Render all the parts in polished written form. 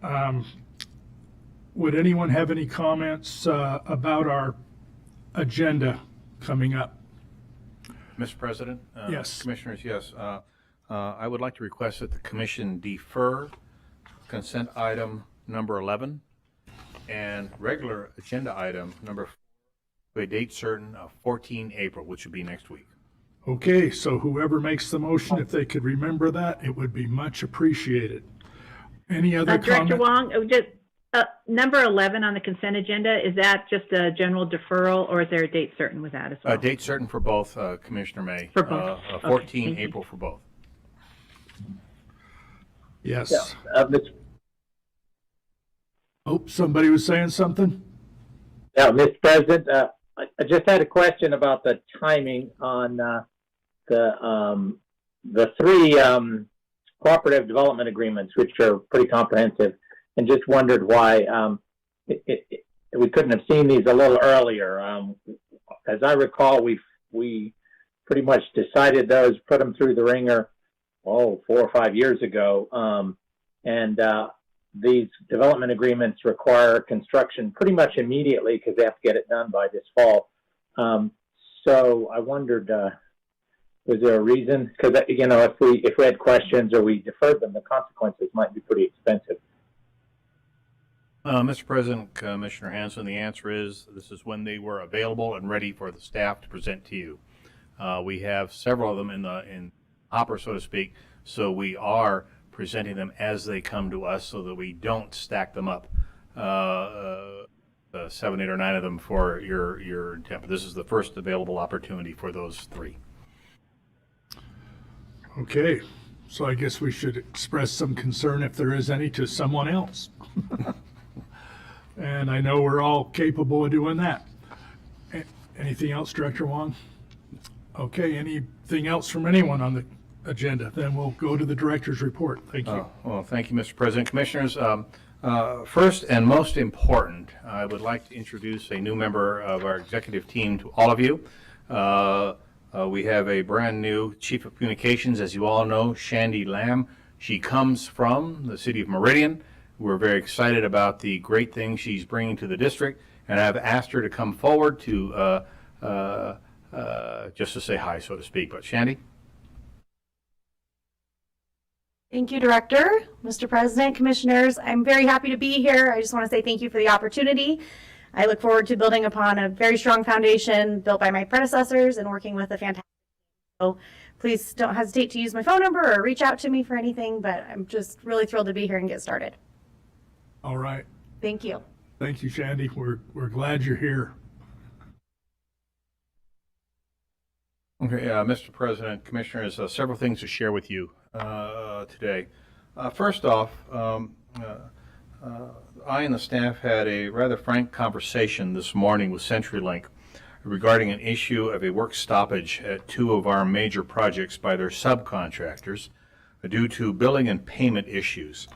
Would anyone have any comments about our agenda coming up? Mr. President? Yes. Commissioners, yes. I would like to request that the commission defer consent item number 11 and regular agenda item number 4 to a date certain of 14 April, which would be next week. Okay, so whoever makes the motion, if they could remember that, it would be much appreciated. Any other Director comment? Wong, just number 11 on the consent agenda, is that just a general deferral, or is there a date certain with that as well? Date certain for both, Commissioner May. For both. 14 Okay, April for both. Yes. Yeah, Oh, somebody was saying something? Mr. President, I just had a question about the timing on the three cooperative development agreements, which are pretty comprehensive, and just wondered why we couldn't have seen these a little earlier. As I recall, we pretty much decided those, put them through the ringer, 4 or 5 years ago, and these development agreements require construction pretty much immediately because they have to get it done by this fall. So I wondered, was there a reason? Because if we had questions or we deferred them, the consequences might be pretty expensive. Mr. President, Commissioner Hanson, the answer is this is when they were available and ready for the staff to present to you. We have several of them in hopper, so to speak, so we are presenting them as they come to us so that we don't stack them up, 7, 8, or 9 of them for your intent. But this is the first available opportunity for those 3. Okay, so I guess we should express some concern, if there is any, to someone else. And I know we're all capable of doing that. Anything else, Director Wong? Okay, anything else from anyone on the agenda? Then we'll go to the director's report. Thank you. Well, thank you, Mr. President. Commissioners, first and most important, I would like to introduce a new member of our executive team to all of you. We have a brand new Chief of Communications, as you all know, Shandy Lamb. She comes from the city of Meridian. We're very excited about the great things she's bringing to the district, and I've asked her to come forward to just to say hi, so to speak. But Shandy? Thank you, Director. Mr. President, Commissioners, I'm very happy to be here. I just want to say thank you for the opportunity. I look forward to building upon a very strong foundation built by my predecessors and working with a fantastic team. So please don't hesitate to use my phone number or reach out to me for anything, but I'm just really thrilled to be here and get started. All right. Thank you. Thank you, Shandy. We're glad you're here. Okay, Mr. President, Commissioners, several things to share with you today. First off, I and the staff had a rather frank conversation this morning with CenturyLink regarding an issue of a work stoppage at 2 of our major projects by their subcontractors due to billing and payment issues.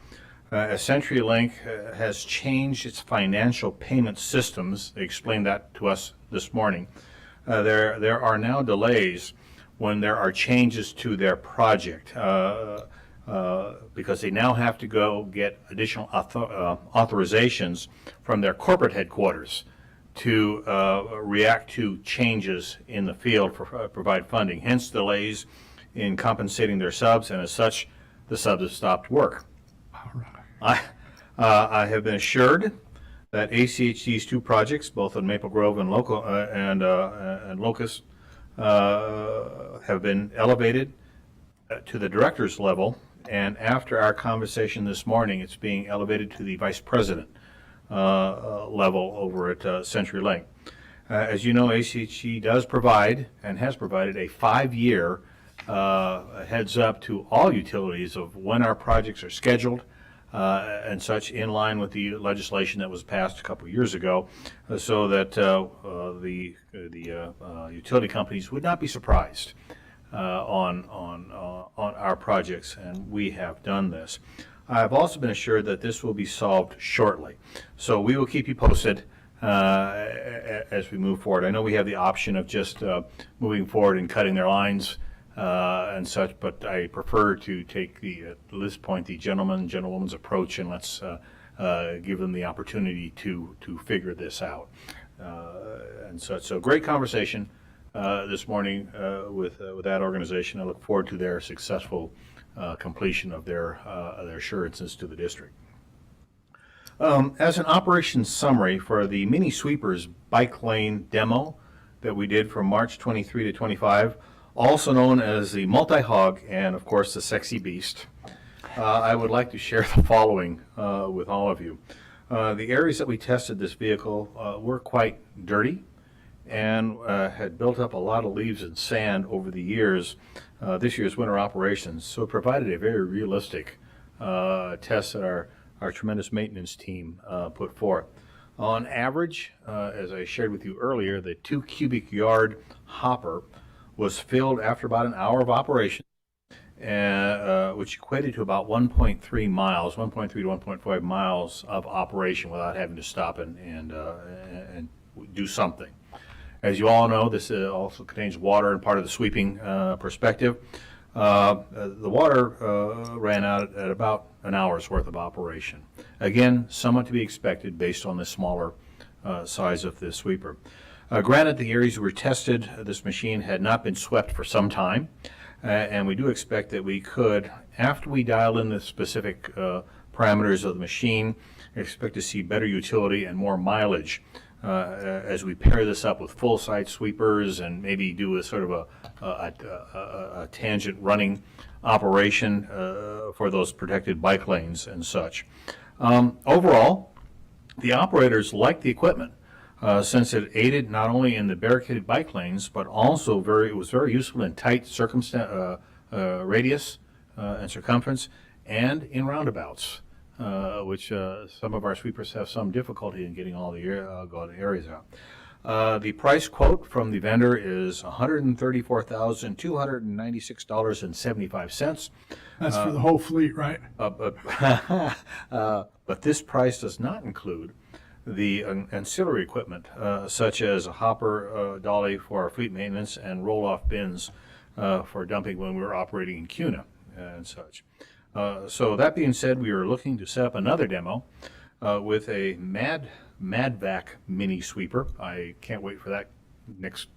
As CenturyLink has changed its financial payment systems, they explained that to us this morning, there are now delays when there are changes to their project because they now have to go get additional authorizations from their corporate headquarters to react to changes in the field for provide funding, hence delays in compensating their subs, and as such, the subs have stopped work. I have been assured that ACHD's 2 projects, both in Maple Grove and Locust, have been elevated to the director's level, and after our conversation this morning, it's being elevated to the vice president level over at CenturyLink. As you know, ACHD does provide and has provided a 5-year heads up to all utilities of when our projects are scheduled and such, in line with the legislation that was passed a couple of years ago, so that the utility companies would not be surprised on our projects, and we have done this. I've also been assured that this will be solved shortly, so we will keep you posted as we move forward. I know we have the option of just moving forward and cutting their lines and such, but I prefer to take at this point, the gentlewoman's approach, and let's give them the opportunity to figure this out. And such. So great conversation this morning with that organization. I look forward to their successful completion of their assurances to the district. As an operations summary for the mini sweepers bike lane demo that we did from March 23 to 25, also known as the multi-hog and of course the sexy beast, I would like to share the following with all of you. The areas that we tested this vehicle were quite dirty and had built up a lot of leaves and sand over the years, this year's winter operations, so it provided a very realistic test that our tremendous maintenance team put forth. On average, as I shared with you earlier, the 2 cubic yard hopper was filled after about an hour of operation, which equated to about 1.3 miles, 1.3 to 1.5 miles of operation without having to stop and do something. As you all know, this also contains water and part of the sweeping perspective. The water ran out at about an hour's worth of operation. Again, somewhat to be expected based on the smaller size of the sweeper. Granted, the areas were tested, this machine had not been swept for some time, and we do expect that we could, after we dial in the specific parameters of the machine, expect to see better utility and more mileage as we pair this up with full site sweepers and maybe do a sort of a tangent running operation for those protected bike lanes and such. Overall, the operators liked the equipment since it aided not only in the barricaded bike lanes, but also it was very useful in tight radius and circumference and in roundabouts. Which some of our sweepers have some difficulty in getting all the areas out. The price quote from the vendor is $134,296.75. That's for the whole fleet, right? But this price does not include the ancillary equipment, such as a hopper dolly for our fleet maintenance and roll-off bins for dumping when we were operating in CUNA and such. So that being said, we are looking to set up another demo with a MadVac mini sweeper. I can't wait for that next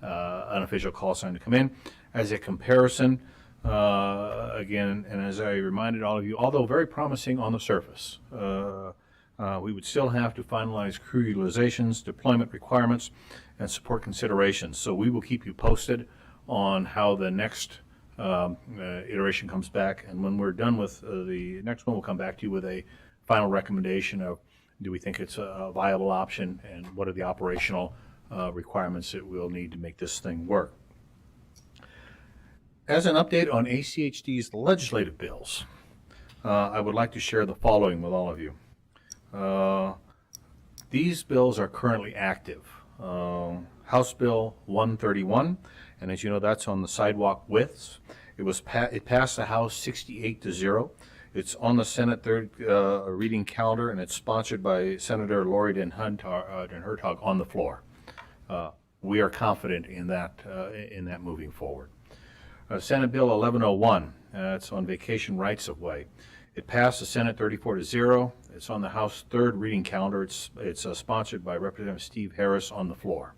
unofficial call sign to come in. As a comparison, again, and as I reminded all of you, although very promising on the surface, we would still have to finalize crew utilizations, deployment requirements, and support considerations. So we will keep you posted on how the next iteration comes back, and when we're done with the next one, we'll come back to you with a final recommendation of do we think it's a viable option and what are the operational requirements that we'll need to make this thing work. As an update on ACHD's legislative bills, I would like to share the following with all of you. These bills are currently active. House Bill 131, and as you know, that's on the sidewalk widths. It passed the House 68-0. It's on the Senate third reading calendar, and it's sponsored by Senator Lori Den Hertog on the floor. We are confident in that moving forward. Senate Bill 1101, it's on vacation rights of way. It passed the Senate 34-0. It's on the House third reading calendar. It's sponsored by Representative Steve Harris on the floor.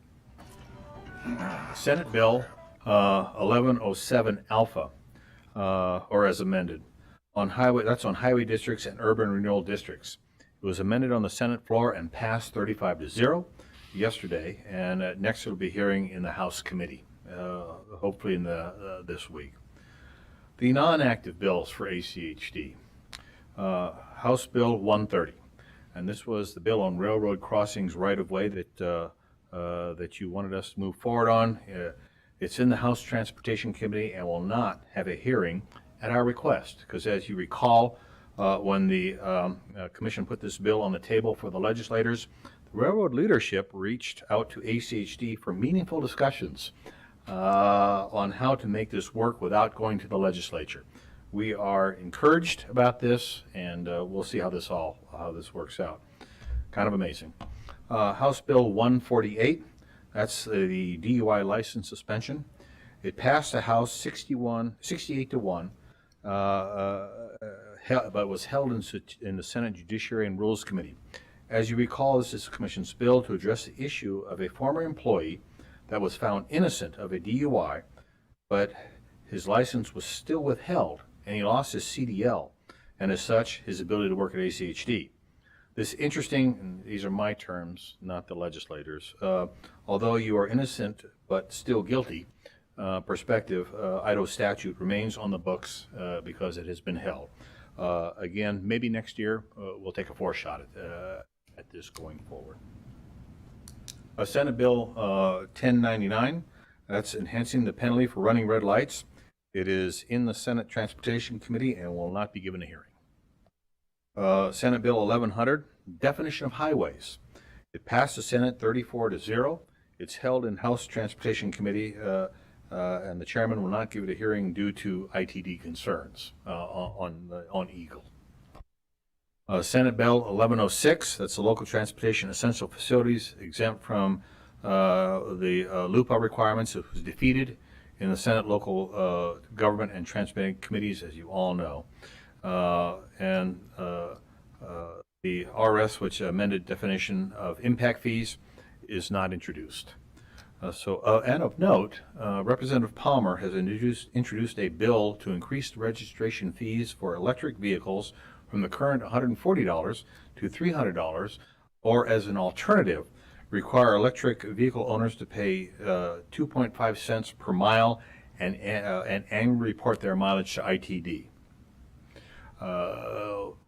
Senate Bill 1107 Alpha, or as amended, on highway districts and urban renewal districts. It was amended on the Senate floor and passed 35-0 yesterday, and next it'll be hearing in the House committee, hopefully in this week. The non-active bills for ACHD, House Bill 130, and this was the bill on railroad crossings right-of-way that you wanted us to move forward on. It's in the House Transportation Committee and will not have a hearing at our request, because as you recall, when the Commission put this bill on the table for the legislators, the railroad leadership reached out to ACHD for meaningful discussions on how to make this work without going to the legislature. We are encouraged about this, and we'll see how this works out. Kind of amazing. House Bill 148, that's the DUI license suspension. It passed the House 68 to 1, but was held in the Senate Judiciary and Rules Committee. As you recall, this is the Commission's bill to address the issue of a former employee that was found innocent of a DUI, but his license was still withheld, and he lost his CDL, and as such, his ability to work at ACHD. This interesting, and these are my terms, not the legislators, although you are innocent but still guilty, perspective, Idaho statute remains on the books because it has been held. Again, maybe next year we'll take a foreshot at this going forward. Senate Bill 1099, that's enhancing the penalty for running red lights. It is in the Senate Transportation Committee and will not be given a hearing. Senate Bill 1100, definition of highways. It passed the Senate 34-0. It's held in House Transportation Committee, and the chairman will not give it a hearing due to ITD concerns on Eagle. Senate Bill 1106, that's the local transportation essential facilities exempt from the LUPA requirements. It was defeated in the Senate Local Government and Transportation Committees, as you all know. And the RS, which amended definition of impact fees, is not introduced. And of note, Representative Palmer has introduced a bill to increase the registration fees for electric vehicles from the current $140 to $300, or as an alternative, require electric vehicle owners to pay 2.5 cents per mile and annually report their mileage to ITD.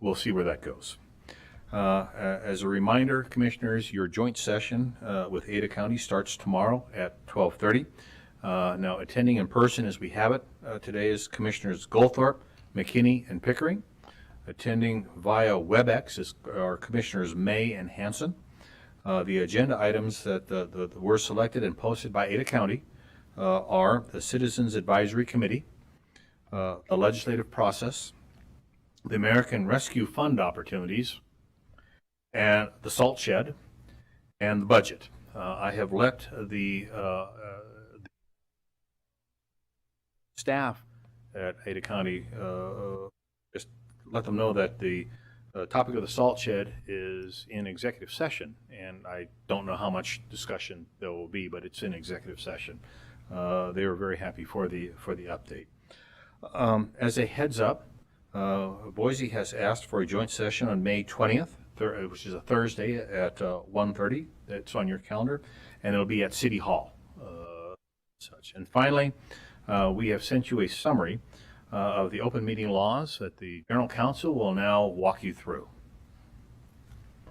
We'll see where that goes. As a reminder, Commissioners, your joint session with Ada County starts tomorrow at 12:30. Now, attending in person as we have it today is Commissioners Goldthorpe, McKinney, and Pickering. Attending via WebEx are Commissioners May and Hanson. The agenda items that were selected and posted by Ada County are the Citizens Advisory Committee, the legislative process, the American Rescue Fund opportunities, and the salt shed, and the budget. I have let the staff at Ada County just let them know that the topic of the salt shed is in executive session, and I don't know how much discussion there will be, but it's in executive session. They were very happy for the update. As a heads up, Boise has asked for a joint session on May 20th, which is a Thursday at 1:30. It's on your calendar, and it'll be at City Hall. Such. And finally, we have sent you a summary of the open meeting laws that the General Counsel will now walk you through.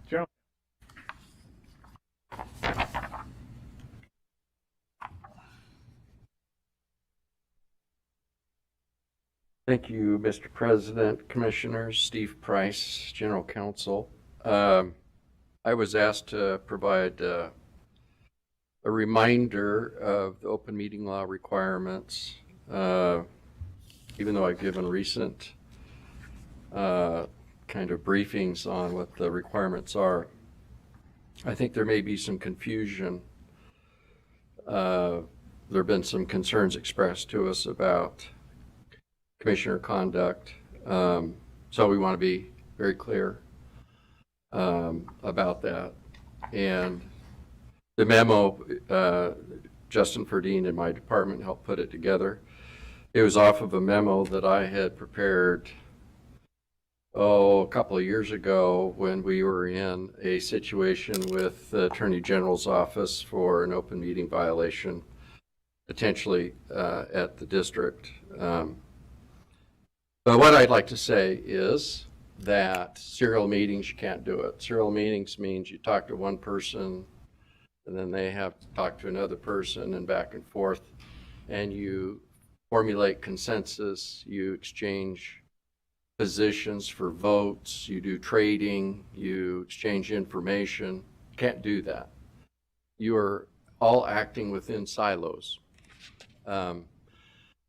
General. Thank you, Mr. President, Commissioners. Steve Price, General Counsel. I was asked to provide a reminder of the open meeting law requirements, even though I've given recent kind of briefings on what the requirements are. I think there may be some confusion. There have been some concerns expressed to us about Commissioner conduct, so we want to be very clear about that. And the memo, Justin Ferdine in my department helped put it together. It was off of a memo that I had prepared, a couple of years ago when we were in a situation with the Attorney General's office for an open meeting violation, potentially at the district. But what I'd like to say is that serial meetings, you can't do it. Serial meetings means you talk to one person and then they have to talk to another person and back and forth, and you formulate consensus, you exchange positions for votes, you do trading, you exchange information. You can't do that. You are all acting within silos.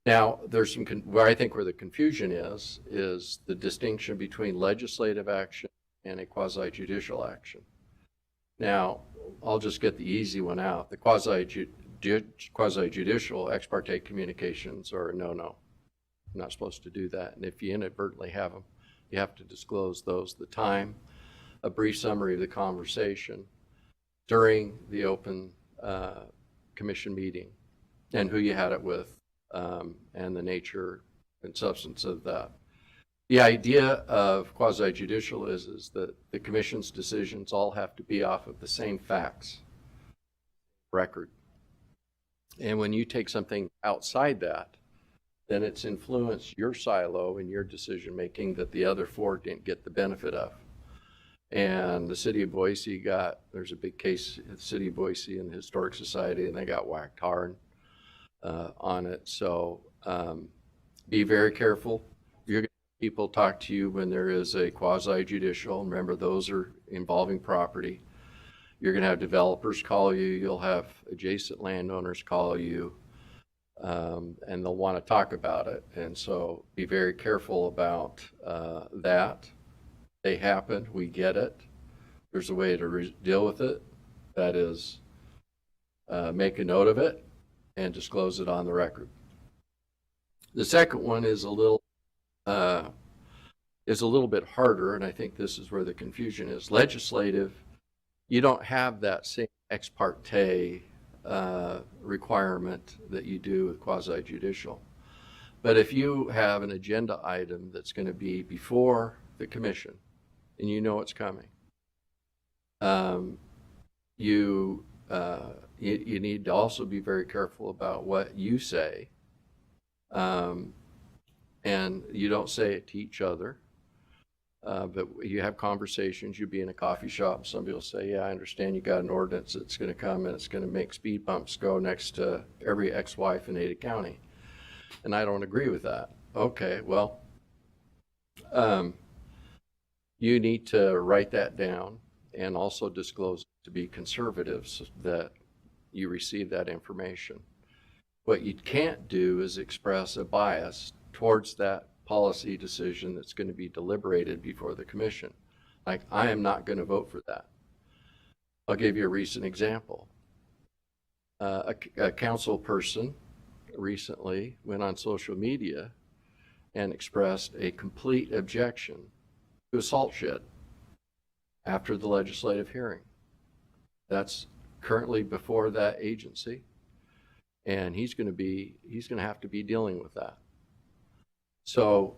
Now, there's some, where I think where the confusion is the distinction between legislative action and a quasi-judicial action. Now, I'll just get the easy one out. The quasi-judicial, ex parte communications are a no-no. You're not supposed to do that. And if you inadvertently have them, you have to disclose those, the time, a brief summary of the conversation during the open commission meeting, and who you had it with, and the nature and substance of that. The idea of quasi-judicial is that the commission's decisions all have to be off of the same facts record. And when you take something outside that, then it's influenced your silo in your decision making that the other four didn't get the benefit of. And the city of Boise there's a big case at the city of Boise and the Historic Society, and they got whacked hard on it. So be very careful. You're going to have people talk to you when there is a quasi-judicial. Remember, those are involving property. You're going to have developers call you. You'll have adjacent landowners call you, and they'll want to talk about it. And so be very careful about that. They happen. We get it. There's a way to deal with it. That is, make a note of it and disclose it on the record. The second one is a little bit harder, and I think this is where the confusion is. Legislative, you don't have that same ex parte requirement that you do with quasi-judicial. But if you have an agenda item that's going to be before the commission, and you know it's coming, you need to also be very careful about what you say, and you don't say it to each other. But you have conversations. You'll be in a coffee shop. Somebody will say, yeah, I understand you got an ordinance that's going to come and it's going to make speed bumps go next to every ex-wife in Ada County. And I don't agree with that. Okay, well, you need to write that down and also disclose to be conservative so that you receive that information. What you can't do is express a bias towards that policy decision that's going to be deliberated before the commission. Like, I am not going to vote for that. I'll give you a recent example. A council person recently went on social media and expressed a complete objection to a salt shed after the legislative hearing. That's currently before that agency, and he's going to have to be dealing with that. So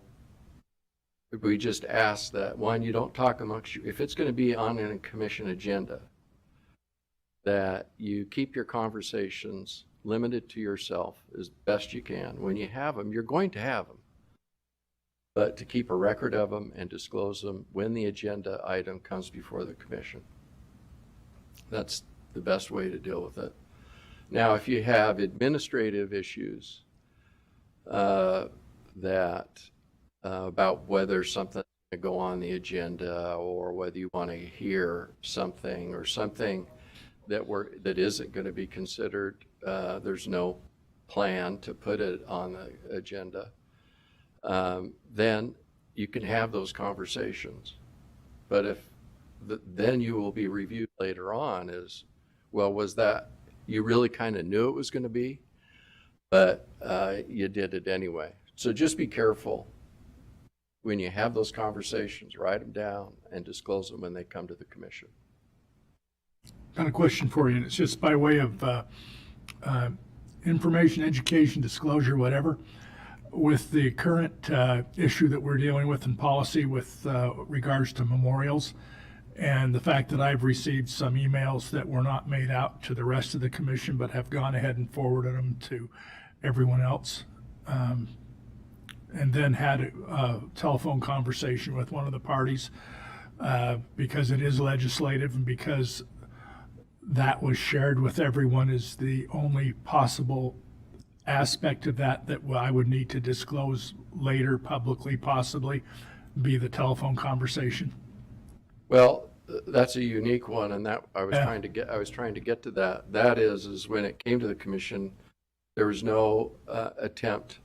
we just ask that, one, you don't talk amongst you. If it's going to be on a commission agenda, that you keep your conversations limited to yourself as best you can. When you have them, you're going to have them. But to keep a record of them and disclose them when the agenda item comes before the commission. That's the best way to deal with it. Now, if you have administrative issues, about whether something's going to go on the agenda or whether you want to hear something or something that isn't going to be considered, there's no plan to put it on the agenda, then you can have those conversations. But then you will be reviewed later on as, well, was that, you really kind of knew it was going to be, but you did it anyway. So just be careful when you have those conversations, write them down and disclose them when they come to the commission. Got a question for you, and it's just by way of information, education, disclosure, whatever. With the current issue that we're dealing with in policy with regards to memorials, and the fact that I've received some emails that were not made out to the rest of the commission, but have gone ahead and forwarded them to everyone else, and then had a telephone conversation with one of the parties, because it is legislative and because that was shared with everyone is the only possible aspect of that I would need to disclose later publicly, possibly, be the telephone conversation. Well, that's a unique one, and that I was trying to get to that. That is when it came to the commission, there was no attempt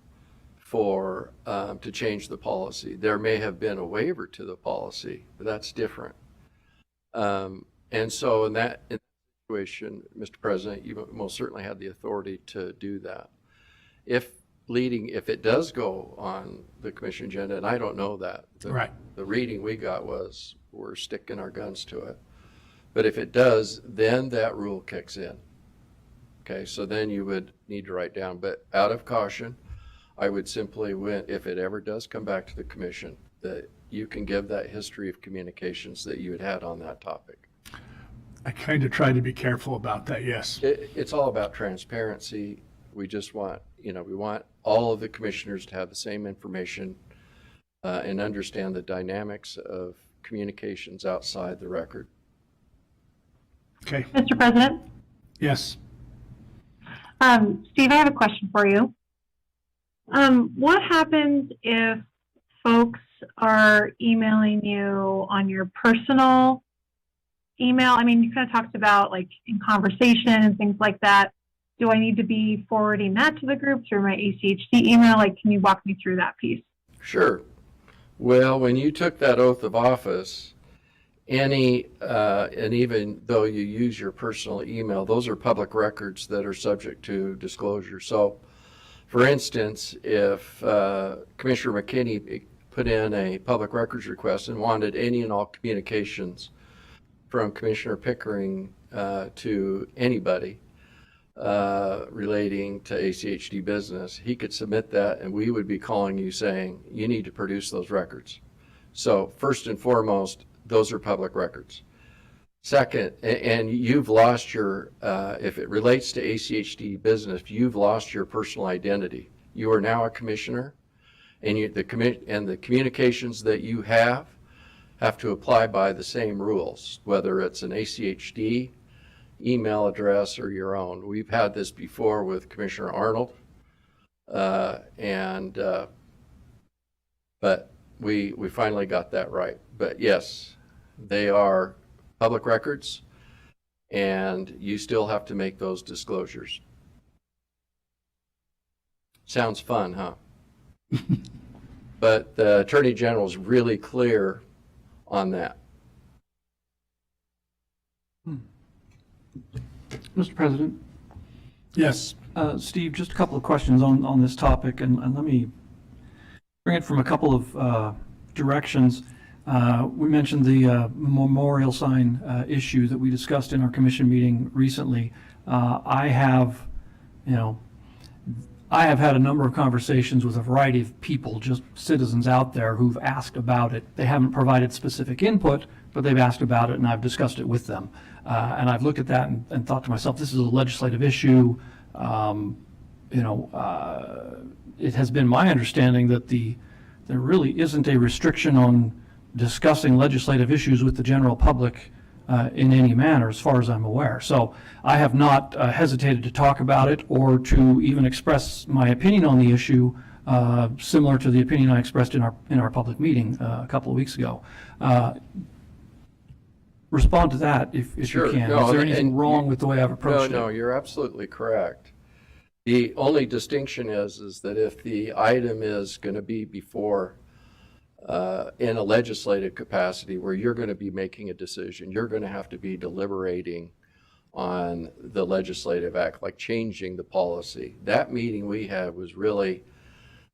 to change the policy. There may have been a waiver to the policy, but that's different. And so in that situation, Mr. President, you most certainly had the authority to do that. If it does go on the commission agenda, and I don't know that. Right. The reading we got was we're sticking our guns to it. But if it does, then that rule kicks in. Okay, so then you would need to write down, but out of caution, I would simply, if it ever does come back to the commission, that you can give that history of communications that you had on that topic. I kind of try to be careful about that, yes. It's all about transparency. We just want, we want all of the commissioners to have the same information and understand the dynamics of communications outside the record. Okay, Mr. President? yes. Steve, I have a question for you. What happens if folks are emailing you on your personal email? I mean, you kind of talked about like in conversation and things like that. Do I need to be forwarding that to the group through my ACHD email? Like, can you walk me through that piece? Sure. Well, when you took that oath of office, and even though you use your personal email, those are public records that are subject to disclosure. So, for instance, if Commissioner McKinney put in a public records request and wanted any and all communications from Commissioner Pickering to anybody relating to ACHD business, he could submit that and we would be calling you saying, you need to produce those records. So first and foremost, those are public records. Second, and you've lost your, if it relates to ACHD business, you've lost your personal identity. You are now a commissioner, and the communications that you have to apply by the same rules, whether it's an ACHD email address or your own. We've had this before with Commissioner Arnold, but we finally got that right. But yes, they are public records, and you still have to make those disclosures. Sounds fun, huh? But the Attorney General is really clear on that. Mr. President, Yes. Steve, just a couple of questions on this topic, and let me bring it from a couple of directions. We mentioned the memorial sign issue that we discussed in our commission meeting recently. I have had a number of conversations with a variety of people, just citizens out there who've asked about it. They haven't provided specific input, but they've asked about it, and I've discussed it with them. And I've looked at that and thought to myself, this is a legislative issue. It has been my understanding that there really isn't a restriction on discussing legislative issues with the general public in any manner, as far as I'm aware. So I have not hesitated to talk about it or to even express my opinion on the issue, similar to the opinion I expressed in our public meeting a couple of weeks ago. Respond to that if Sure. you can. No, Is there and anything wrong with the way I've approached it? No, you're absolutely correct. The only distinction is that if the item is going to be before in a legislative capacity where you're going to be making a decision, you're going to have to be deliberating on the legislative act, like changing the policy. That meeting we had was really,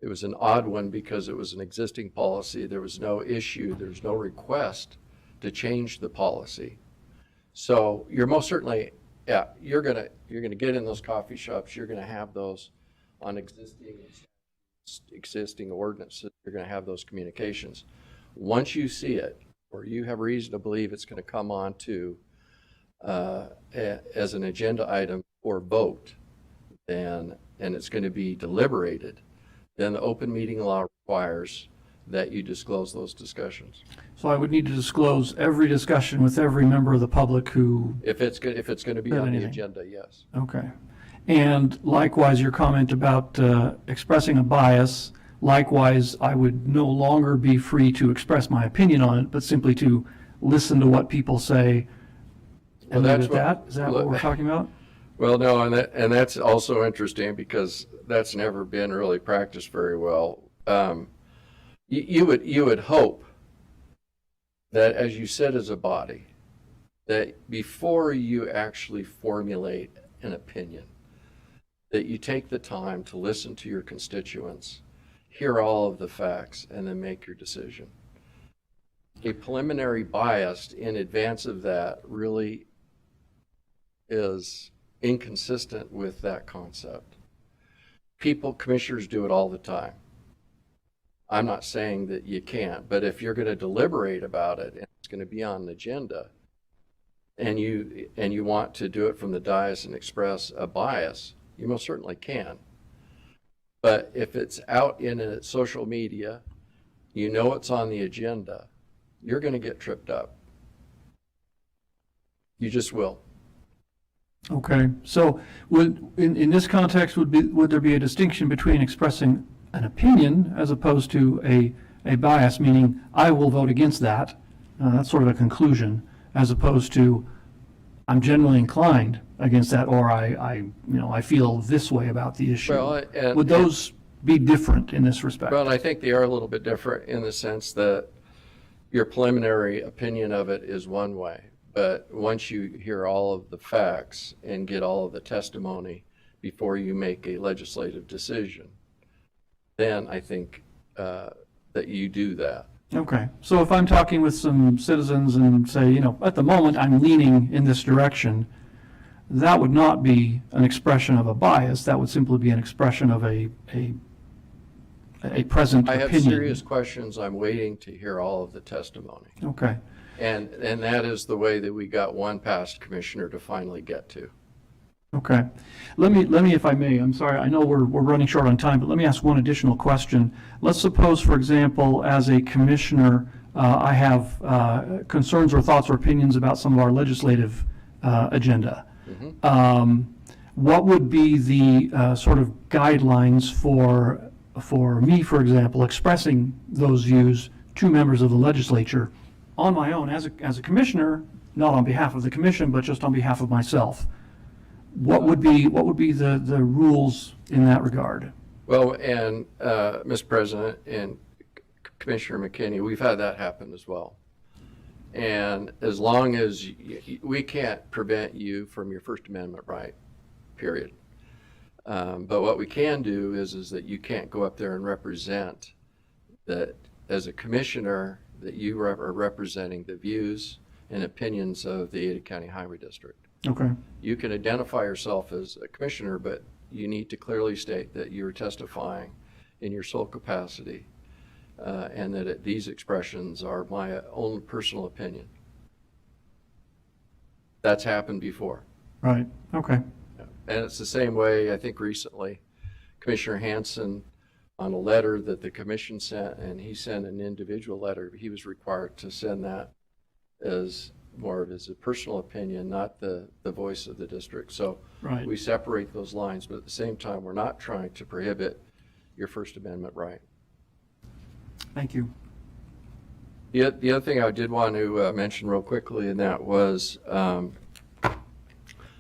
it was an odd one because it was an existing policy. There was no issue, there was no request to change the policy. So you're most certainly, yeah, you're gonna get in those coffee shops, you're gonna have those on existing ordinances, you're gonna have those communications. Once you see it, or you have reason to believe it's gonna come on to as an agenda item or vote, then, and it's gonna be deliberated, then the open meeting law requires that you disclose those discussions. So I would need to disclose every discussion with every member of the public who, If it's going to be Said on the anything. agenda, yes. okay. And likewise, your comment about expressing a bias, likewise, I would no longer be free to express my opinion on it, but simply to listen to what people say Well, and leave it that's at what- that? Is that what we're talking about? Well, no, and that's also interesting because that's never been really practiced very well. You would hope that as you sit as a body, that before you actually formulate an opinion, that you take the time to listen to your constituents, hear all of the facts, and then make your decision. A preliminary bias in advance of that really is inconsistent with that concept. Commissioners do it all the time. I'm not saying that you can't, but if you're going to deliberate about it and it's going to be on the agenda, and you want to do it from the dais and express a bias, you most certainly can. But if it's out in social media, you know it's on the agenda, you're going to get tripped up. You just will. Okay, so in this context, would there be a distinction between expressing an opinion as opposed to a bias, meaning I will vote against that, that's sort of a conclusion, as opposed to I'm generally inclined against that, or I feel this way about the issue. Well, Would those be different in this respect? Well, I think they are a little bit different in the sense that your preliminary opinion of it is one way, but once you hear all of the facts and get all of the testimony before you make a legislative decision, then I think that you do that. Okay, so if I'm talking with some citizens and say, at the moment I'm leaning in this direction, that would not be an expression of a bias. That would simply be an expression of a present I opinion. have serious questions. I'm waiting to hear all of the testimony. Okay, And that is the way that we got one past commissioner to finally get to. okay. Let me, if I may, I'm sorry, I know we're running short on time, but let me ask one additional question. Let's suppose, for example, as a commissioner, I have concerns or thoughts or opinions about some of our legislative agenda. What would be the sort of guidelines for me, for example, expressing those views to members of the legislature on my own as a commissioner, not on behalf of the commission, but just on behalf of myself? What would be the rules in that regard? Well, and Mr. President and Commissioner McKinney, we've had that happen as well. And as long as we can't prevent you from your First Amendment right, period. But what we can do is that you can't go up there and represent that as a commissioner that you are representing the views and opinions of the Ada County Highway District. Okay, You can identify yourself as a commissioner, but you need to clearly state that you're testifying in your sole capacity and that these expressions are my own personal opinion. That's happened before. right, okay, And it's the same way, I think recently, Commissioner Hansen, on a letter that the commission sent, and he sent an individual letter, he was required to send that as more of his personal opinion, not the voice of the district. So right. we separate those lines, but at the same time, we're not trying to prohibit your First Amendment right. Thank you. The other thing I did want to mention real quickly, and that was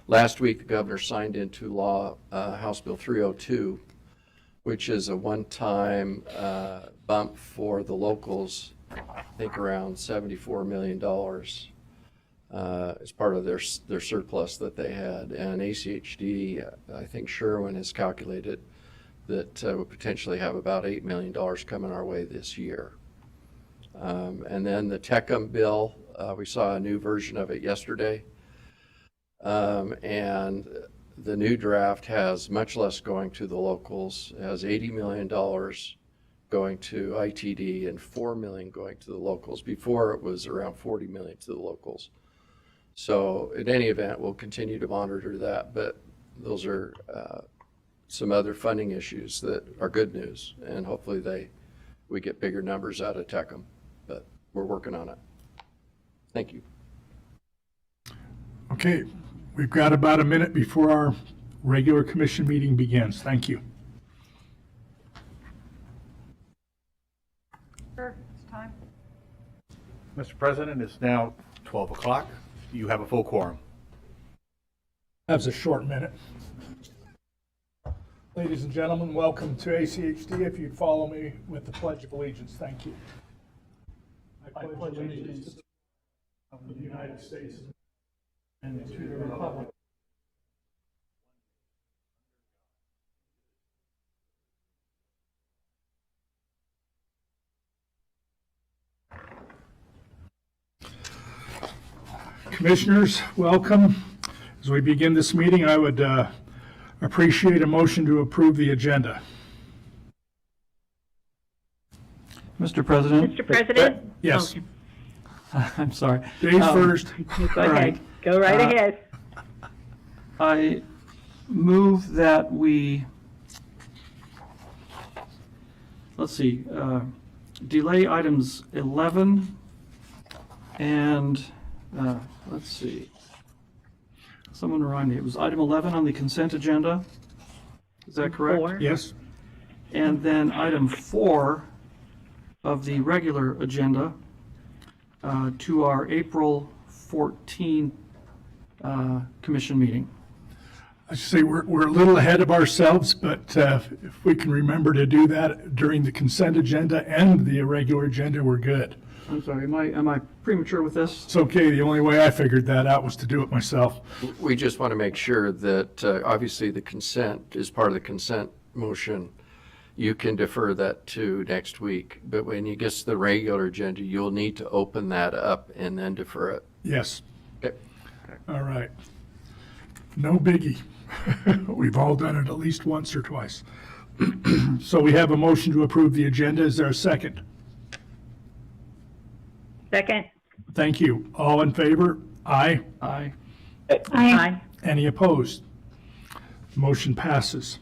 last week the governor signed into law House Bill 302, which is a one-time bump for the locals, I think around $74 million as part of their surplus that they had. And ACHD, I think Sherwin has calculated that we'll potentially have about $8 million coming our way this year. And then the Tecum bill, we saw a new version of it yesterday. And the new draft has much less going to the locals. It has $80 million going to ITD and $4 million going to the locals. Before it was around $40 million to the locals. So in any event, we'll continue to monitor that, but those are some other funding issues that are good news, and hopefully we get bigger numbers out of Tecum, but we're working on it. Thank you. Okay, we've got about a minute before our regular commission meeting begins. Thank you. Sure, it's time. Mr. President, it's now 12 o'clock. You have a full quorum. That's a short minute. Ladies and gentlemen, welcome to ACHD. If you'd follow me with the Pledge of Allegiance, thank you. I pledge allegiance to the United States And to the republic. Commissioners, welcome. As we begin this meeting, I would appreciate a motion to approve the agenda. Mr. President, Mr. President? Yes, Oh, I'm sorry. Dave first. Go All right. ahead. Go right ahead. I move that we, let's see, delay items 11 and, let's see, someone remind me, it was item 11 on the consent agenda? Is that correct? 4. Yes, And then item 4 of the regular agenda to our April 14 commission meeting. I say we're a little ahead of ourselves, but if we can remember to do that during the consent agenda and the irregular agenda, we're good. I'm sorry, am I premature with this? It's okay, the only way I figured that out was to do it myself. We just want to make sure that, obviously, the consent is part of the consent motion. You can defer that to next week, but when you get to the regular agenda, you'll need to open that up and then defer it. Yes, Okay. all right. No biggie. We've all done it at least once or twice. So we have a motion to approve the agenda. Is there a second? Second? Thank you. All in favor? Aye. Aye. Aye. Any opposed? Motion passes.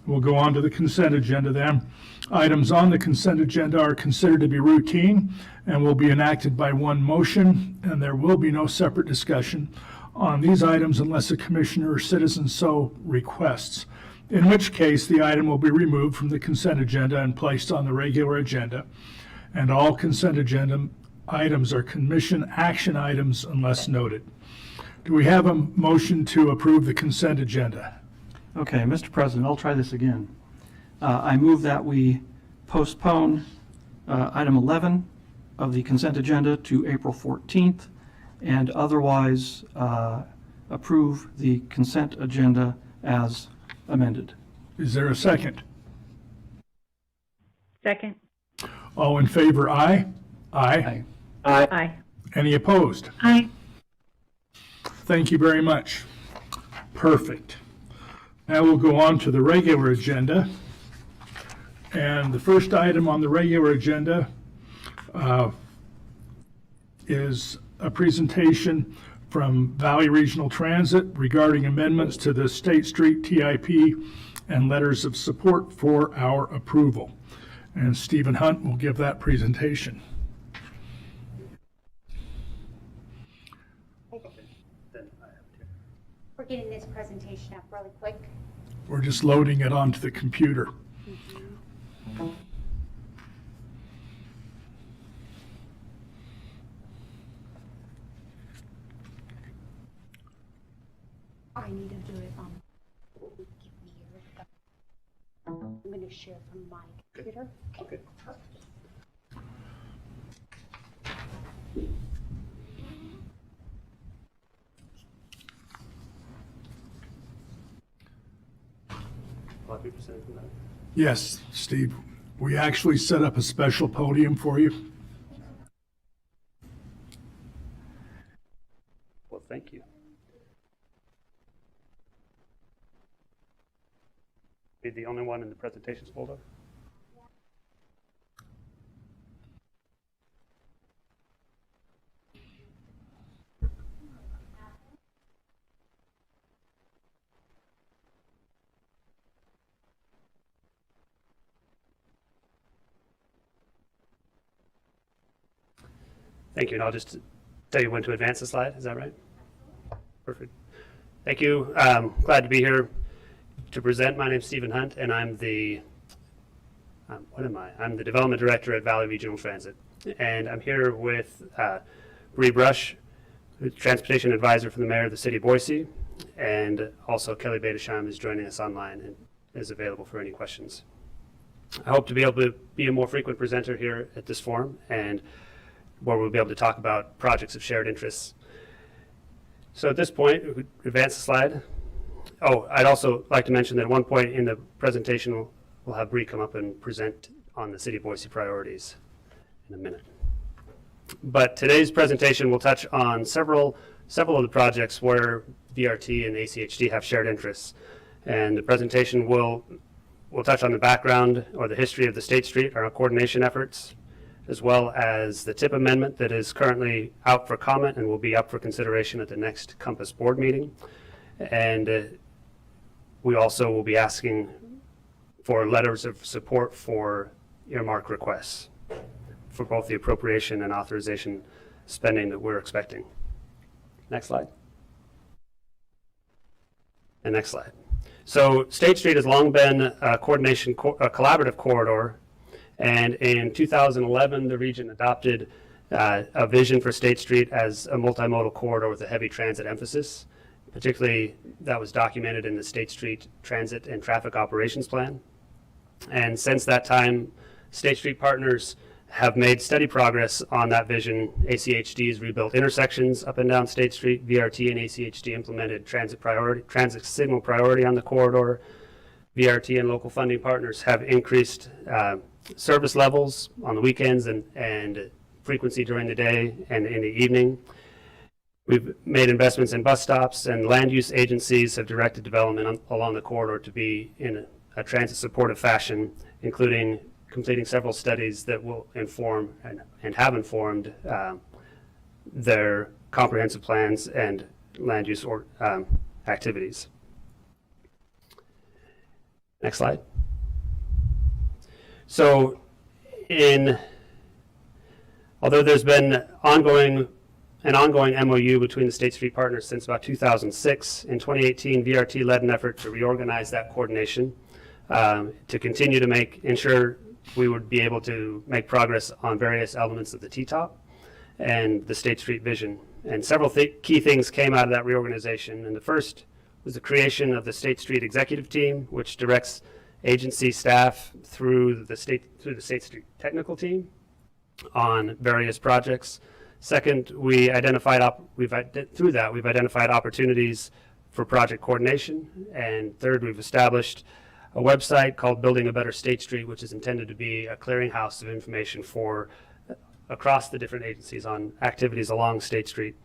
We'll go on to the consent agenda then. Items on the consent agenda are considered to be routine and will be enacted by one motion, and there will be no separate discussion on these items unless a commissioner or citizen so requests, in which case the item will be removed from the consent agenda and placed on the regular agenda. And all consent agenda items are commission action items unless noted. Do we have a motion to approve the consent agenda? Okay, Mr. President, I'll try this again. I move that we postpone item 11 of the consent agenda to April 14th and otherwise approve the consent agenda as amended. Is there a second? Second? All in favor, aye? Aye. Aye. Any opposed? Aye. Thank you very much. Perfect. Now we'll go on to the regular agenda. And the first item on the regular agenda is a presentation from Valley Regional Transit regarding amendments to the State Street TIP and letters of support for our approval. And Stephen Hunt will give that presentation. We're getting this presentation up really quick. We're just loading it onto the computer. I need to do it give me your, I'm going to share from my computer. Okay. Yes, Steve, we actually set up a special podium for you. Well, thank you. Be the only one in the presentations folder? Thank you, and I'll just tell you when to advance the slide, is that right? Perfect. Thank you. Glad to be here to present. My name's Stephen Hunt, and I'm the, what am I? I'm the Development Director at Valley Regional Transit. And I'm here with Bree Brush, who's Transportation Advisor for the Mayor of the City of Boise, and also Kelly Badesham is joining us online and is available for any questions. I hope to be able to be a more frequent presenter here at this forum, and where we'll be able to talk about projects of shared interests. So at this point, we could advance the slide. Oh, I'd also like to mention that at one point in the presentation, we'll have Bree come up and present on the City of Boise priorities in a minute. But today's presentation will touch on several of the projects where VRT and ACHD have shared interests. And the presentation will touch on the background or the history of the State Street, our coordination efforts, as well as the TIP amendment that is currently out for comment and will be up for consideration at the next Compass board meeting. And we also will be asking for letters of support for earmark requests for both the appropriation and authorization spending that we're expecting. Next slide. And next slide. So State Street has long been a collaborative corridor, and in 2011 the region adopted a vision for State Street as a multimodal corridor with a heavy transit emphasis. Particularly, that was documented in the State Street Transit and Traffic Operations Plan. And since that time, State Street partners have made steady progress on that vision. ACHD has rebuilt intersections up and down State Street. VRT and ACHD implemented transit signal priority on the corridor. VRT and local funding partners have increased service levels on the weekends and frequency during the day and in the evening. We've made investments in bus stops, and land use agencies have directed development along the corridor to be in a transit supportive fashion, including completing several studies that will inform and have informed their comprehensive plans and land use activities. Next slide. So although there's been an ongoing MOU between the State Street partners since about 2006, in 2018, VRT led an effort to reorganize that coordination to continue to ensure we would be able to make progress on various elements of the T-top and the State Street vision. And several key things came out of that reorganization. And the first was the creation of the State Street executive team, which directs agency staff through the State Street technical team on various projects. Second, we've identified opportunities for project coordination. And third, we've established a website called Building a Better State Street, which is intended to be a clearinghouse of information for across the different agencies on activities along State Street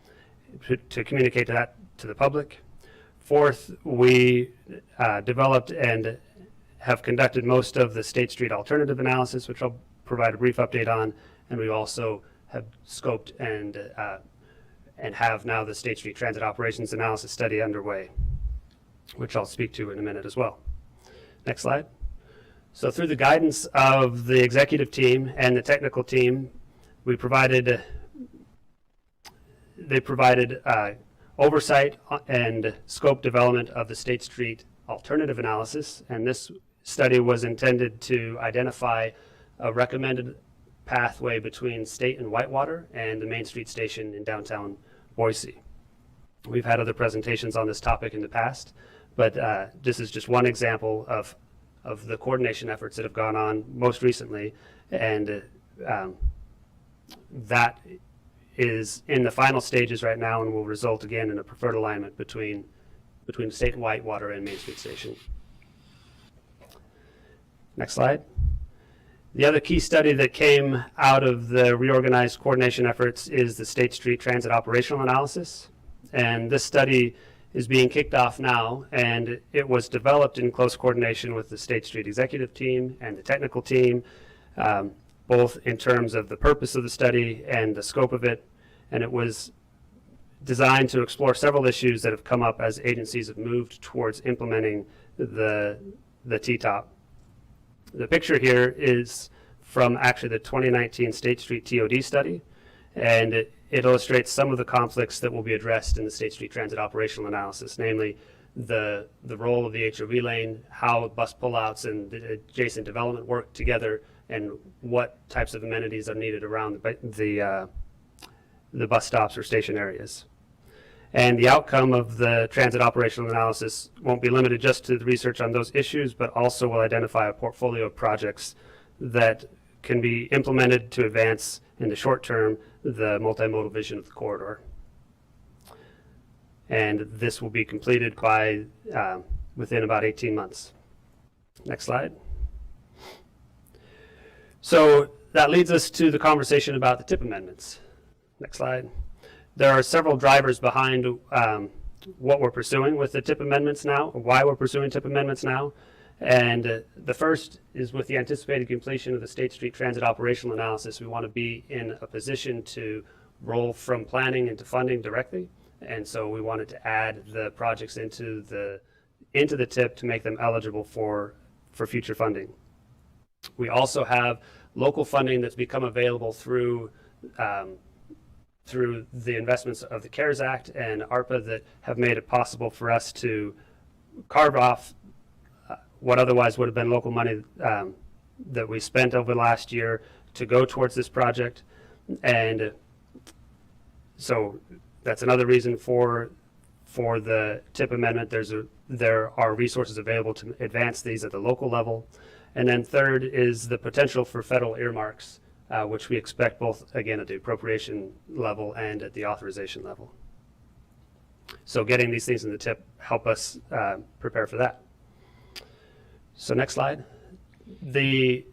to communicate that to the public. Fourth, we developed and have conducted most of the State Street alternative analysis, which I'll provide a brief update on, and we also have scoped and have now the State Street Transit Operations Analysis study underway, which I'll speak to in a minute as well. Next slide. So through the guidance of the executive team and the technical team, they provided oversight and scope development of the State Street alternative analysis, and this study was intended to identify a recommended pathway between State and Whitewater and the Main Street station in downtown Boise. We've had other presentations on this topic in the past, but this is just one example of the coordination efforts that have gone on most recently, and that is in the final stages right now and will result again in a preferred alignment between State and Whitewater and Main Street Station. Next slide. The other key study that came out of the reorganized coordination efforts is the State Street Transit Operational Analysis. And this study is being kicked off now, and it was developed in close coordination with the State Street executive team and the technical team, both in terms of the purpose of the study and the scope of it. And it was designed to explore several issues that have come up as agencies have moved towards implementing the T-top. The picture here is from actually the 2019 State Street TOD study, and it illustrates some of the conflicts that will be addressed in the State Street Transit Operational Analysis, namely the role of the HOV lane, how bus pullouts and the adjacent development work together, and what types of amenities are needed around the bus stops or station areas. And the outcome of the transit operational analysis won't be limited just to the research on those issues, but also will identify a portfolio of projects that can be implemented to advance in the short term the multimodal vision of the corridor. and this will be completed by within about 18 months. Next slide. So that leads us to the conversation about the TIP amendments. Next slide. There are several drivers behind what we're pursuing with the TIP amendments now, or why we're pursuing TIP amendments now. And the first is with the anticipated completion of the State Street Transit operational analysis. We want to be in a position to roll from planning into funding directly. And so we wanted to add the projects into the TIP to make them eligible for future funding. We also have local funding that's become available through the investments of the CARES Act and ARPA that have made it possible for us to carve off what otherwise would have been local money that we spent over the last year to go towards this project. And so that's another reason for the TIP amendment. There are resources available to advance these at the local level. And then third is the potential for federal earmarks, which we expect both, again, at the appropriation level and at the authorization level. So getting these things in the TIP help us prepare for that. So next slide. The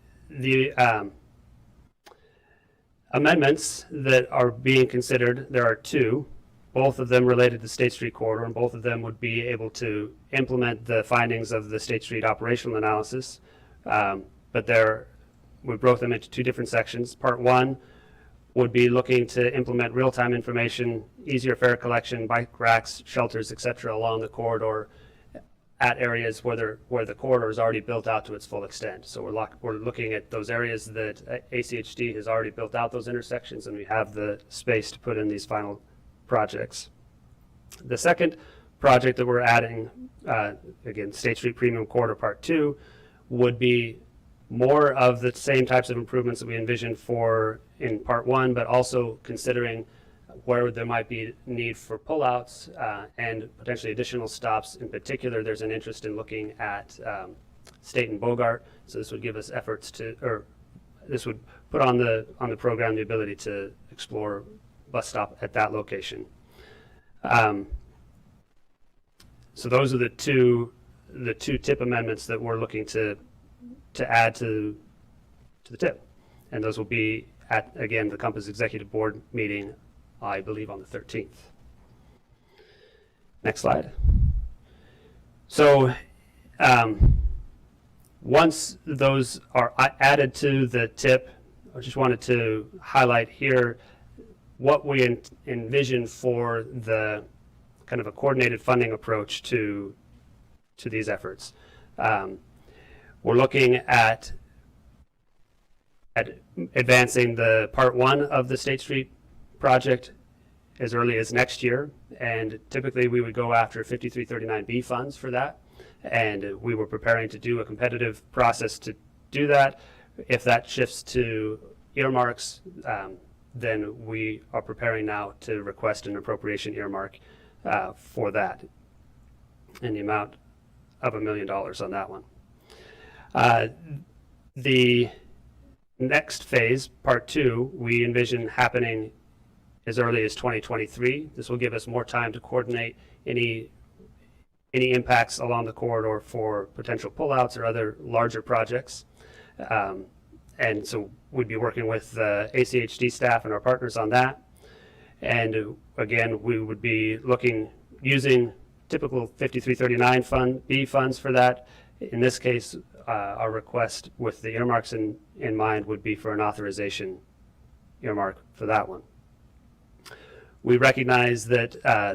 amendments that are being considered, there are two, both of them related to State Street Corridor, and both of them would be able to implement the findings of the State Street operational analysis. But we broke them into two different sections. Part one would be looking to implement real-time information, easier fare collection, bike racks, shelters, etc., along the corridor at areas where the corridor is already built out to its full extent. So we're looking at those areas that ACHD has already built out those intersections, and we have the space to put in these final projects. The second project that we're adding, again, State Street Premium Corridor Part 2, would be more of the same types of improvements that we envisioned in Part 1, but also considering where there might be need for pullouts and potentially additional stops. In particular, there's an interest in looking at State and Bogart. So this would give us this would put on the program the ability to explore bus stop at that location. So those are the two TIP amendments that we're looking to add to the TIP, and those will be at, again, the Compass Executive Board meeting, I believe, on the 13th. Next slide. So once those are added to the TIP, I just wanted to highlight here what we envision for the kind of a coordinated funding approach to these efforts. We're looking at advancing the Part 1 of the State Street project as early as next year, and typically we would go after 5339B funds for that, and we were preparing to do a competitive process to do that. If that shifts to earmarks, then we are preparing now to request an appropriation earmark for that in the amount of $1 million on that one. The next phase, Part 2, we envision happening as early as 2023. This will give us more time to coordinate any impacts along the corridor for potential pullouts or other larger projects. And so we'd be working with the ACHD staff and our partners on that. And again, we would be using typical 5339 B funds for that. In this case, our request with the earmarks in mind would be for an authorization earmark for that one. We recognize that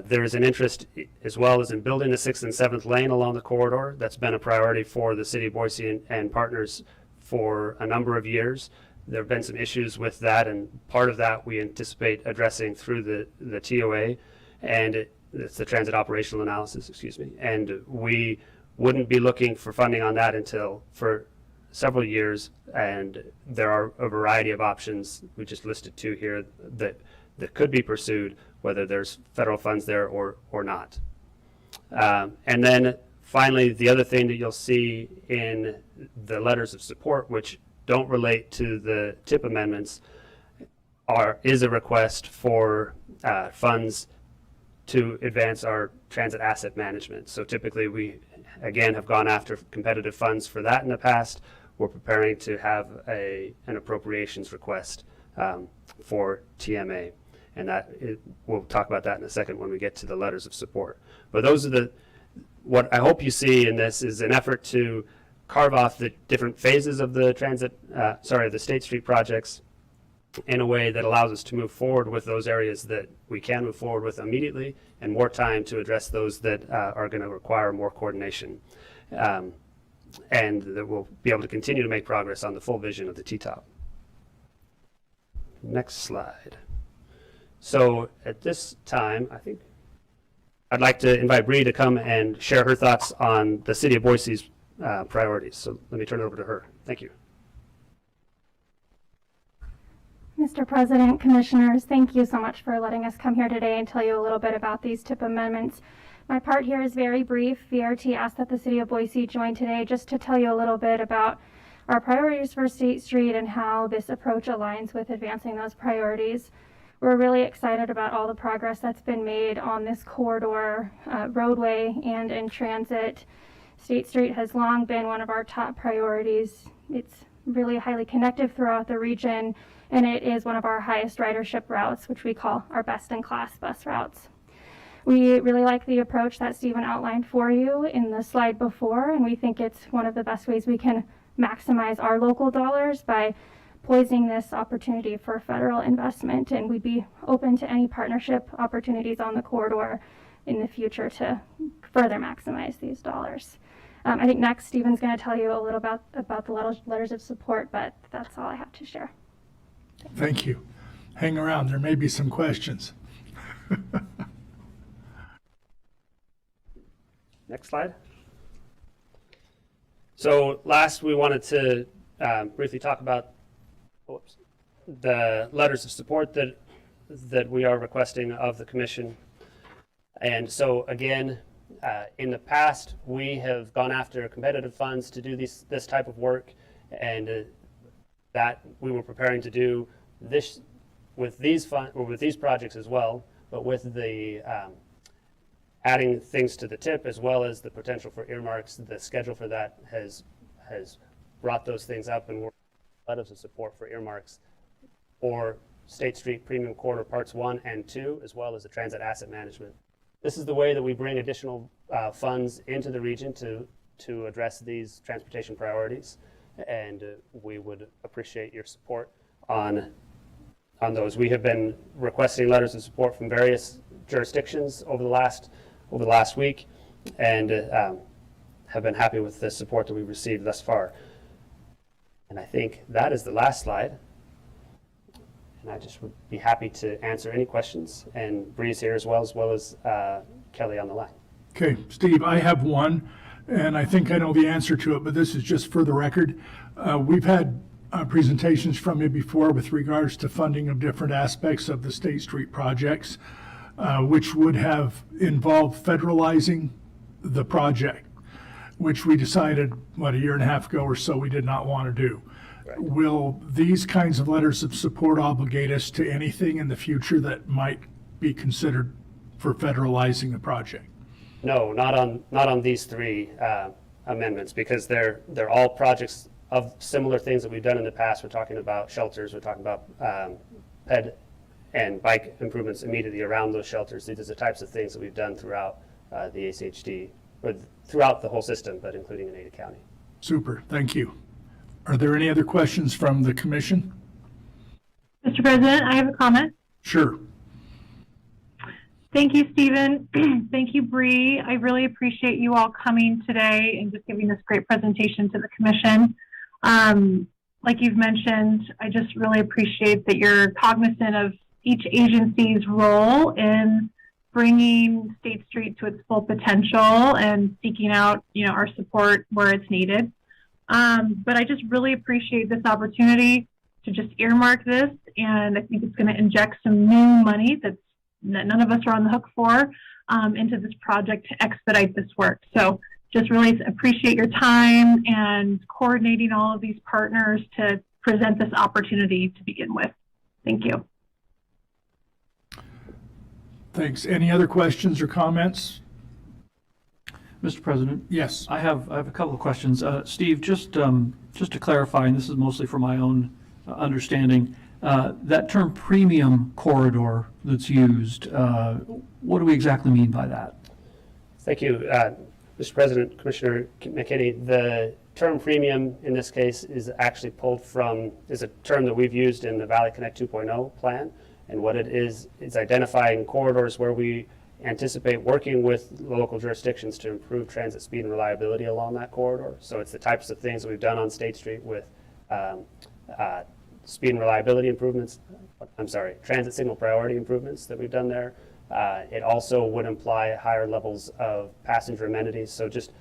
there is an interest as well as in building the 6th and 7th lane along the corridor. That's been a priority for the City of Boise and partners for a number of years. There have been some issues with that, and part of that we anticipate addressing through the TOA, and it's the Transit Operational Analysis, excuse me. And we wouldn't be looking for funding on that until for several years, and there are a variety of options. We just listed two here that could be pursued, whether there's federal funds there or not. And then finally, the other thing that you'll see in the letters of support, which don't relate to the TIP amendments, is a request for funds to advance our transit asset management. So typically we, again, have gone after competitive funds for that in the past. We're preparing to have an appropriations request for TMA. And we'll talk about that in a second when we get to the letters of support. But those are what I hope you see in this is an effort to carve off the different phases of the the State Street projects in a way that allows us to move forward with those areas that we can move forward with immediately, and more time to address those that are going to require more coordination. And that we'll be able to continue to make progress on the full vision of the T-top. Next slide. So at this time, I think I'd like to invite Bree to come and share her thoughts on the City of Boise's priorities. So let me turn it over to her. Thank you. Mr. President, Commissioners, thank you so much for letting us come here today and tell you a little bit about these TIP amendments. My part here is very brief. VRT asked that the City of Boise join today just to tell you a little bit about our priorities for State Street and how this approach aligns with advancing those priorities. We're really excited about all the progress that's been made on this corridor, roadway, and in transit. State Street has long been one of our top priorities. It's really highly connected throughout the region, and it is one of our highest ridership routes, which we call our best-in-class bus routes. We really like the approach that Stephen outlined for you in the slide before, and we think it's one of the best ways we can maximize our local dollars by poising this opportunity for federal investment, and we'd be open to any partnership opportunities on the corridor in the future to further maximize these dollars. I think next Stephen's going to tell you a little about the letters of support, but that's all I have to share. Thank you. Hang around, there may be some questions. Next slide. So last we wanted to briefly talk about the letters of support that we are requesting of the Commission. And so again, in the past, we have gone after competitive funds to do this type of work, and that we were preparing to do this with these projects as well, but with the adding things to the TIP as well as the potential for earmarks. The schedule for that has brought those things up, and we're letters of support for earmarks or State Street Premium Corridor Parts 1 and 2, as well as the transit asset management. This is the way that we bring additional funds into the region to address these transportation priorities, and we would appreciate your support on those. We have been requesting letters of support from various jurisdictions over the last week, and have been happy with the support that we've received thus far. And I think that is the last slide. And I just would be happy to answer any questions. And Bree's here as well as Kelly on the line. Okay, Steve, I have one, and I think I know the answer to it, but this is just for the record. We've had presentations from you before with regards to funding of different aspects of the State Street projects, which would have involved federalizing the project, which we decided, a year and a half ago or so, we did not want to do. Right. Will these kinds of letters of support obligate us to anything in the future that might be considered for federalizing the project? No, not on these three amendments, because they're all projects of similar things that we've done in the past. We're talking about shelters, we're talking about ped and bike improvements immediately around those shelters. These are the types of things that we've done throughout the ACHD, or throughout the whole system, but including in Ada County. Super, thank you. Are there any other questions from the Commission? Mr. President, I have a comment. Sure. Thank you, Stephen. Thank you, Bree. I really appreciate you all coming today and just giving this great presentation to the Commission. Like you've mentioned, I just really appreciate that you're cognizant of each agency's role in bringing State Street to its full potential and seeking out, our support where it's needed. But I just really appreciate this opportunity to just earmark this, and I think it's going to inject some new money that none of us are on the hook for into this project to expedite this work. So just really appreciate your time and coordinating all of these partners to present this opportunity to begin with. Thank you. Thanks. Any other questions or comments? Mr. President? Yes. I have a couple of questions. Steve, just to clarify, and this is mostly for my own understanding, that term premium corridor that's used, what do we exactly mean by that? Thank you, Mr. President, Commissioner McKinney. The term premium in this case is actually pulled from, is a term that we've used in the Valley Connect 2.0 plan. And what it is identifying corridors where we anticipate working with local jurisdictions to improve transit speed and reliability along that corridor. So it's the types of things that we've done on State Street with speed and reliability improvements, transit signal priority improvements that we've done there. It also would imply higher levels of passenger amenities, so just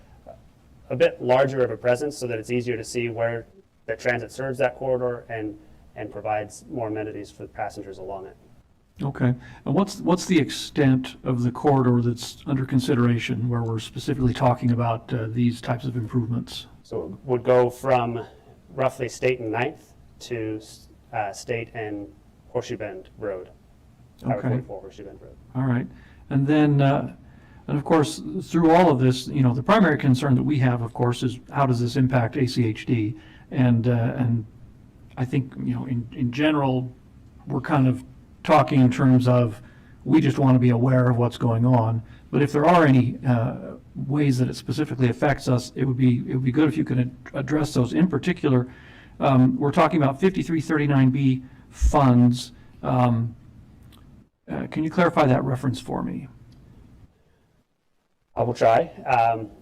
a bit larger of a presence so that it's easier to see where the transit serves that corridor and provides more amenities for the passengers along it. Okay. And what's the extent of the corridor that's under consideration where we're specifically talking about these types of improvements? So it would go from roughly State and 9th to State and Horseshoe Bend Road. Highway Okay. 44 Horseshoe Bend Road. All right. And then, and of course, through all of this, the primary concern that we have, of course, is how does this impact ACHD? And I think, in general, we're kind of talking in terms of we just want to be aware of what's going on. But if there are any ways that it specifically affects us, it would be good if you could address those. In particular, we're talking about 5339B funds. Can you clarify that reference for me? I will try.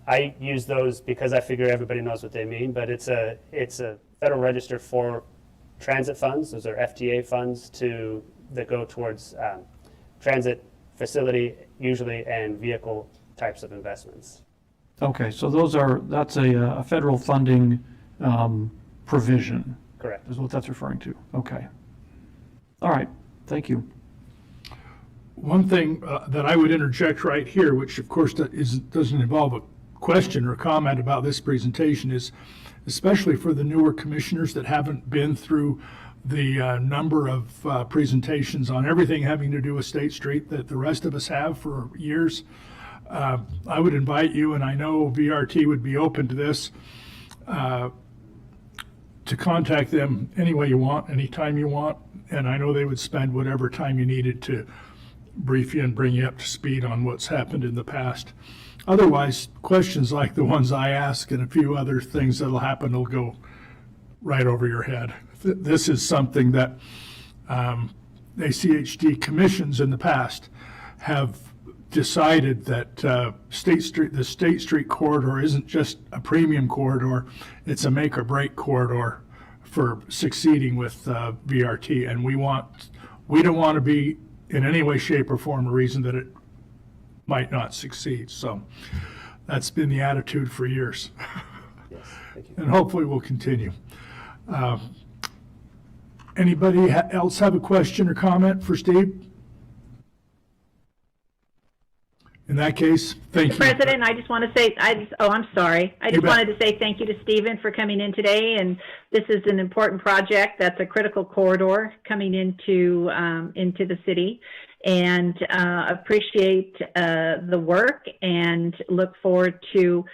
I use those because I figure everybody knows what they mean, but it's a Federal Register for transit funds. Those are FTA funds that go towards transit facility usually and vehicle types of investments. Okay, so that's a federal funding provision. Correct. Is what that's referring to. Okay. All right. Thank you. One thing that I would interject right here, which of course doesn't involve a question or comment about this presentation, is especially for the newer commissioners that haven't been through the number of presentations on everything having to do with State Street that the rest of us have for years. I would invite you, and I know VRT would be open to this, to contact them any way you want, anytime you want, and I know they would spend whatever time you needed to brief you and bring you up to speed on what's happened in the past. Otherwise, questions like the ones I ask and a few other things that'll happen will go right over your head. This is something that ACHD commissions in the past have decided that the State Street corridor isn't just a premium corridor, it's a make or break corridor for succeeding with VRT. And we don't want to be in any way, shape, or form a reason that it might not succeed. So that's been the attitude for years. Yes, thank you. And hopefully will continue. Anybody else have a question or comment for Steve? In that case, thank you. Mr. President, I just want to say, I'm sorry. I You just bet. wanted to say thank you to Stephen for coming in today. And this is an important project. That's a critical corridor coming into the city. And appreciate the work and look forward to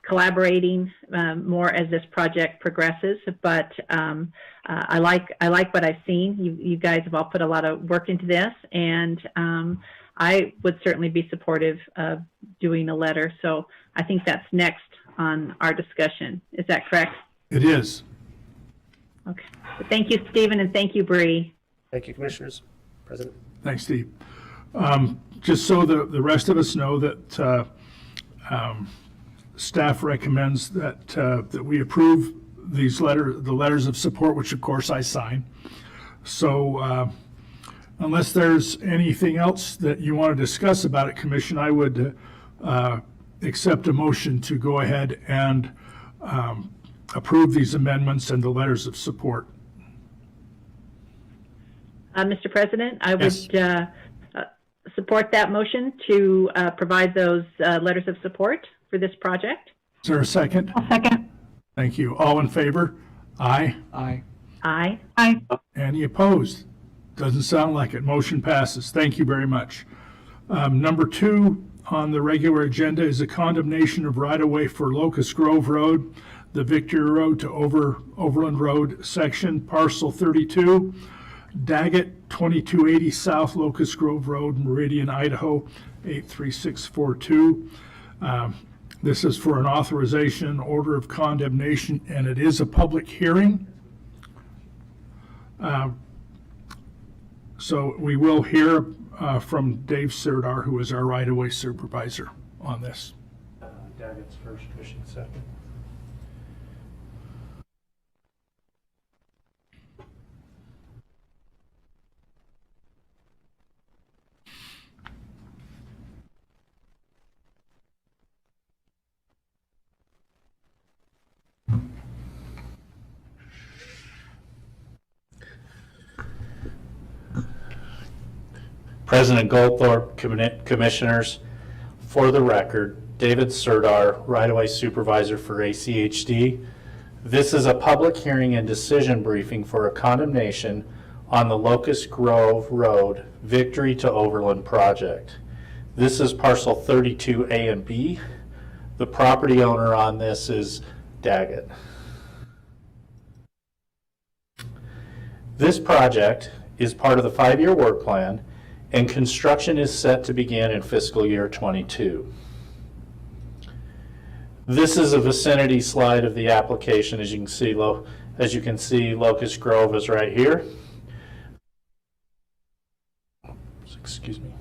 collaborating more as this project progresses. But I like what I've seen. You guys have all put a lot of work into this, and I would certainly be supportive of doing a letter. So I think that's next on our discussion. Is that correct? It is. Okay. But thank you, Stephen, and thank you, Bree. Thank you, Commissioners. President. Thanks, Steve. Just so the rest of us know that staff recommends that we approve the letters of support, which of course I sign. So unless there's anything else that you want to discuss about it, Commission, I would accept a motion to go ahead and approve these amendments and the letters of support. Mr. President, I Yes. would support that motion to provide those letters of support for this project. Is there a second? I'll second. Thank you. All in favor? Aye. Aye. Aye. Aye. Any opposed? Doesn't sound like it. Motion passes. Thank you very much. Number 2 on the regular agenda is a condemnation of right-of-way for Locust Grove Road, the Victory Road to Overland Road section, Parcel 32, Daggett 2280 South Locust Grove Road, Meridian, Idaho 83642. This is for an authorization order of condemnation, and it is a public hearing. So we will hear from Dave Sirdar, who is our right-of-way supervisor on this. Daggett's first, Cushing second. President Goldthorpe, Commissioners, for the record, David Sirdar, right-of-way supervisor for ACHD. This is a public hearing and decision briefing for a condemnation on the Locust Grove Road Victory to Overland project. This is parcel 32A and B. The property owner on this is Daggett. This project is part of the 5-year work plan, and construction is set to begin in fiscal year 22. This is a vicinity slide of the application. As you can see, Locust Grove is right here. Excuse me.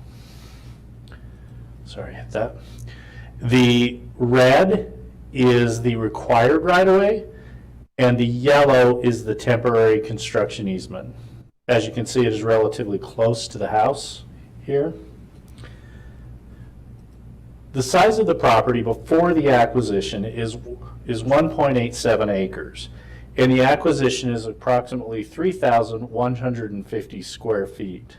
Sorry, hit that. The red is the required right-of-way, and the yellow is the temporary construction easement. As you can see, it is relatively close to the house here. The size of the property before the acquisition is 1.87 acres, and the acquisition is approximately 3,150 square feet.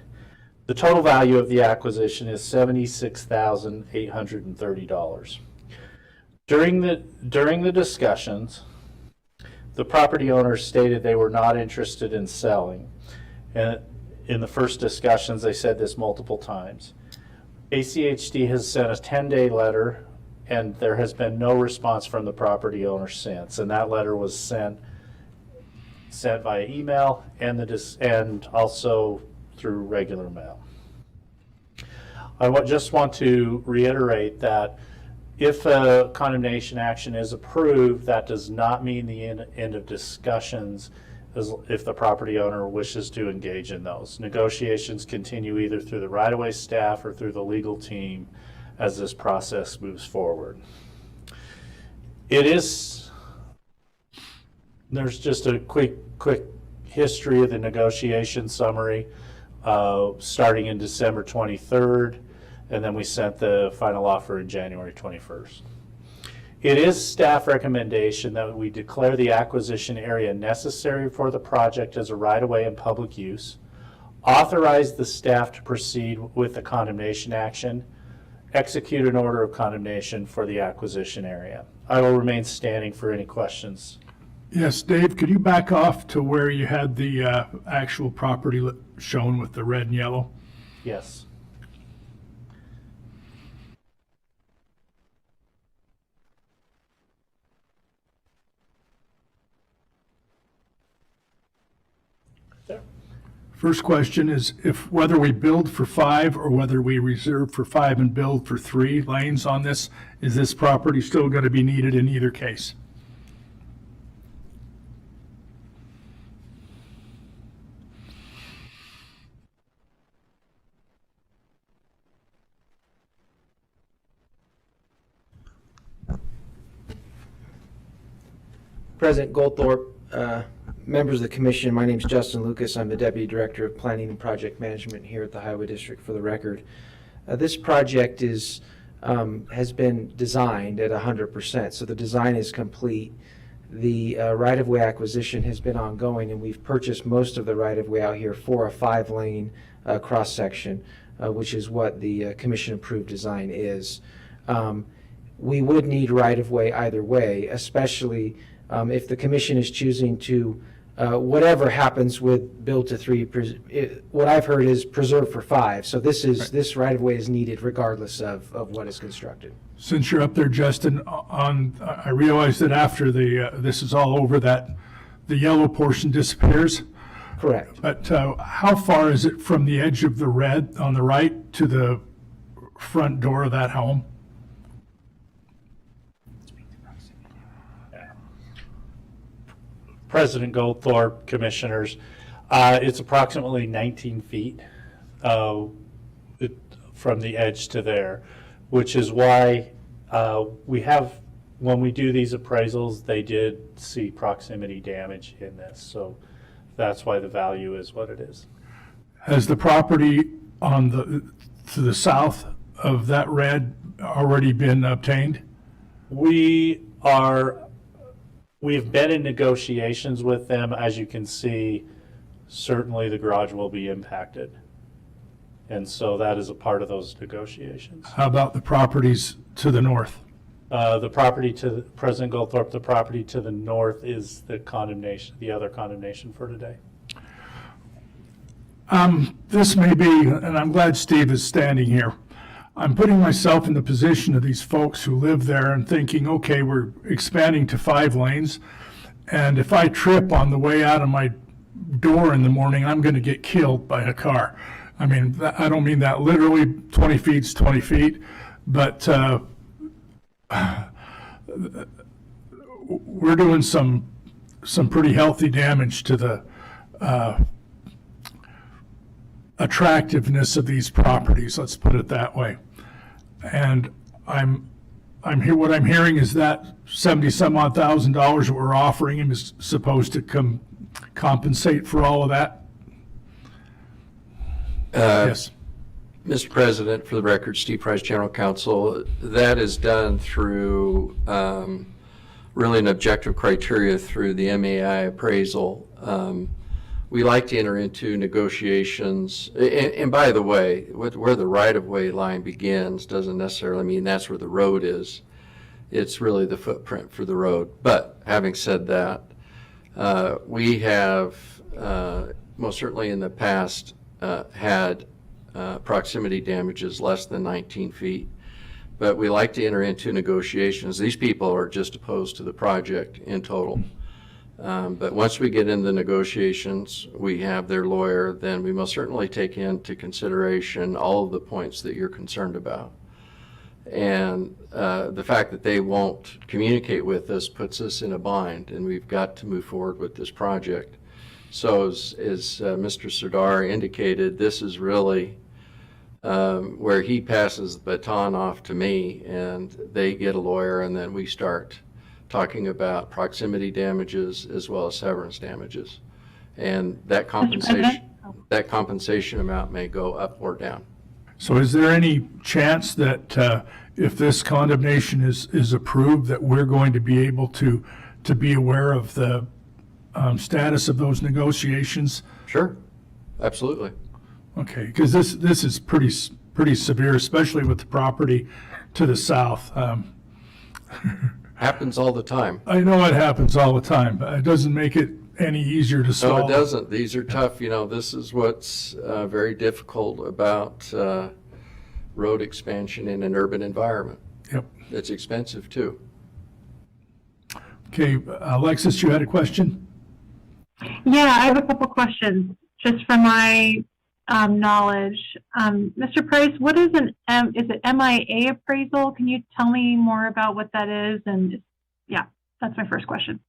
The total value of the acquisition is $76,830. During the discussions, the property owners stated they were not interested in selling. And in the first discussions, they said this multiple times. ACHD has sent a 10-day letter, and there has been no response from the property owner since. And that letter was sent via email and also through regular mail. I just want to reiterate that if a condemnation action is approved, that does not mean the end of discussions if the property owner wishes to engage in those. Negotiations continue either through the right-of-way staff or through the legal team as this process moves forward. There's just a quick history of the negotiation summary, starting in December 23rd, and then we sent the final offer in January 21st. It is staff recommendation that we declare the acquisition area necessary for the project as a right-of-way and public use, authorize the staff to proceed with the condemnation action, execute an order of condemnation for the acquisition area. I will remain standing for any questions. Yes, Dave, could you back off to where you had the actual property shown with the red and yellow? Yes. First question is whether we build for 5 or whether we reserve for 5 and build for 3 lanes on this. Is this property still going to be needed in either case? President Goldthorpe, members of the commission, my name is Justin Lucas. I'm the Deputy Director of Planning and Project Management here at the Highway District for the record. This project has been designed at 100%, so the design is complete. The right-of-way acquisition has been ongoing, and we've purchased most of the right-of-way out here for a 5-lane cross-section, which is what the commission-approved design is. We would need right-of-way either way, especially if the commission is choosing to whatever happens with build to 3, what I've heard is preserved for 5. So this right of way is needed regardless of what is constructed. Since you're up there, Justin, I realize that after this is all over, that the yellow portion disappears. Correct. But how far is it from the edge of the red on the right to the front door of that home? President Goldthorpe, commissioners, it's approximately 19 feet from the edge to there, which is why when we do these appraisals, they did see proximity damage in this. So that's why the value is what it is. Has the property to the south of that red already been obtained? We've been in negotiations with them. As you can see, certainly the garage will be impacted. And so that is a part of those negotiations. How about the properties to the north? The property to President Goldthorpe, the property to the north is the condemnation, the other condemnation for today. This may be, and I'm glad Steve is standing here. I'm putting myself in the position of these folks who live there and thinking, okay, we're expanding to 5 lanes, and if I trip on the way out of my door in the morning, I'm going to get killed by a car. I mean, I don't mean that literally. 20 feet's 20 feet, but we're doing some pretty healthy damage to the attractiveness of these properties. Let's put it that way. And what I'm hearing is that $70-some-odd thousand that we're offering him is supposed to compensate for all of that. Yes. Mr. President, for the record, Steve Price, General Counsel, that is done through really an objective criteria through the MAI appraisal. We like to enter into negotiations, and by the way, where the right-of-way line begins doesn't necessarily mean that's where the road is. It's really the footprint for the road. But having said that, we have most certainly in the past had proximity damages less than 19 feet. But we like to enter into negotiations. These people are just opposed to the project in total. But once we get into negotiations, we have their lawyer, then we most certainly take into consideration all of the points that you're concerned about. And the fact that they won't communicate with us puts us in a bind, and we've got to move forward with this project. So as Mr. Sardar indicated, this is really where he passes the baton off to me, and they get a lawyer, and then we start talking about proximity damages as well as severance damages. And that compensation amount may go up or down. So is there any chance that if this condemnation is approved, that we're going to be able to be aware of the status of those negotiations? Sure, absolutely. Okay, because this is pretty severe, especially with the property to the south. Happens all the time. I know it happens all the time, but it doesn't make it any easier to solve. No, it doesn't. These are tough. You know, this is what's very difficult about road expansion in an urban environment. Yep. It's expensive too. Okay, Alexis, you had a question? Yeah, I have a couple questions just from my knowledge. Mr. Price, what is is it MIA appraisal? Can you tell me more about what that is? And yeah, that's my first question.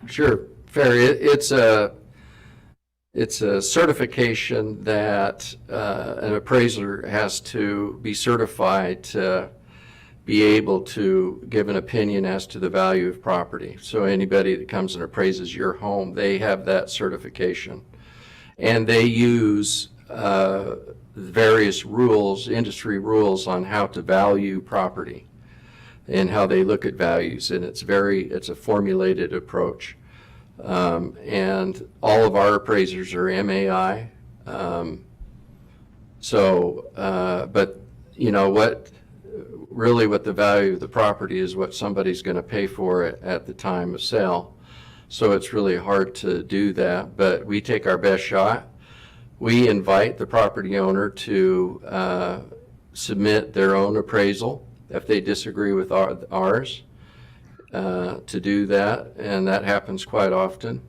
Sure, fair. It's a certification that an appraiser has to be certified to be able to give an opinion as to the value of property. So anybody that comes and appraises your home, they have that certification. And they use various rules, industry rules on how to value property and how they look at values. And it's a formulated approach. And all of our appraisers are MAI. But you know what the value of the property is what somebody's going to pay for it at the time of sale. So it's really hard to do that, but we take our best shot. We invite the property owner to submit their own appraisal if they disagree with ours, to do that, and that happens quite often.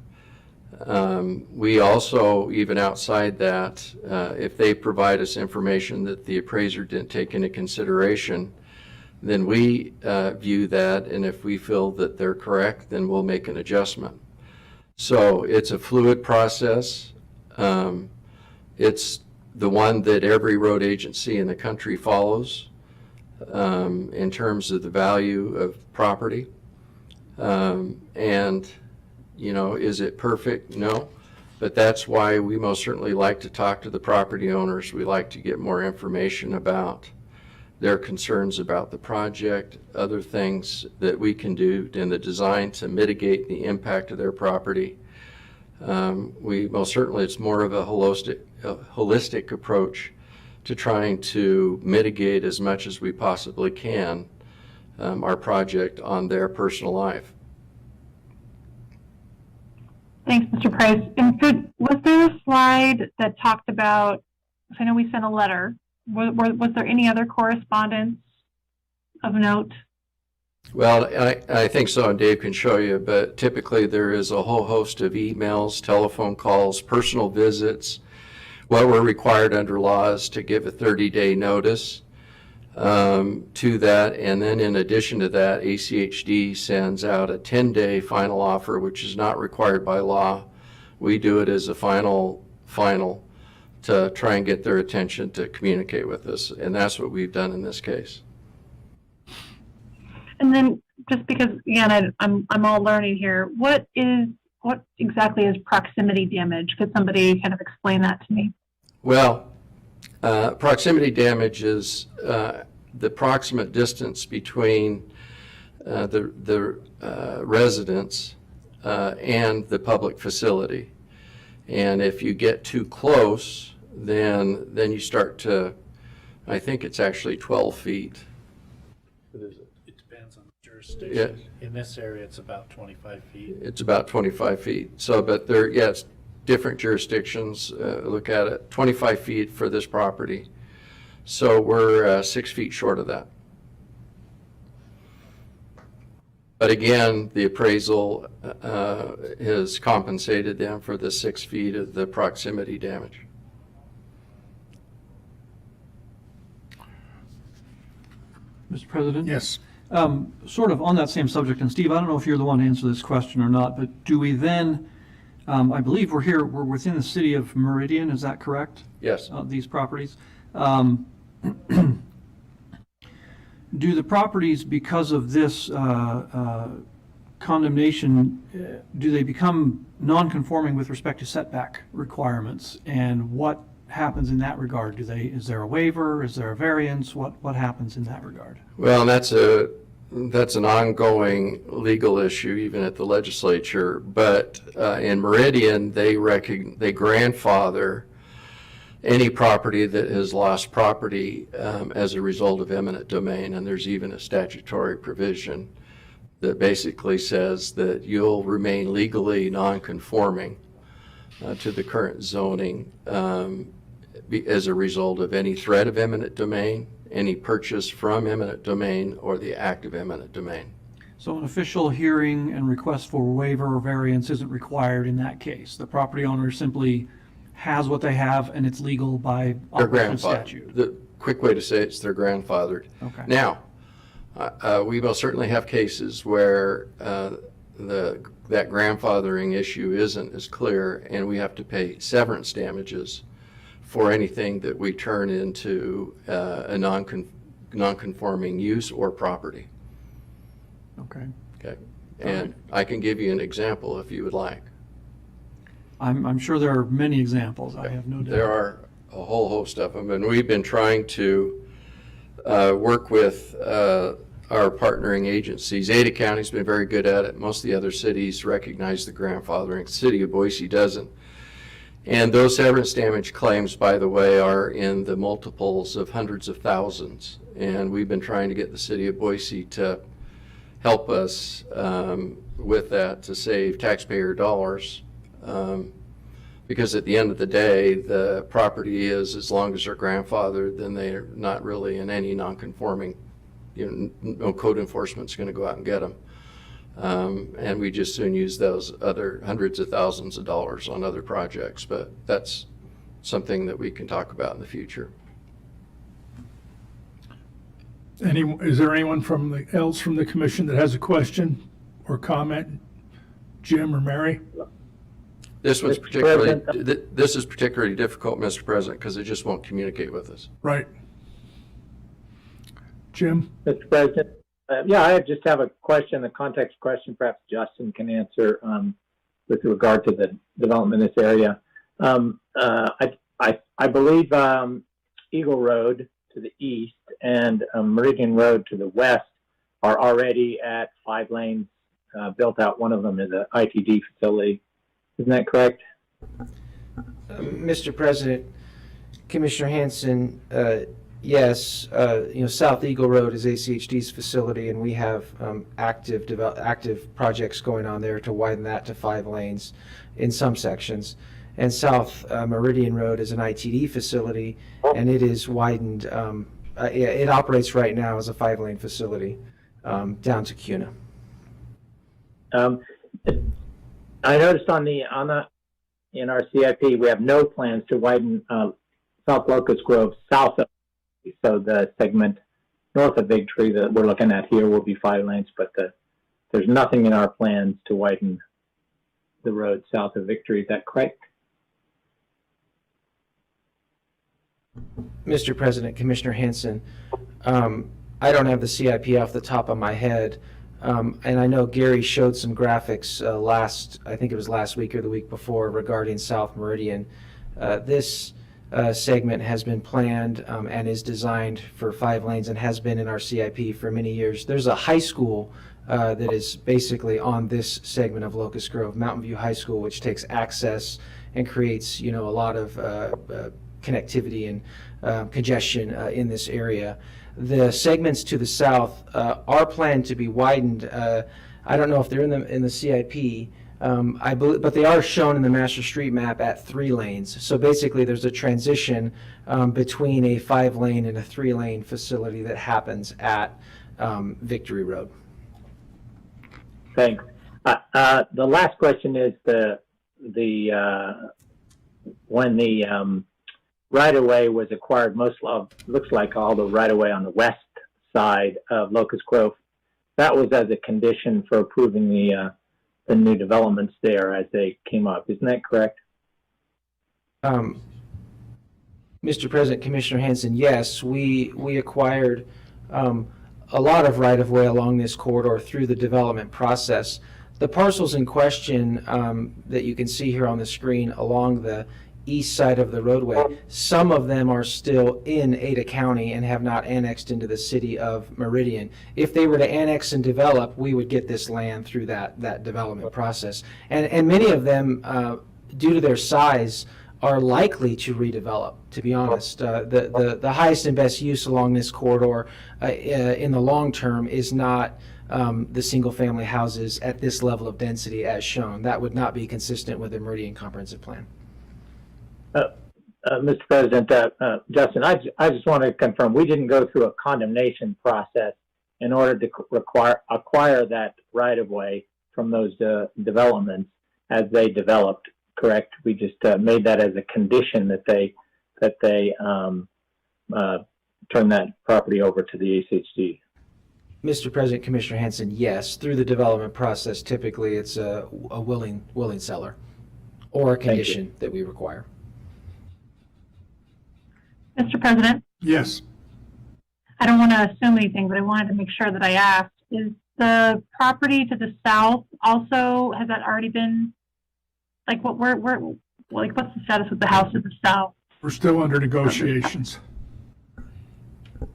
We also, even outside that, if they provide us information that the appraiser didn't take into consideration, then we view that, and if we feel that they're correct, then we'll make an adjustment. So it's a fluid process. It's the one that every road agency in the country follows in terms of the value of property. And, you know, is it perfect? No. But that's why we most certainly like to talk to the property owners. We like to get more information about their concerns about the project, other things that we can do in the design to mitigate the impact of their property. We most certainly, it's more of a holistic approach to trying to mitigate as much as we possibly can our project on their personal life. Thanks, Mr. Price. And was there a slide that talked about, I know we sent a letter, was there any other correspondence of note? Well, I think so, and Dave can show you, but typically there is a whole host of emails, telephone calls, personal visits. What we're required under law is to give a 30-day notice to that, and then in addition to that, ACHD sends out a 10-day final offer, which is not required by law. We do it as a final to try and get their attention to communicate with us, and that's what we've done in this case. And then, just because again, I'm all learning here, what exactly is proximity damage? Could somebody kind of explain that to me? Well, proximity damage is the proximate distance between the residence and the public facility. And if you get too close, then you start to, I think it's actually 12 feet. It depends on the jurisdiction. Yeah. In this area, it's about 25 feet. It's about 25 feet. So, but there, yes, different jurisdictions look at it. 25 feet for this property. So we're 6 feet short of that. But again, the appraisal has compensated them for the 6 feet of the proximity damage. Mr. President? Yes. Sort of on that same subject, and Steve, I don't know if you're the one to answer this question or not, but do we then, I believe we're within the city of Meridian, is that correct? Yes. These properties. Do the properties, because of this condemnation, do they become non-conforming with respect to setback requirements? And what happens in that regard? Is there a waiver? Is there a variance? What happens in that regard? Well, that's an ongoing legal issue, even at the legislature. But in Meridian, they grandfather any property that has lost property as a result of eminent domain. And there's even a statutory provision that basically says that you'll remain legally non-conforming to the current zoning as a result of any threat of eminent domain, any purchase from eminent domain, or the act of eminent domain. So an official hearing and request for waiver or variance isn't required in that case. The property owner simply has what they have, and it's legal by operation of statute. The quick way to say it's they're grandfathered. Okay. Now, we will certainly have cases where that grandfathering issue isn't as clear, and we have to pay severance damages for anything that we turn into a non-conforming use or property. Okay. Okay. And I can give you an example if you would like. I'm sure there are many examples. I have no doubt. There are a whole host of them, and we've been trying to work with our partnering agencies. Ada County's been very good at it. Most of the other cities recognize the grandfathering. The city of Boise doesn't. And those severance damage claims, by the way, are in the multiples of hundreds of thousands. And we've been trying to get the city of Boise to help us with that to save taxpayer dollars. Because at the end of the day, the property is, as long as they're grandfathered, then they're not really in any non-conforming, no code enforcement's going to go out and get them. And we just soon use those other hundreds of thousands of dollars on other projects, but that's something that we can talk about in the future. Is there anyone else from the commission that has a question or comment? Jim or Mary? This is particularly difficult, Mr. President, because it just won't communicate with us. Right. Jim? Mr. President, I just have a question, a context question, perhaps Justin can answer with regard to the development in this area. I believe Eagle Road to the east and Meridian Road to the west are already at 5 lanes built out. One of them is an ITD facility. Isn't that correct? Mr. President, Commissioner Hanson, yes, South Eagle Road is ACHD's facility, and we have active projects going on there to widen that to 5 lanes in some sections. And South Meridian Road is an ITD facility, and it is widened. It operates right now as a 5-lane facility down to Cuna. I noticed in our CIP we have no plans to widen South Locust Grove south of, so the segment north of Victory that we're looking at here will be 5 lanes, but there's nothing in our plans to widen the road south of Victory. Is that correct? Mr. President, Commissioner Hanson, I don't have the CIP off the top of my head. And I know Gary showed some graphics I think it was last week or the week before, regarding South Meridian. This segment has been planned and is designed for 5 lanes and has been in our CIP for many years. There's a high school that is basically on this segment of Locust Grove, Mountain View High School, which takes access and creates, a lot of connectivity and congestion in this area. The segments to the south are planned to be widened. I don't know if they're in the CIP, I believe, but they are shown in the master street map at 3 lanes. So basically, there's a transition between a 5-lane and a 3-lane facility that happens at Victory Road. Thanks. The last question is when the right-of-way was acquired, looks like all the right-of-way on the west side of Locust Grove, that was as a condition for approving the new developments there as they came up. Isn't that correct? Mr. President, Commissioner Hanson, yes, we acquired a lot of right-of-way along this corridor through the development process. The parcels in question that you can see here on the screen along the east side of the roadway, some of them are still in Ada County and have not annexed into the city of Meridian. If they were to annex and develop, we would get this land through that development process. And many of them, due to their size, are likely to redevelop, to be honest. The highest and best use along this corridor in the long term is not the single-family houses at this level of density as shown. That would not be consistent with the Meridian Comprehensive Plan. Mr. President, Justin, I just want to confirm, we didn't go through a condemnation process in order to acquire that right-of-way from those developments as they developed, correct? We just made that as a condition that they turn that property over to the ACHD. Mr. President, Commissioner Hanson, yes, through the development process, typically it's a willing seller or a condition that we require. Mr. President, Yes. I don't want to assume anything, but I wanted to make sure that I asked. Is the property to the south also, has that already been, like, what's the status of the house to the south? We're still under negotiations.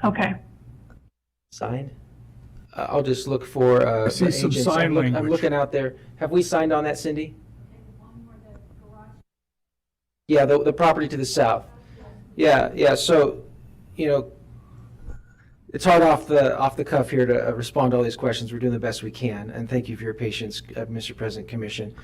Okay. Signed? I'll just look for I see some agents. sign I'm language. looking out there. Have we signed on that, Cindy? Yeah, the property to the south. Yeah, so, it's hard off the cuff here to respond to all these questions. We're doing the best we can, and thank you for your patience, Mr. President, Commission.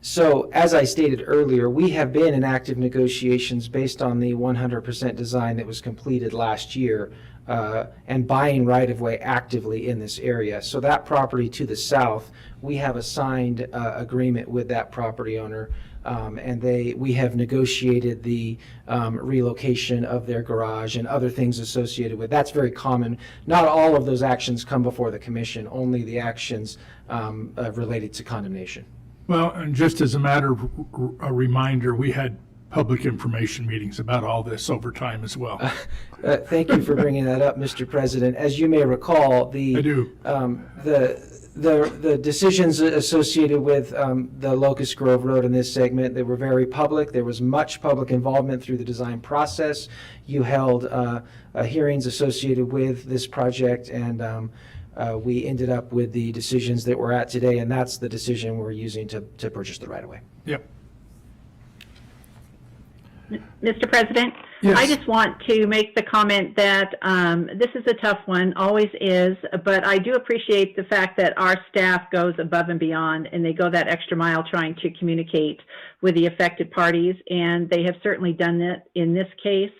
So as I stated earlier, we have been in active negotiations based on the 100% design that was completed last year and buying right-of-way actively in this area. So that property to the south, we have a signed agreement with that property owner, and we have negotiated the relocation of their garage and other things associated with. That's very common. Not all of those actions come before the commission, only the actions related to condemnation. Well, and just as a matter of a reminder, we had public information meetings about all this over time as well. Thank you for bringing that up, Mr. President. As you may recall, I do. The decisions associated with the Locust Grove Road in this segment, they were very public. There was much public involvement through the design process. You held hearings associated with this project, and we ended up with the decisions that we're at today, and that's the decision we're using to purchase the right-of-way. Yep. Mr. President, Yes. I just want to make the comment that this is a tough one, always is, but I do appreciate the fact that our staff goes above and beyond, and they go that extra mile trying to communicate with the affected parties, and they have certainly done that in this case.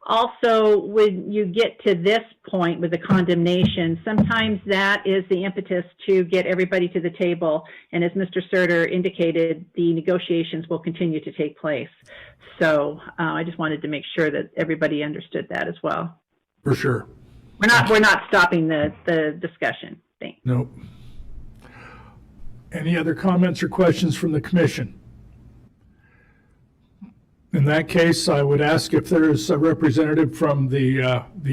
Also, when you get to this point with the condemnation, sometimes that is the impetus to get everybody to the table. And as Mr. Surter indicated, the negotiations will continue to take place. So I just wanted to make sure that everybody understood that as well. For sure. We're not stopping the discussion. Thanks. Nope. Any other comments or questions from the commission? In that case, I would ask if there is a representative from the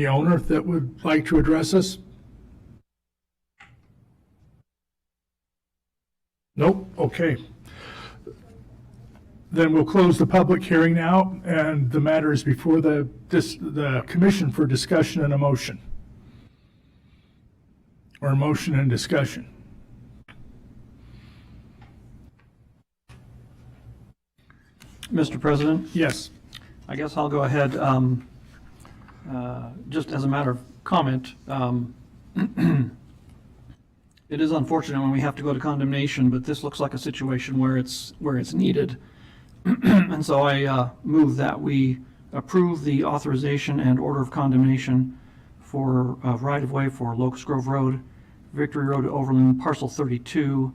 owner that would like to address us. Nope, okay. Then we'll close the public hearing now, and the matter is before the commission for discussion and a motion. Or a motion and discussion. Mr. President, Yes. I guess I'll go ahead, just as a matter of comment. It is unfortunate when we have to go to condemnation, but this looks like a situation where it's needed. And so I move that we approve the authorization and order of condemnation for right-of-way for Locust Grove Road, Victory Road to Overland, Parcel 32,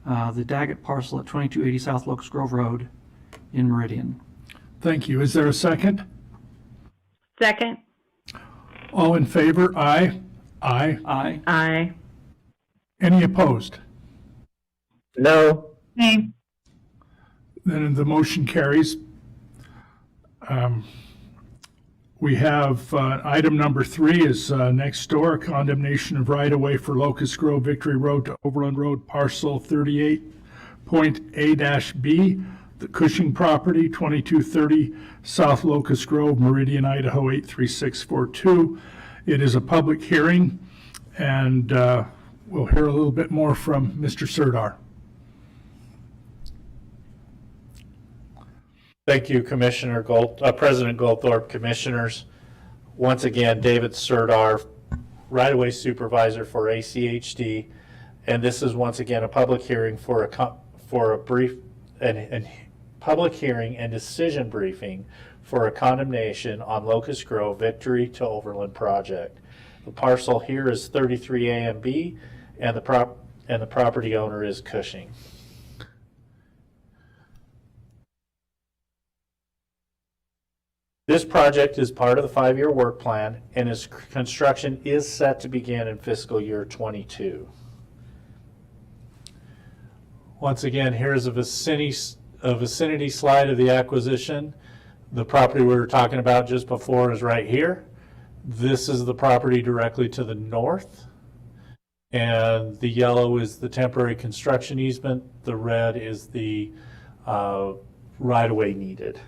the Daggett parcel at 2280 South Locust Grove Road in Meridian. Thank you. Is there a second? Second? All in favor? Aye. Aye. Aye. Aye. Any opposed? No. Name. Then the motion carries. We have item number 3 is next door, condemnation of right-of-way for Locust Grove Victory Road to Overland Road, parcel 38.A-B, the Cushing property, 2230 South Locust Grove, Meridian, Idaho 83642. It is a public hearing, and we'll hear a little bit more from Mr. Serdar. Thank you, President Goldthorpe, Commissioners. Once again, David Serdar, right-of-way supervisor for ACHD, and this is once again a public hearing for a brief and public hearing and decision briefing for a condemnation on Locust Grove Victory to Overland project. The parcel here is 33 A&B, and the property owner is Cushing. This project is part of the 5-year work plan, and its construction is set to begin in fiscal year 22. Once again, here's a vicinity slide of the acquisition. The property we were talking about just before is right here. This is the property directly to the north, and the yellow is the temporary construction easement. The red is the right-of-way needed.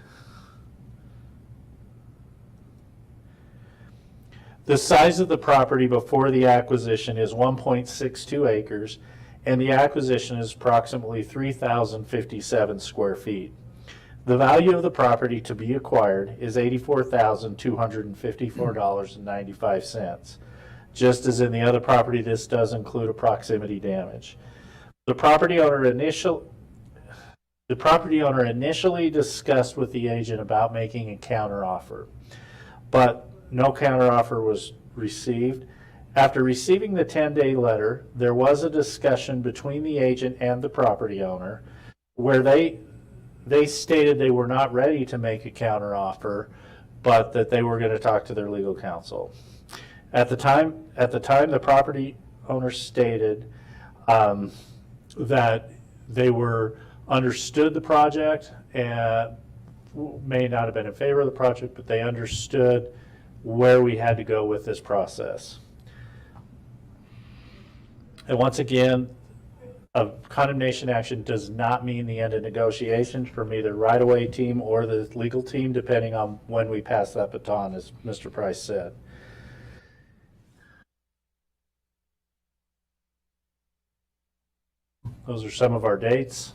The size of the property before the acquisition is 1.62 acres, and the acquisition is approximately 3,057 square feet. The value of the property to be acquired is $84,254.95. Just as in the other property, this does include a proximity damage. The property owner initially discussed with the agent about making a counteroffer, but no counteroffer was received. After receiving the 10-day letter, there was a discussion between the agent and the property owner where they stated they were not ready to make a counteroffer, but that they were going to talk to their legal counsel. At the time, the property owner stated that they understood the project and may not have been in favor of the project, but they understood where we had to go with this process. And once again, a condemnation action does not mean the end of negotiations from either right-of-way team or the legal team, depending on when we pass that baton, as Mr. Price said. Those are some of our dates.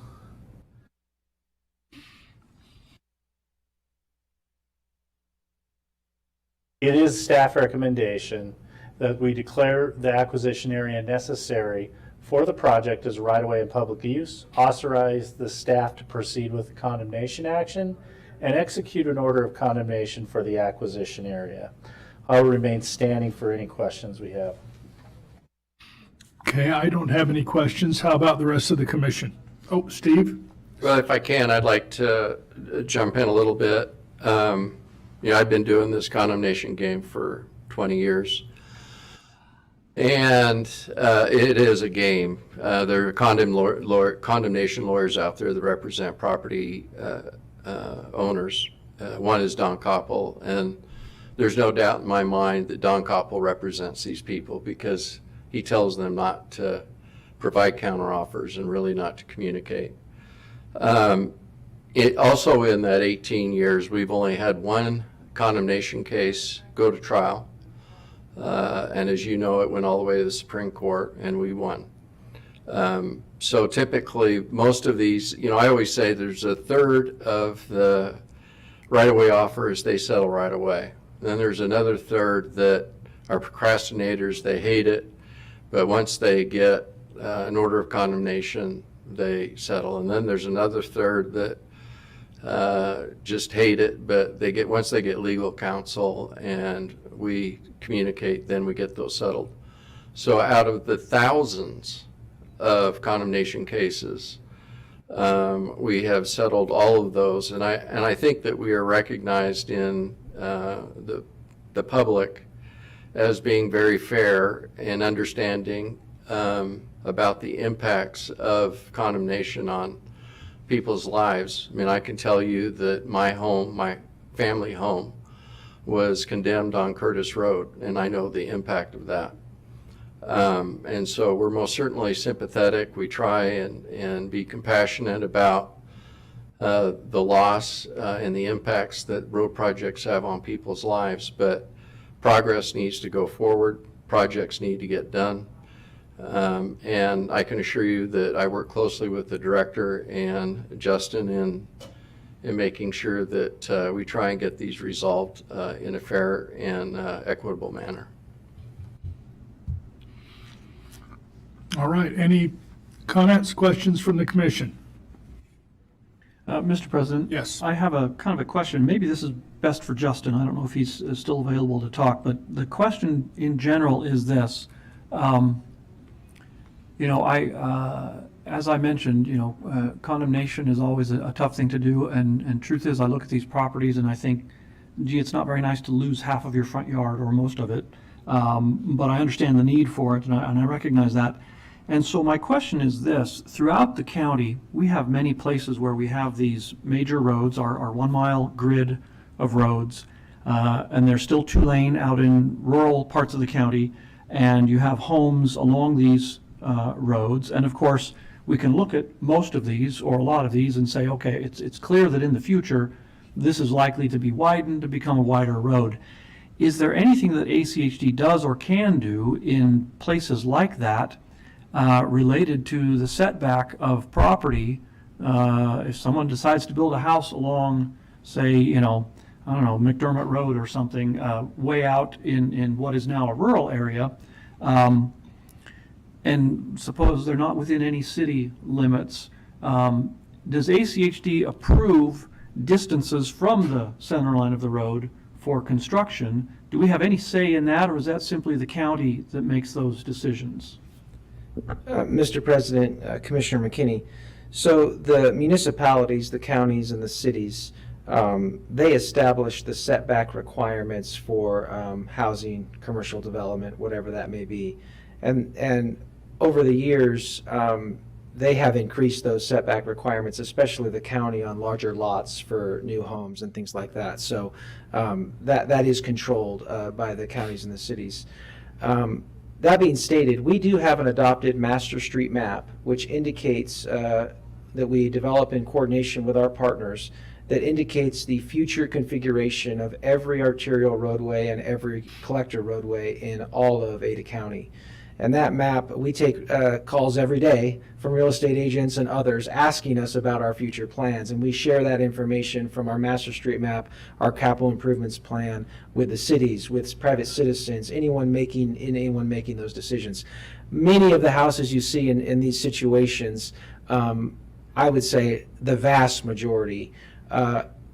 It is staff recommendation that we declare the acquisition area necessary for the project as right-of-way and public use, authorize the staff to proceed with the condemnation action, and execute an order of condemnation for the acquisition area. I'll remain standing for any questions we have. Okay, I don't have any questions. How about the rest of the commission? Oh, Steve? Well, if I can, I'd like to jump in a little bit. I've been doing this condemnation game for 20 years. And it is a game. There are condemnation lawyers out there that represent property owners. One is Don Koppel, and there's no doubt in my mind that Don Koppel represents these people because he tells them not to provide counteroffers and really not to communicate. It also, in that 18 years, we've only had one condemnation case go to trial. And as you know, it went all the way to the Supreme Court, and we won. So typically, most of these, I always say there's a third of the right-of-way offers, they settle right away. Then there's another third that are procrastinators, they hate it, but once they get an order of condemnation, they settle. And then there's another third that just hate it, but once they get legal counsel and we communicate, then we get those settled. So out of the thousands of condemnation cases, we have settled all of those, and I think that we are recognized in the public as being very fair and understanding about the impacts of condemnation on people's lives. I mean, I can tell you that my family home, was condemned on Curtis Road, and I know the impact of that. And so we're most certainly sympathetic. We try and be compassionate about the loss and the impacts that road projects have on people's lives, but progress needs to go forward. Projects need to get done. And I can assure you that I work closely with the director and Justin in making sure that we try and get these resolved in a fair and equitable manner. All right. Any comments, questions from the commission? Mr. President? Yes. I have a kind of a question. Maybe this is best for Justin. I don't know if he's still available to talk, but the question in general is this. As I mentioned, condemnation is always a tough thing to do, and truth is I look at these properties and I think, gee, it's not very nice to lose half of your front yard or most of it, but I understand the need for it, and I recognize that. And so my question is this: throughout the county, we have many places where we have these major roads, our 1 mile grid of roads, and they're still 2-lane out in rural parts of the county, and you have homes along these roads, and of course, we can look at most of these or a lot of these and say, okay, it's clear that in the future this is likely to be widened to become a wider road. Is there anything that ACHD does or can do in places like that related to the setback of property if someone decides to build a house along, say, I don't know, McDermott Road or something, way out in what is now a rural area, and suppose they're not within any city limits, does ACHD approve distances from the center line of the road for construction? Do we have any say in that, or is that simply the county that makes those decisions? Mr. President, Commissioner McKinney, so the municipalities, the counties, and the cities, they establish the setback requirements for housing, commercial development, whatever that may be. And over the years, they have increased those setback requirements, especially the county on larger lots for new homes and things like that. So that is controlled by the counties and the cities. That being stated, we do have an adopted master street map, which indicates that we develop in coordination with our partners, that indicates the future configuration of every arterial roadway and every collector roadway in all of Ada County. And that map, we take calls every day from real estate agents and others asking us about our future plans. And we share that information from our master street map, our capital improvements plan, with the cities, with private citizens, anyone making those decisions. Many of the houses you see in these situations, I would say the vast majority,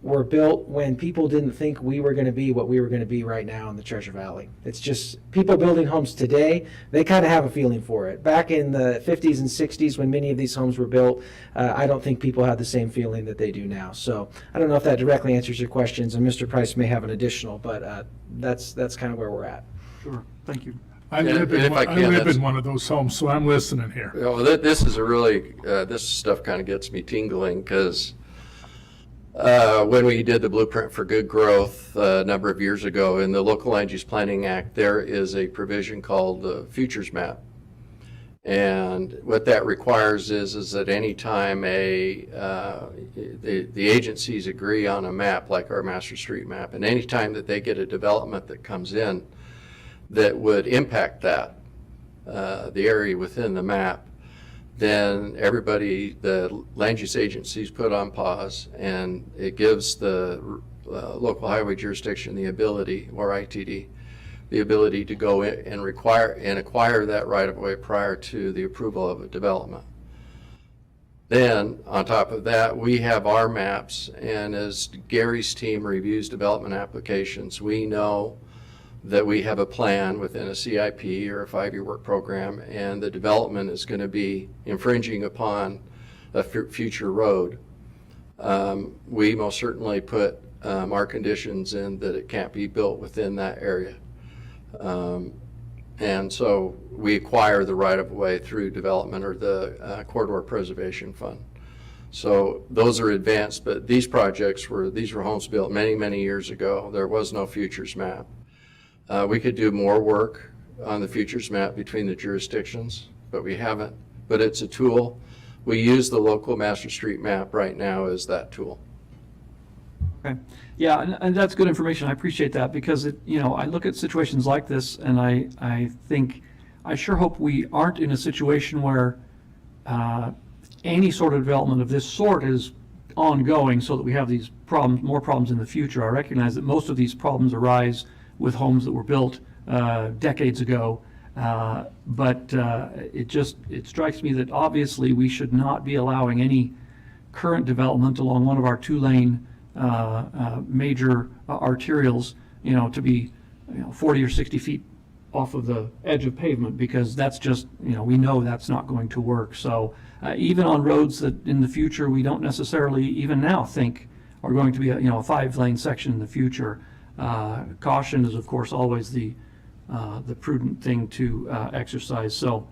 were built when people didn't think we were going to be what we were going to be right now in the Treasure Valley. It's just people building homes today, they kind of have a feeling for it. Back in the 50s and 60s when many of these homes were built, I don't think people had the same feeling that they do now. So I don't know if that directly answers your questions, and Mr. Price may have an additional, but that's kind of where we're at. Sure, thank you. I live in one of those homes, so I'm listening here. Well, this is a really, this stuff kind of gets me tingling, because when we did the Blueprint for Good Growth a number of years ago in the Local Land Use Planning Act, there is a provision called the Futures Map. And what that requires is that any time the agencies agree on a map, like our master street map, and any time that they get a development that comes in that would impact that, the area within the map, then everybody, the land use agencies, put on pause, and it gives the local highway jurisdiction the ability, or ITD, the ability to go in and acquire that right-of-way prior to the approval of a development. Then, on top of that, we have our maps, and as Gary's team reviews development applications, we know that we have a plan within a CIP or a 5-year work program, and the development is going to be infringing upon a future road. We most certainly put our conditions in that it can't be built within that area. And so we acquire the right-of-way through development or the Corridor Preservation Fund. So those are advanced, but these projects were homes built many, many years ago. There was no futures map. We could do more work on the futures map between the jurisdictions, but we haven't. But it's a tool. We use the local master street map right now as that tool. Okay. Yeah, and that's good information. I appreciate that, because I look at situations like this and I think, I sure hope we aren't in a situation where any sort of development of this sort is ongoing, so that we have these problems, more problems in the future. I recognize that most of these problems arise with homes that were built decades ago, but it strikes me that obviously we should not be allowing any current development along one of our 2-lane major arterials, to be 40 or 60 feet off of the edge of pavement, because that's just, we know that's not going to work. So even on roads that in the future we don't necessarily even now think are going to be a 5-lane section in the future, caution is of course always the prudent thing to exercise. So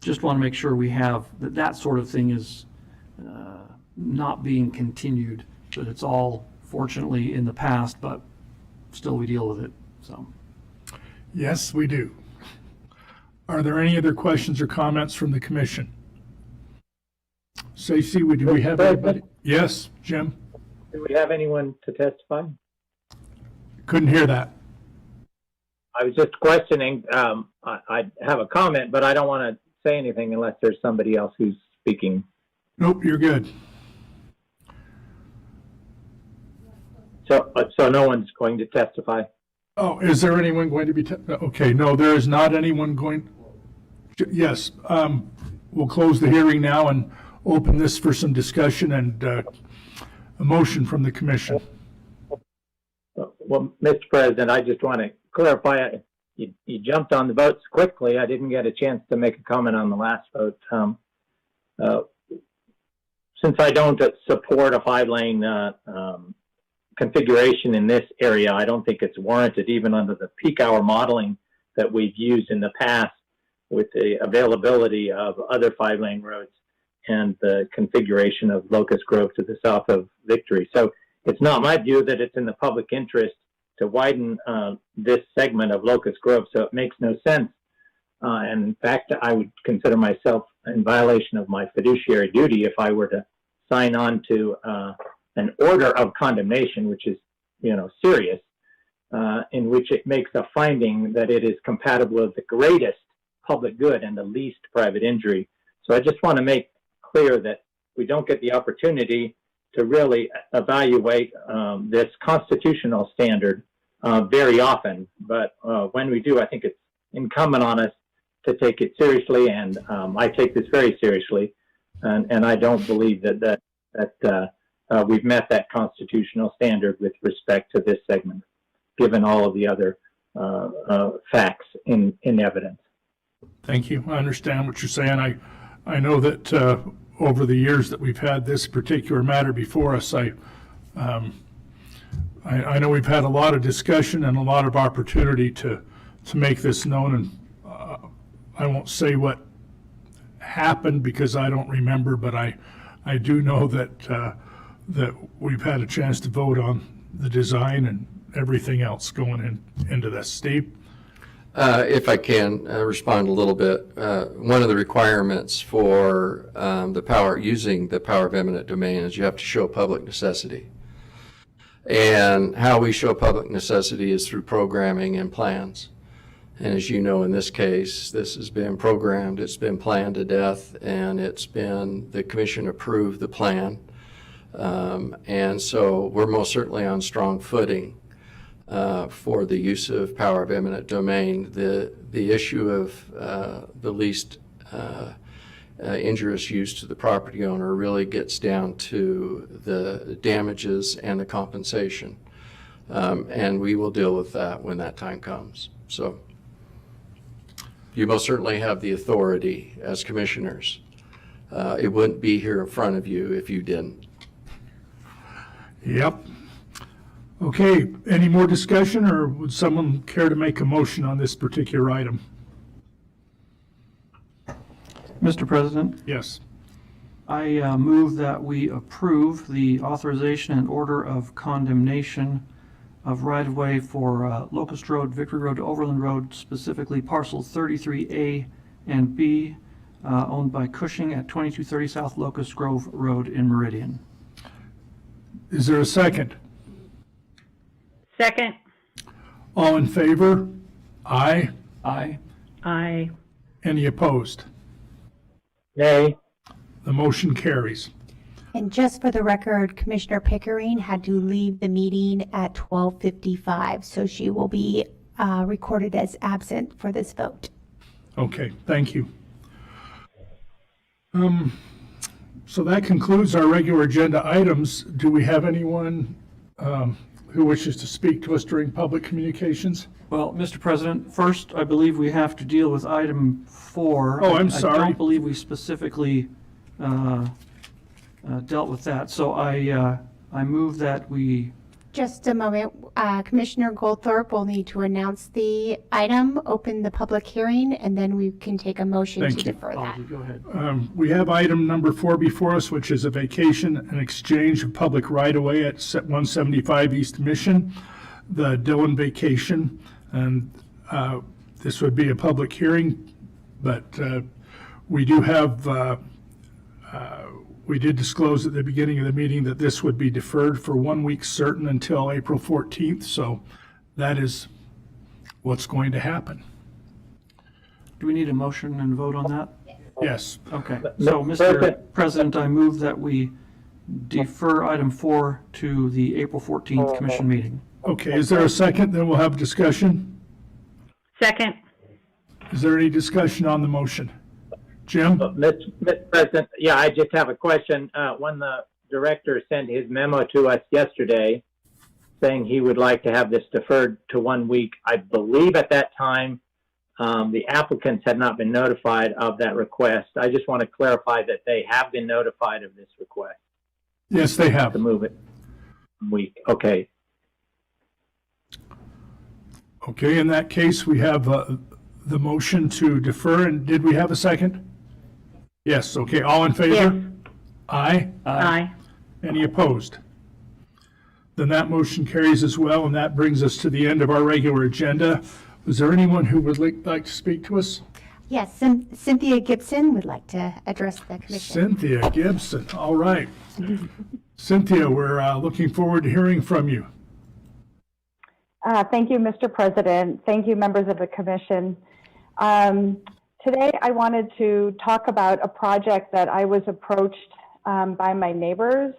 just want to make sure we have that sort of thing is not being continued, that it's all fortunately in the past, but still we deal with it. So Yes, we do. Are there any other questions or comments from the commission? Stacy, do we have anybody? Yes, Jim? Do we have anyone to testify? Couldn't hear that. I was just questioning. I have a comment, but I don't want to say anything unless there's somebody else who's speaking Nope, you're good. So no one's going to testify? Oh, is there anyone going to be, okay, no, there is not anyone going, yes, we'll close the hearing now and open this for some discussion and a motion from the commission. Well, Mr. President, I just want to clarify, you jumped on the votes quickly. I didn't get a chance to make a comment on the last vote. Since I don't support a 5-lane configuration in this area, I don't think it's warranted even under the peak hour modeling that we've used in the past with the availability of other 5-lane roads and the configuration of Locust Grove to the south of Victory. So it's not my view that it's in the public interest to widen this segment of Locust Grove, so it makes no sense. And in fact, I would consider myself in violation of my fiduciary duty if I were to sign on to an order of condemnation, which is, serious, in which it makes a finding that it is compatible with the greatest public good and the least private injury. So I just want to make clear that we don't get the opportunity to really evaluate this constitutional standard very often. But when we do, I think it's incumbent on us to take it seriously, and I take this very seriously, and I don't believe that we've met that constitutional standard with respect to this segment, given all of the other facts in evidence. Thank you. I understand what you're saying. I know that over the years that we've had this particular matter before us, I know we've had a lot of discussion and a lot of opportunity to make this known, and I won't say what happened because I don't remember, but I do know that that we've had a chance to vote on the design and everything else going into this. Steve? If I can respond a little bit, one of the requirements for using the power of eminent domain is you have to show public necessity. And how we show public necessity is through programming and plans. And as you know, in this case, this has been programmed, it's been planned to death, and the commission approved the plan. And so we're most certainly on strong footing for the use of power of eminent domain. The issue of the least injurious use to the property owner really gets down to the damages and the compensation. And we will deal with that when that time comes. So you most certainly have the authority as commissioners. It wouldn't be here in front of you if you didn't. Yep. Okay, any more discussion, or would someone care to make a motion on this particular item? Mr. President, Yes. I move that we approve the authorization and order of condemnation of right-of-way for Locust Road, Victory Road to Overland Road, specifically parcels 33A and B, owned by Cushing at 2230 South Locust Grove Road in Meridian. Is there a second? Second. All in favor? Aye. Aye. Aye. Any opposed? Nay. The motion carries. And just for the record, Commissioner Pickering had to leave the meeting at 12:55, so she will be recorded as absent for this vote. Okay, thank you. So that concludes our regular agenda items. Do we have anyone who wishes to speak to us during public communications? Well, Mr. President, first, I believe we have to deal with item 4. Oh, I'm sorry. I don't believe we specifically dealt with that. So I move that we, Just a moment, Commissioner Goldthorpe will need to announce the item, open the public hearing, and then we can take a motion to Thank you. defer that. go ahead. We have item number 4 before us, which is a vacation and exchange of public right-of-way at 175 East Mission, the Dillon Vacation. And this would be a public hearing, but we do have, we did disclose at the beginning of the meeting that this would be deferred for 1 week certain until April 14th. So that is what's going to happen. Do we need a motion and vote on that? Yes. Okay, so Mr. President, I move that we defer item 4 to the April 14th commission meeting. Okay, is there a second? Then we'll have discussion. Second. Is there any discussion on the motion? Jim? Mr. President, yeah, I just have a question. When the director sent his memo to us yesterday saying he would like to have this deferred to 1 week, I believe at that time the applicants had not been notified of that request. I just want to clarify that they have been notified of this request. Yes, they have. To move it 1 week. Okay. Okay, in that case, we have the motion to defer, and did we have a second? Yes, okay, all in favor? Yes. Aye? Aye. Any opposed? Then that motion carries as well, and that brings us to the end of our regular agenda. Was there anyone who would like to speak to us? Yes, Cynthia Gibson would like to address the commission. Cynthia Gibson, all right. Cynthia, we're looking forward to hearing from you. Thank you, Mr. President. Thank you, members of the commission. Today, I wanted to talk about a project that I was approached by my neighbors.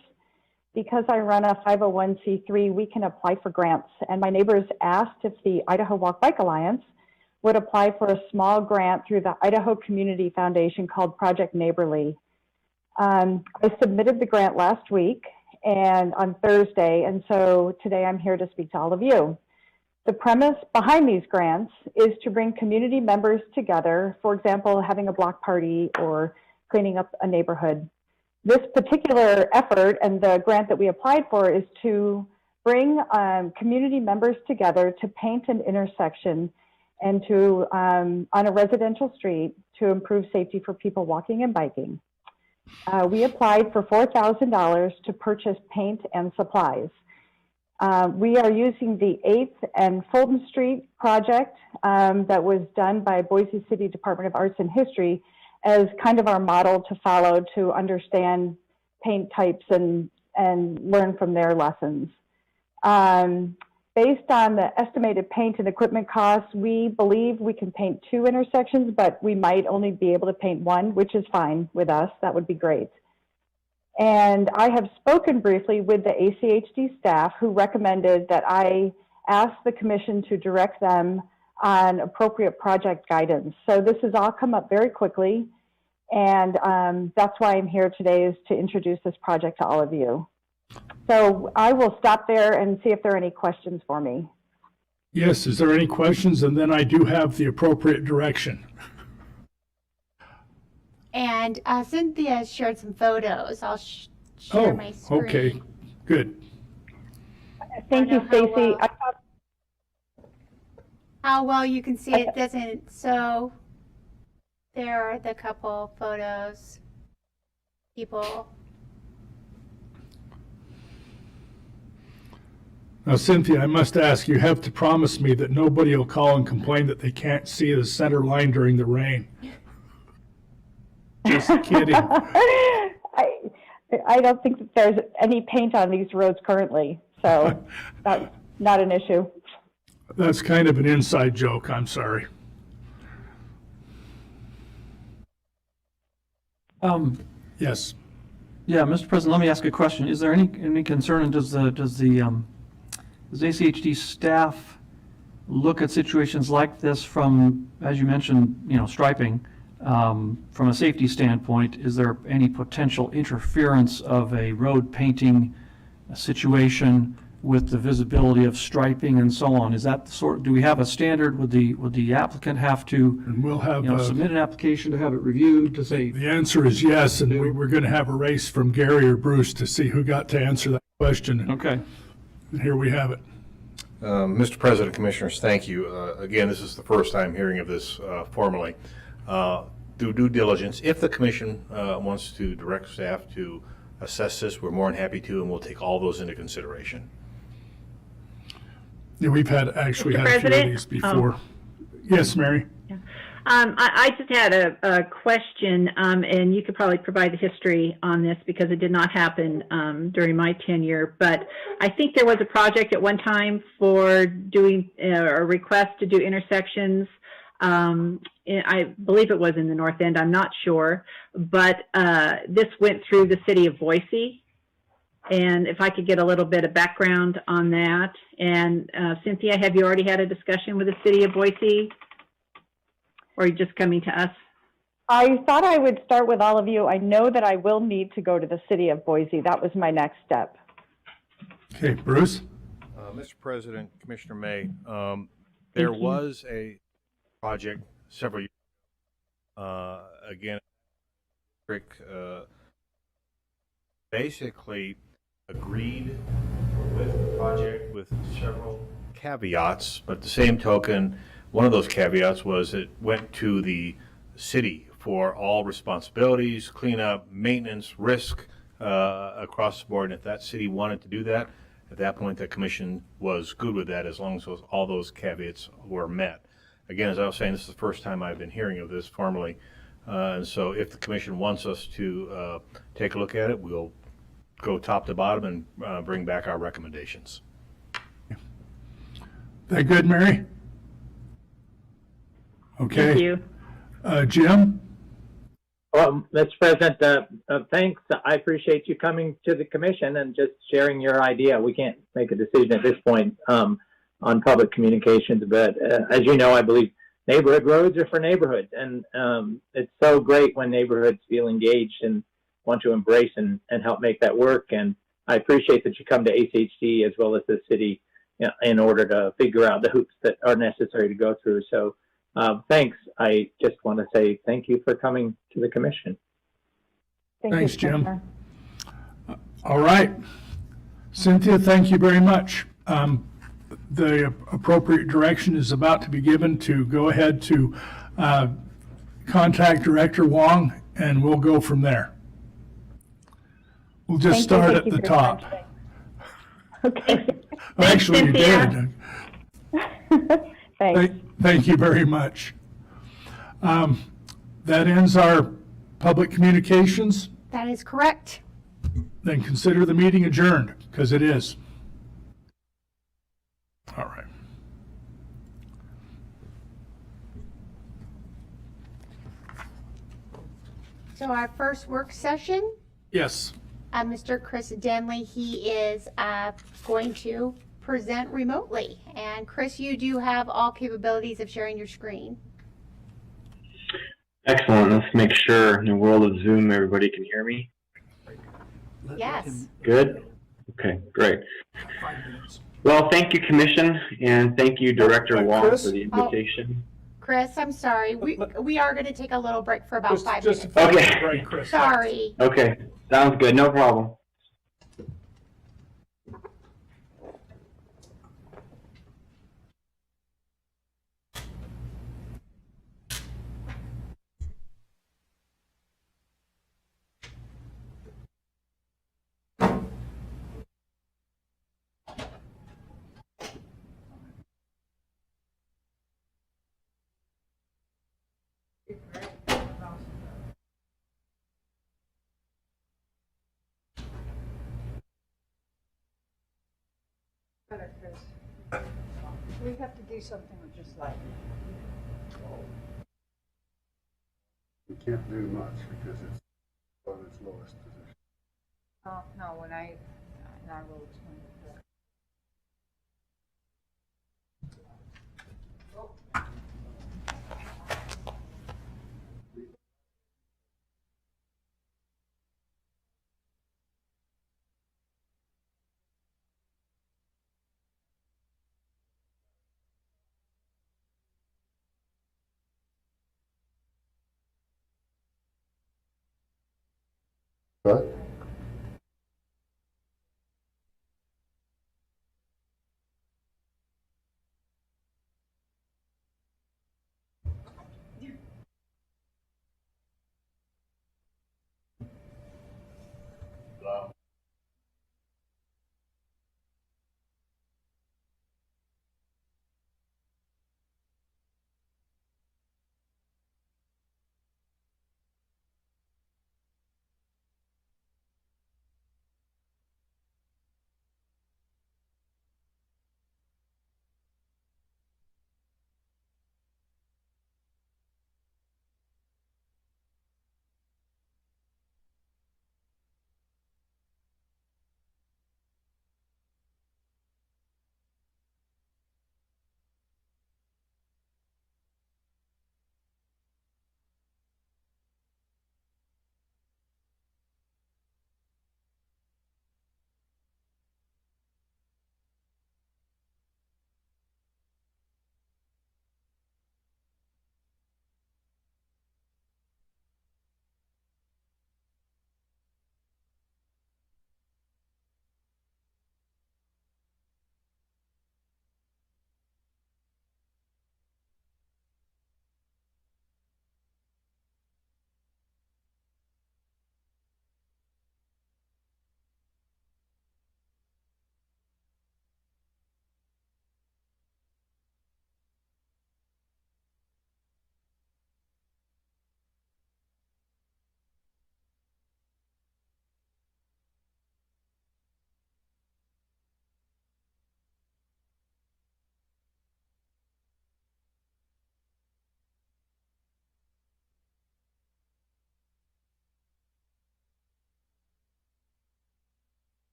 Because I run a 501c3, we can apply for grants. And my neighbors asked if the Idaho Walk Bike Alliance would apply for a small grant through the Idaho Community Foundation called Project Neighborly. I submitted the grant last week and on Thursday, and so today I'm here to speak to all of you. The premise behind these grants is to bring community members together, for example, having a block party or cleaning up a neighborhood. This particular effort and the grant that we applied for is to bring community members together to paint an intersection and to, on a residential street, to improve safety for people walking and biking. We applied for $4,000 to purchase paint and supplies. We are using the 8th and Fulton Street project that was done by Boise City Department of Arts and History as kind of our model to follow to understand paint types and learn from their lessons. Based on the estimated paint and equipment costs, we believe we can paint 2 intersections, but we might only be able to paint 1, which is fine with us. That would be great. And I have spoken briefly with the ACHD staff who recommended that I ask the commission to direct them on appropriate project guidance. So this has all come up very quickly, and that's why I'm here today, is to introduce this project to all of you. So I will stop there and see if there are any questions for me. Yes, is there any questions? And then I do have the appropriate direction. And Cynthia shared some photos. I'll share my screen. Okay, good. Thank you, Stacy. How well you can see it doesn't, so there are the couple photos, people. Now, Cynthia, I must ask, you have to promise me that nobody will call and complain that they can't see the center line during the rain. Just kidding. I don't think that there's any paint on these roads currently, so not an issue. That's kind of an inside joke. I'm sorry. Yes. Yeah, Mr. President, let me ask a question. Is there any concern, and does ACHD staff look at situations like this from, as you mentioned, striping, from a safety standpoint? Is there any potential interference of a road painting situation with the visibility of striping and so on? Is that do we have a standard? Would the applicant have to we'll have, submit an application to have it reviewed to say? The answer is yes, and we're going to have a race from Gary or Bruce to see who got to answer that question. Okay. And here we have it. Mr. President, Commissioners, thank you. Again, this is the first time hearing of this formally. Through due diligence, if the commission wants to direct staff to assess this, we're more than happy to, and we'll take all those into consideration. Yeah, we've actually had a few of these before. Yes, Mary? Yeah. I just had a question, and you could probably provide the history on this because it did not happen during my tenure, but I think there was a project at one time for doing a request to do intersections I believe it was in the North End, I'm not sure, but this went through the city of Boise. And if I could get a little bit of background on that. And Cynthia, have you already had a discussion with the city of Boise? Or are you just coming to us? I thought I would start with all of you. I know that I will need to go to the city of Boise. That was my next step. Okay, Bruce? Mr. President, Commissioner May, there was a project several years again, basically agreed with the project with several caveats, but the same token, one of those caveats was it went to the city for all responsibilities, cleanup, maintenance, risk across the board. And if that city wanted to do that, at that point, the commission was good with that as long as all those caveats were met. Again, as I was saying, this is the first time I've been hearing of this formally. And so if the commission wants us to take a look at it, we'll go top to bottom and bring back our recommendations. That good, Mary? Okay. Thank you. Jim? Well, Mr. President, thanks. I appreciate you coming to the commission and just sharing your idea. We can't make a decision at this point on public communications, but as you know, I believe neighborhood roads are for neighborhoods, and it's so great when neighborhoods feel engaged and want to embrace and help make that work. And I appreciate that you come to ACHD as well as the city, you know, in order to figure out the hoops that are necessary to go through. So thanks. I just want to say thank you for coming to the commission. Thanks, Jim. All right. Cynthia, thank you very much. The appropriate direction is about to be given to go ahead to contact Director Wong, and we'll go from there. We'll just start at the top. Okay. Actually, you did. Thanks. Thank you very much. That ends our public communications. That is correct. Then consider the meeting adjourned, because it is. All right. So our first work session, Yes. Mr. Chris Denley, he is going to present remotely. And Chris, you do have all capabilities of sharing your screen. Excellent. Let's make sure in the world of Zoom everybody can hear me. Yes. Good? Okay, great. Well, thank you, Commission, and thank you, Director Wong, for the invitation. Chris, I'm sorry. We are going to take a little break for about 5 minutes. Okay. Right, Chris. Sorry. Okay, sounds good. No problem. We have to do something with this light. You can't do much because it's on its lowest position. Oh, no, when I will explain it. What?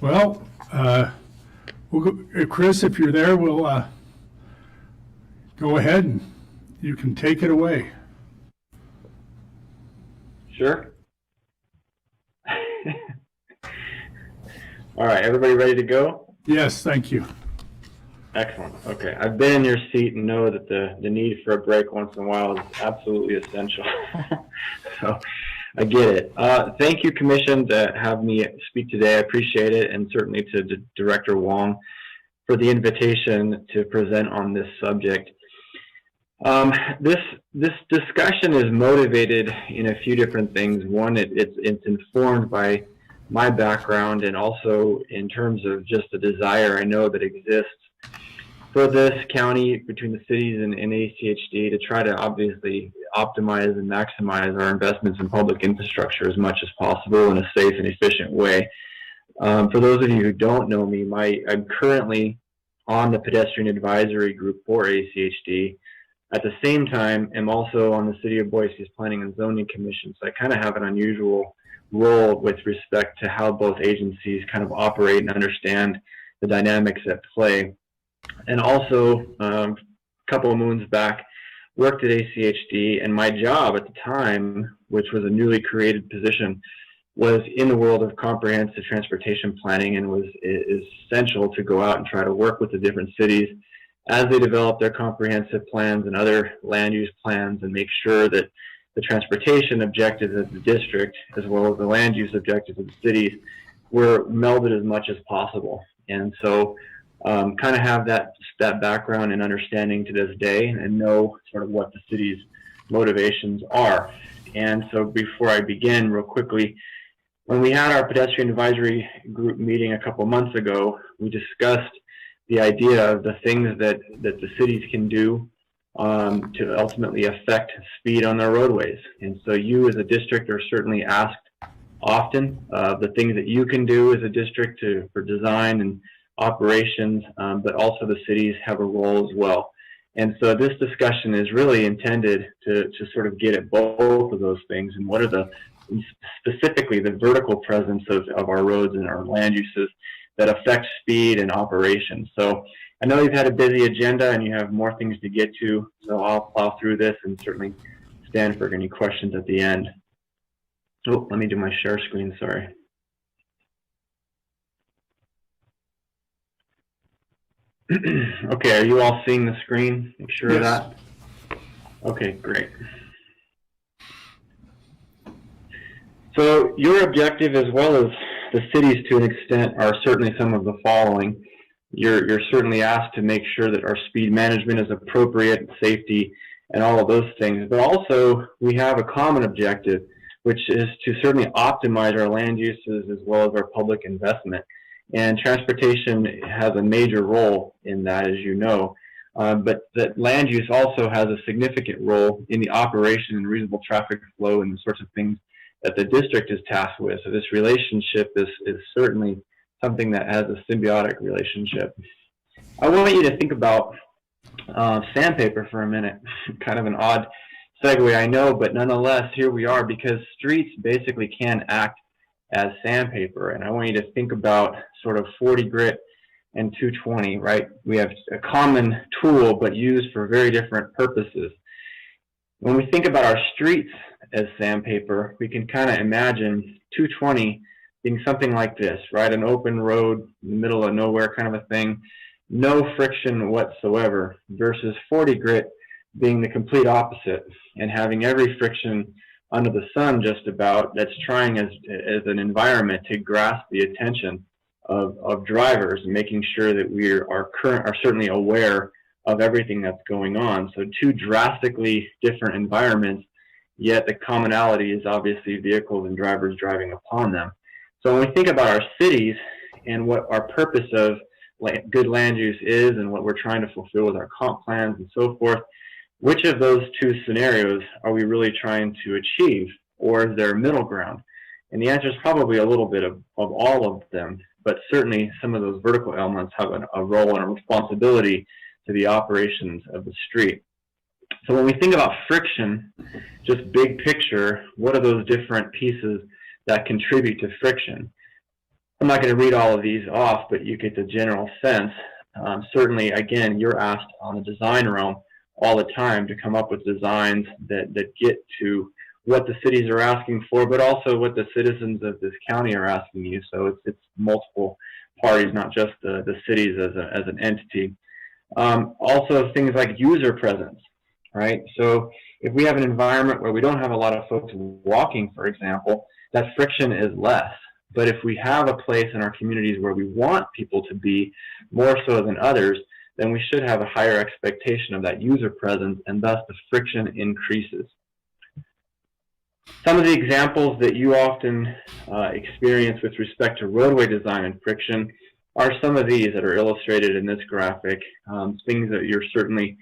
Well, Chris, if you're there, we'll go ahead and you can take it away. Sure. All right, everybody ready to go? Yes, thank you. Excellent. Okay, I've been in your seat and know that the need for a break once in a while is absolutely essential. So I get it. Thank you, Commission, to have me speak today. I appreciate it, and certainly to Director Wong for the invitation to present on this subject. This discussion is motivated in a few different things. One, it's informed by my background, and also in terms of just the desire I know that exists for this county, between the cities and ACHD, to try to obviously optimize and maximize our investments in public infrastructure as much as possible in a safe and efficient way. For those of you who don't know me, I'm currently on the pedestrian advisory group for ACHD. At the same time, I'm also on the City of Boise's Planning and Zoning Commission, so I kind of have an unusual role with respect to how both agencies kind of operate and understand the dynamics at play. And also, a couple of moons back, worked at ACHD, and my job at the time, which was a newly created position, was in the world of comprehensive transportation planning, and was essential to go out and try to work with the different cities as they develop their comprehensive plans and other land use plans, and make sure that the transportation objectives of the district, as well as the land use objectives of the cities, were melded as much as possible. And so kind of have that background and understanding to this day, and know sort of what the city's motivations are. And so before I begin, real quickly, when we had our pedestrian advisory group meeting a couple months ago, we discussed the idea of the things that the cities can do to ultimately affect speed on their roadways. And so you as a district are certainly asked often the things that you can do as a district for design and operations, but also the cities have a role as well. And so this discussion is really intended to sort of get at both of those things, and what are specifically the vertical presence of our roads and our land uses that affect speed and operations. So I know you've had a busy agenda and you have more things to get to, so I'll plow through this and certainly stand for any questions at the end. Oh, let me do my share screen, sorry. Okay, are you all seeing the screen? Make sure of that. Okay, great. So your objective, as well as the cities to an extent, are certainly some of the following. You're certainly asked to make sure that our speed management is appropriate, safety, and all of those things. But also, we have a common objective, which is to certainly optimize our land uses as well as our public investment. And transportation has a major role in that, as you know. But that land use also has a significant role in the operation and reasonable traffic flow and the sorts of things that the district is tasked with. So this relationship is certainly something that has a symbiotic relationship. I want you to think about sandpaper for a minute. Kind of an odd segue, I know, but nonetheless, here we are, because streets basically can act as sandpaper. And I want you to think about sort of 40 grit and 220, right? We have a common tool, but used for very different purposes. When we think about our streets as sandpaper, we can kind of imagine 220 being something like this, right? An open road in the middle of nowhere kind of a thing, no friction whatsoever, versus 40 grit being the complete opposite and having every friction under the sun just about, that's trying as an environment to grasp the attention of drivers, and making sure that we are certainly aware of everything that's going on. So two drastically different environments, yet the commonality is obviously vehicles and drivers driving upon them. So when we think about our cities and what our purpose of good land use is, and what we're trying to fulfill with our comp plans and so forth, which of those two scenarios are we really trying to achieve, or is there a middle ground? And the answer is probably a little bit of all of them, but certainly some of those vertical elements have a role and a responsibility to the operations of the street. So when we think about friction, just big picture, what are those different pieces that contribute to friction? I'm not going to read all of these off, but you get the general sense. Certainly, again, you're asked on the design realm all the time to come up with designs that get to what the cities are asking for, but also what the citizens of this county are asking you. So it's multiple parties, not just the cities as an entity. Also, things like user presence, right? So if we have an environment where we don't have a lot of folks walking, for example, that friction is less. But if we have a place in our communities where we want people to be more so than others, then we should have a higher expectation of that user presence, and thus the friction increases. Some of the examples that you often experience with respect to roadway design and friction are some of these that are illustrated in this graphic, things that you're certainly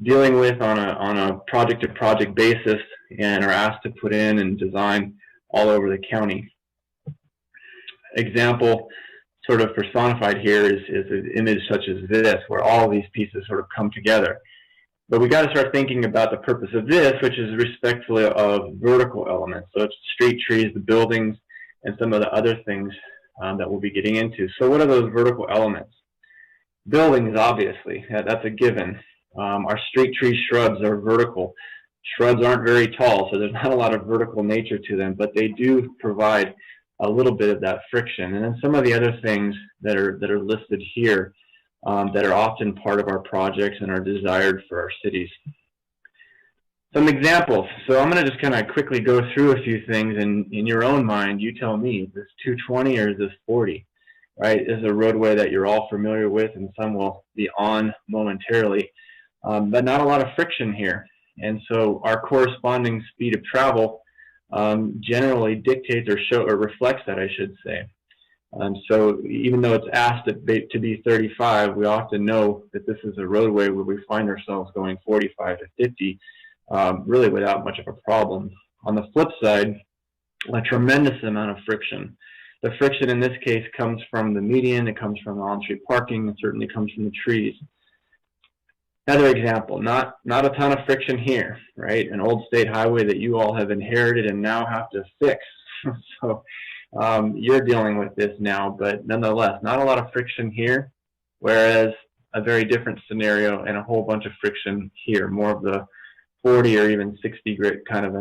dealing with on a project-to-project basis and are asked to put in and design all over the county. Example sort of personified here is an image such as this, where all these pieces sort of come together. But we got to start thinking about the purpose of this, which is respectfully of vertical elements. So it's street trees, the buildings, and some of the other things that we'll be getting into. So what are those vertical elements? Buildings, obviously, that's a given. Our street tree shrubs are vertical. Shrubs aren't very tall, so there's not a lot of vertical nature to them, but they do provide a little bit of that friction. And then some of the other things that are listed here that are often part of our projects and are desired for our cities. Some examples. So I'm going to just kind of quickly go through a few things, and in your own mind, you tell me, is this 220 or is this 40? Right? This is a roadway that you're all familiar with, and some will be on momentarily, but not a lot of friction here. And so our corresponding speed of travel generally dictates or reflects that, I should say. So even though it's asked to be 35, we often know that this is a roadway where we find ourselves going 45 to 50, really without much of a problem. On the flip side, a tremendous amount of friction. The friction in this case comes from the median, it comes from on-street parking, it certainly comes from the trees. Another example, not a ton of friction here, right? An old state highway that you all have inherited and now have to fix. So you're dealing with this now, but nonetheless, not a lot of friction here, whereas a very different scenario and a whole bunch of friction here, more of the 40 or even 60 grit kind of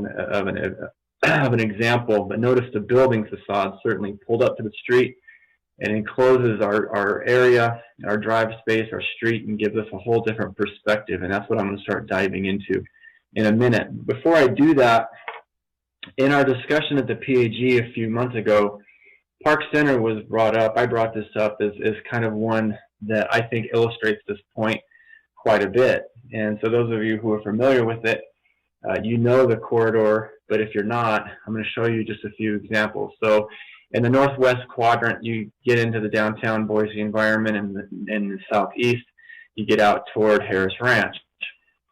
an example. But notice the building facade certainly pulled up to the street and encloses our area, our drive space, our street, and gives us a whole different perspective. And that's what I'm going to start diving into in a minute. Before I do that, in our discussion at the PAG a few months ago, Park Center was brought up. I brought this up as kind of one that I think illustrates this point quite a bit. And so those of you who are familiar with it, you know the corridor, but if you're not, I'm going to show you just a few examples. So in the northwest quadrant, you get into the downtown Boise environment, and in the southeast, you get out toward Harris Ranch.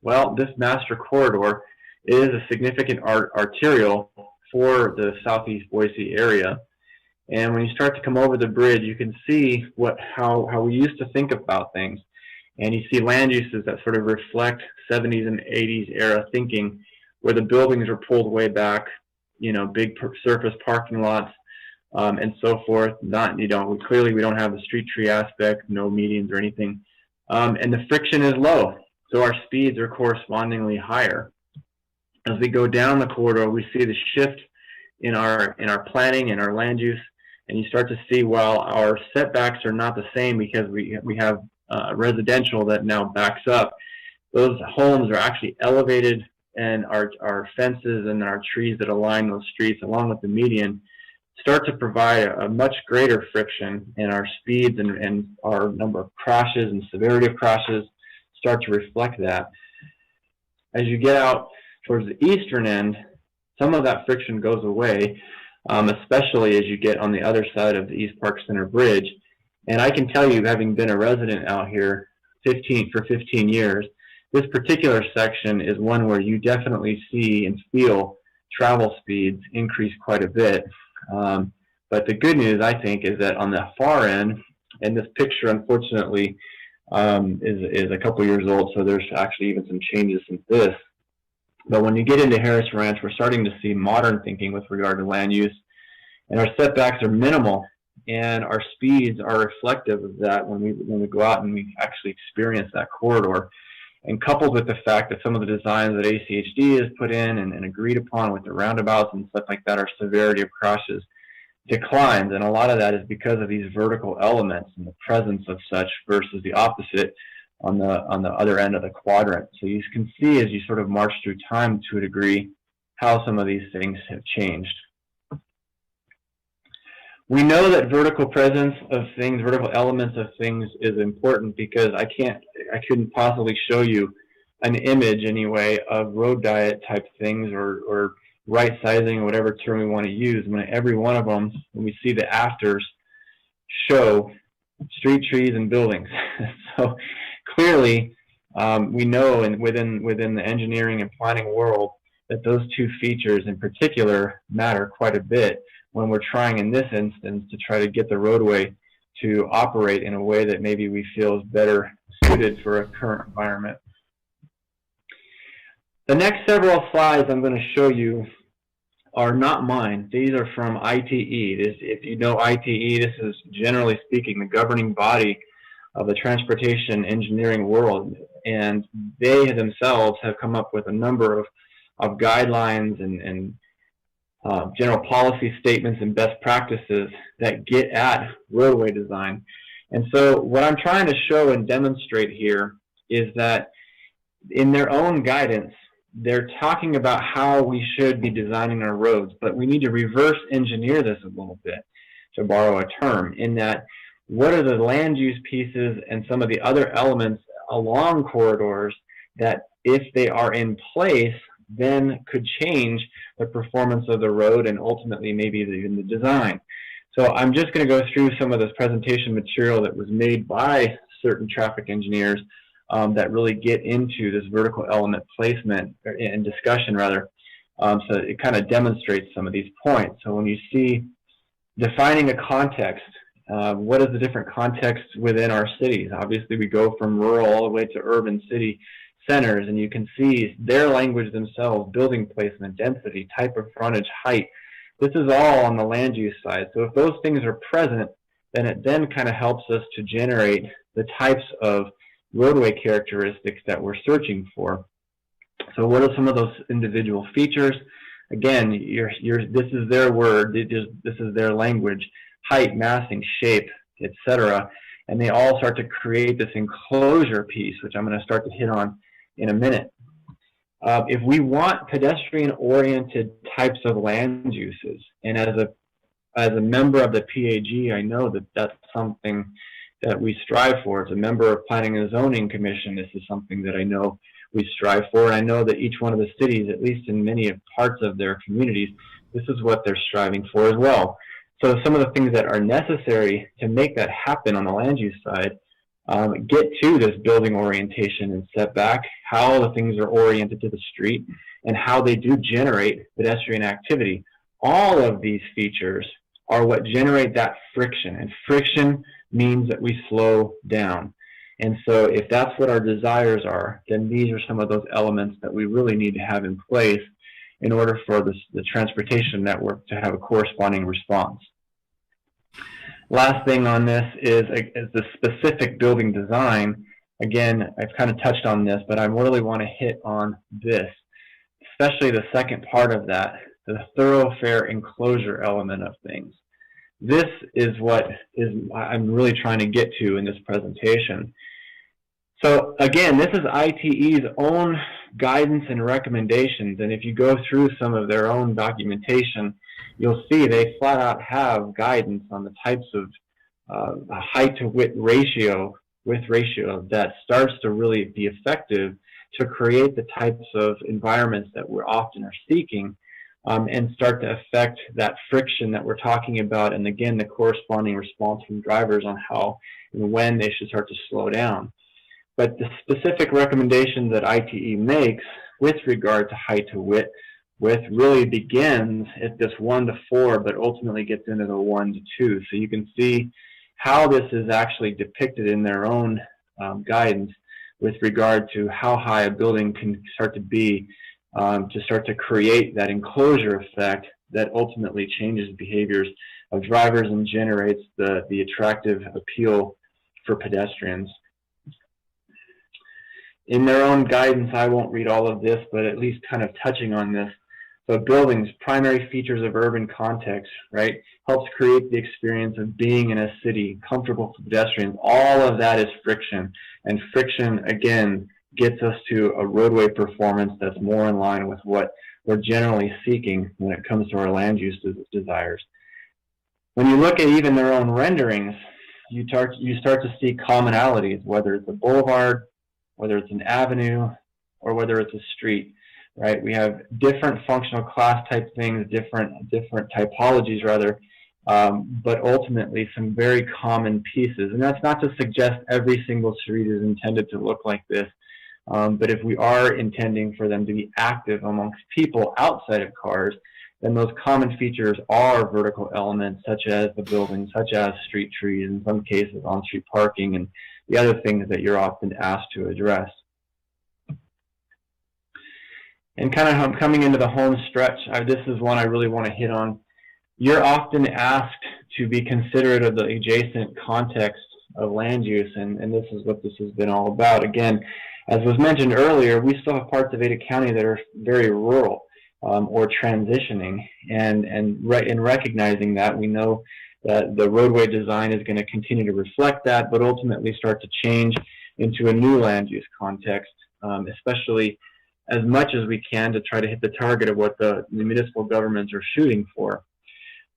Well, this master corridor is a significant arterial for the southeast Boise area. And when you start to come over the bridge, you can see how we used to think about things. And you see land uses that sort of reflect 70s and 80s era thinking, where the buildings are pulled way back, you know, big surface parking lots, and so forth. Clearly we don't have the street tree aspect, no medians or anything. And the friction is low, so our speeds are correspondingly higher. As we go down the corridor, we see the shift in our planning and our land use, and you start to see, while our setbacks are not the same because we have residential that now backs up, those homes are actually elevated, and our fences and our trees that align those streets along with the median start to provide a much greater friction, and our speeds and our number of crashes and severity of crashes start to reflect that. As you get out towards the eastern end, some of that friction goes away, especially as you get on the other side of the East Park Center Bridge. And I can tell you, having been a resident out here for 15 years, this particular section is one where you definitely see and feel travel speeds increase quite a bit. But the good news, I think, is that on the far end, and this picture, unfortunately, is a couple years old, so there's actually even some changes since this. But when you get into Harris Ranch, we're starting to see modern thinking with regard to land use, and our setbacks are minimal and our speeds are reflective of that when we go out and we actually experience that corridor. And coupled with the fact that some of the designs that ACHD has put in and agreed upon with the roundabouts and stuff like that, our severity of crashes declines, and a lot of that is because of these vertical elements and the presence of such versus the opposite on the other end of the quadrant. So you can see as you sort of march through time to a degree how some of these things have changed. We know that vertical presence of things, vertical elements of things is important because I couldn't possibly show you an image anyway of road diet type things or right sizing or whatever term we want to use when every one of them, when we see the afters, show street trees and buildings. So clearly we know within the engineering and planning world that those two features in particular matter quite a bit when we're trying in this instance to try to get the roadway to operate in a way that maybe we feel is better suited for a current environment. The next several slides I'm going to show you are not mine. These are from ITE. If you know ITE, this is generally speaking the governing body of the transportation engineering world, and they themselves have come up with a number of guidelines and general policy statements and best practices that get at roadway design. And so what I'm trying to show and demonstrate here is that in their own guidance, they're talking about how we should be designing our roads, but we need to reverse engineer this a little bit, to borrow a term, in that what are the land use pieces and some of the other elements along corridors that, if they are in place, then could change the performance of the road and ultimately maybe even the design. So I'm just going to go through some of this presentation material that was made by certain traffic engineers that really get into this vertical element placement and discussion rather. So it kind of demonstrates some of these points. So when you see defining a context, what is the different contexts within our cities? Obviously we go from rural all the way to urban city centers, and you can see their language themselves, building placement, density, type of frontage, height. This is all on the land use side. So if those things are present, then it then kind of helps us to generate the types of roadway characteristics that we're searching for. So what are some of those individual features? Again, this is their word, this is their language, height, massing, shape, etc. And they all start to create this enclosure piece, which I'm going to start to hit on in a minute. If we want pedestrian-oriented types of land uses, and as a member of the PAG, I know that that's something that we strive for. As a member of Planning and Zoning Commission, this is something that I know we strive for, and I know that each one of the cities, at least in many parts of their communities, this is what they're striving for as well. So some of the things that are necessary to make that happen on the land use side get to this building orientation and setback, how the things are oriented to the street, and how they do generate pedestrian activity. All of these features are what generate that friction, and friction means that we slow down. And so if that's what our desires are, then these are some of those elements that we really need to have in place in order for the transportation network to have a corresponding response. Last thing on this is the specific building design. Again, I've kind of touched on this, but I really want to hit on this, especially the second part of that, the thoroughfare enclosure element of things. This is what I'm really trying to get to in this presentation. So again, this is ITE's own guidance and recommendations, and if you go through some of their own documentation, you'll see they flat out have guidance on the types of height to width ratio that starts to really be effective to create the types of environments that we often are seeking, and start to affect that friction that we're talking about, and again, the corresponding response from drivers on how and when they should start to slow down. But the specific recommendations that ITE makes with regard to height to width really begins at this 1 to 4, but ultimately gets into the 1 to 2. So you can see how this is actually depicted in their own guidance with regard to how high a building can start to be to start to create that enclosure effect that ultimately changes behaviors of drivers and generates the attractive appeal for pedestrians. In their own guidance, I won't read all of this, but at least kind of touching on this. So buildings, primary features of urban context, right? Helps create the experience of being in a city, comfortable for pedestrians. All of that is friction. And friction, again, gets us to a roadway performance that's more in line with what we're generally seeking when it comes to our land use desires. When you look at even their own renderings, you start to see commonalities, whether it's a boulevard, whether it's an avenue, or whether it's a street, right? We have different functional class type things, different typologies rather, but ultimately some very common pieces. And that's not to suggest every single street is intended to look like this, but if we are intending for them to be active amongst people outside of cars, then those common features are vertical elements such as the buildings, such as street trees, in some cases on-street parking, and the other things that you're often asked to address. And kind of coming into the home stretch, this is one I really want to hit on. You're often asked to be considerate of the adjacent context of land use, and this is what this has been all about. Again, as was mentioned earlier, we still have parts of Ada County that are very rural or transitioning, and in recognizing that, we know that the roadway design is going to continue to reflect that, but ultimately start to change into a new land use context, especially as much as we can to try to hit the target of what the municipal governments are shooting for.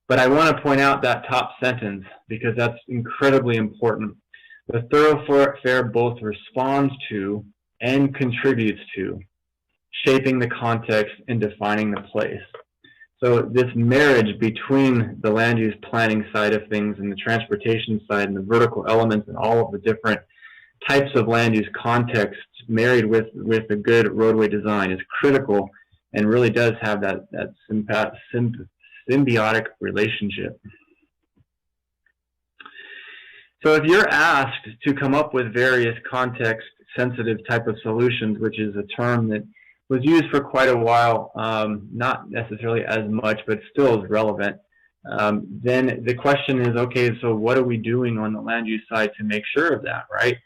But I want to point out that top sentence because that's incredibly important. The thoroughfare both responds to and contributes to shaping the context and defining the place. So this marriage between the land use planning side of things and the transportation side and the vertical elements and all of the different types of land use contexts married with a good roadway design is critical and really does have that symbiotic relationship. So if you're asked to come up with various context sensitive type of solutions, which is a term that was used for quite a while, not necessarily as much, but still is relevant, then the question is, okay, so what are we doing on the land use side to make sure of that, right?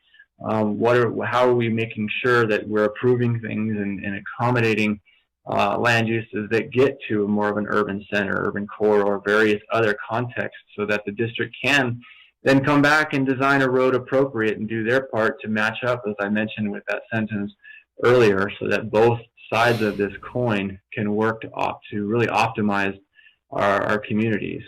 How are we making sure that we're approving things and accommodating land uses that get to more of an urban center, urban core, or various other contexts so that the district can then come back and design a road appropriate and do their part to match up, as I mentioned with that sentence earlier, so that both sides of this coin can work to really optimize our communities.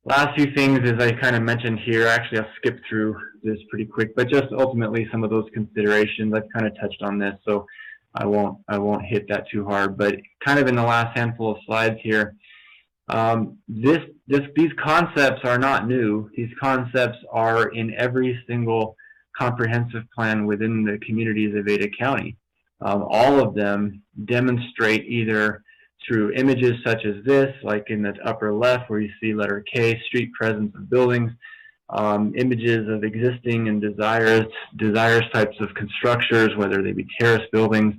Last few things, as I kind of mentioned here, actually I'll skip through this pretty quick, but just ultimately some of those considerations. I've kind of touched on this, so I won't hit that too hard. But kind of in the last handful of slides here, these concepts are not new. These concepts are in every single comprehensive plan within the communities of Ada County. All of them demonstrate either through images such as this, like in the upper left where you see letter K, street presence of buildings, images of existing and desires types of structures, whether they be terrace buildings,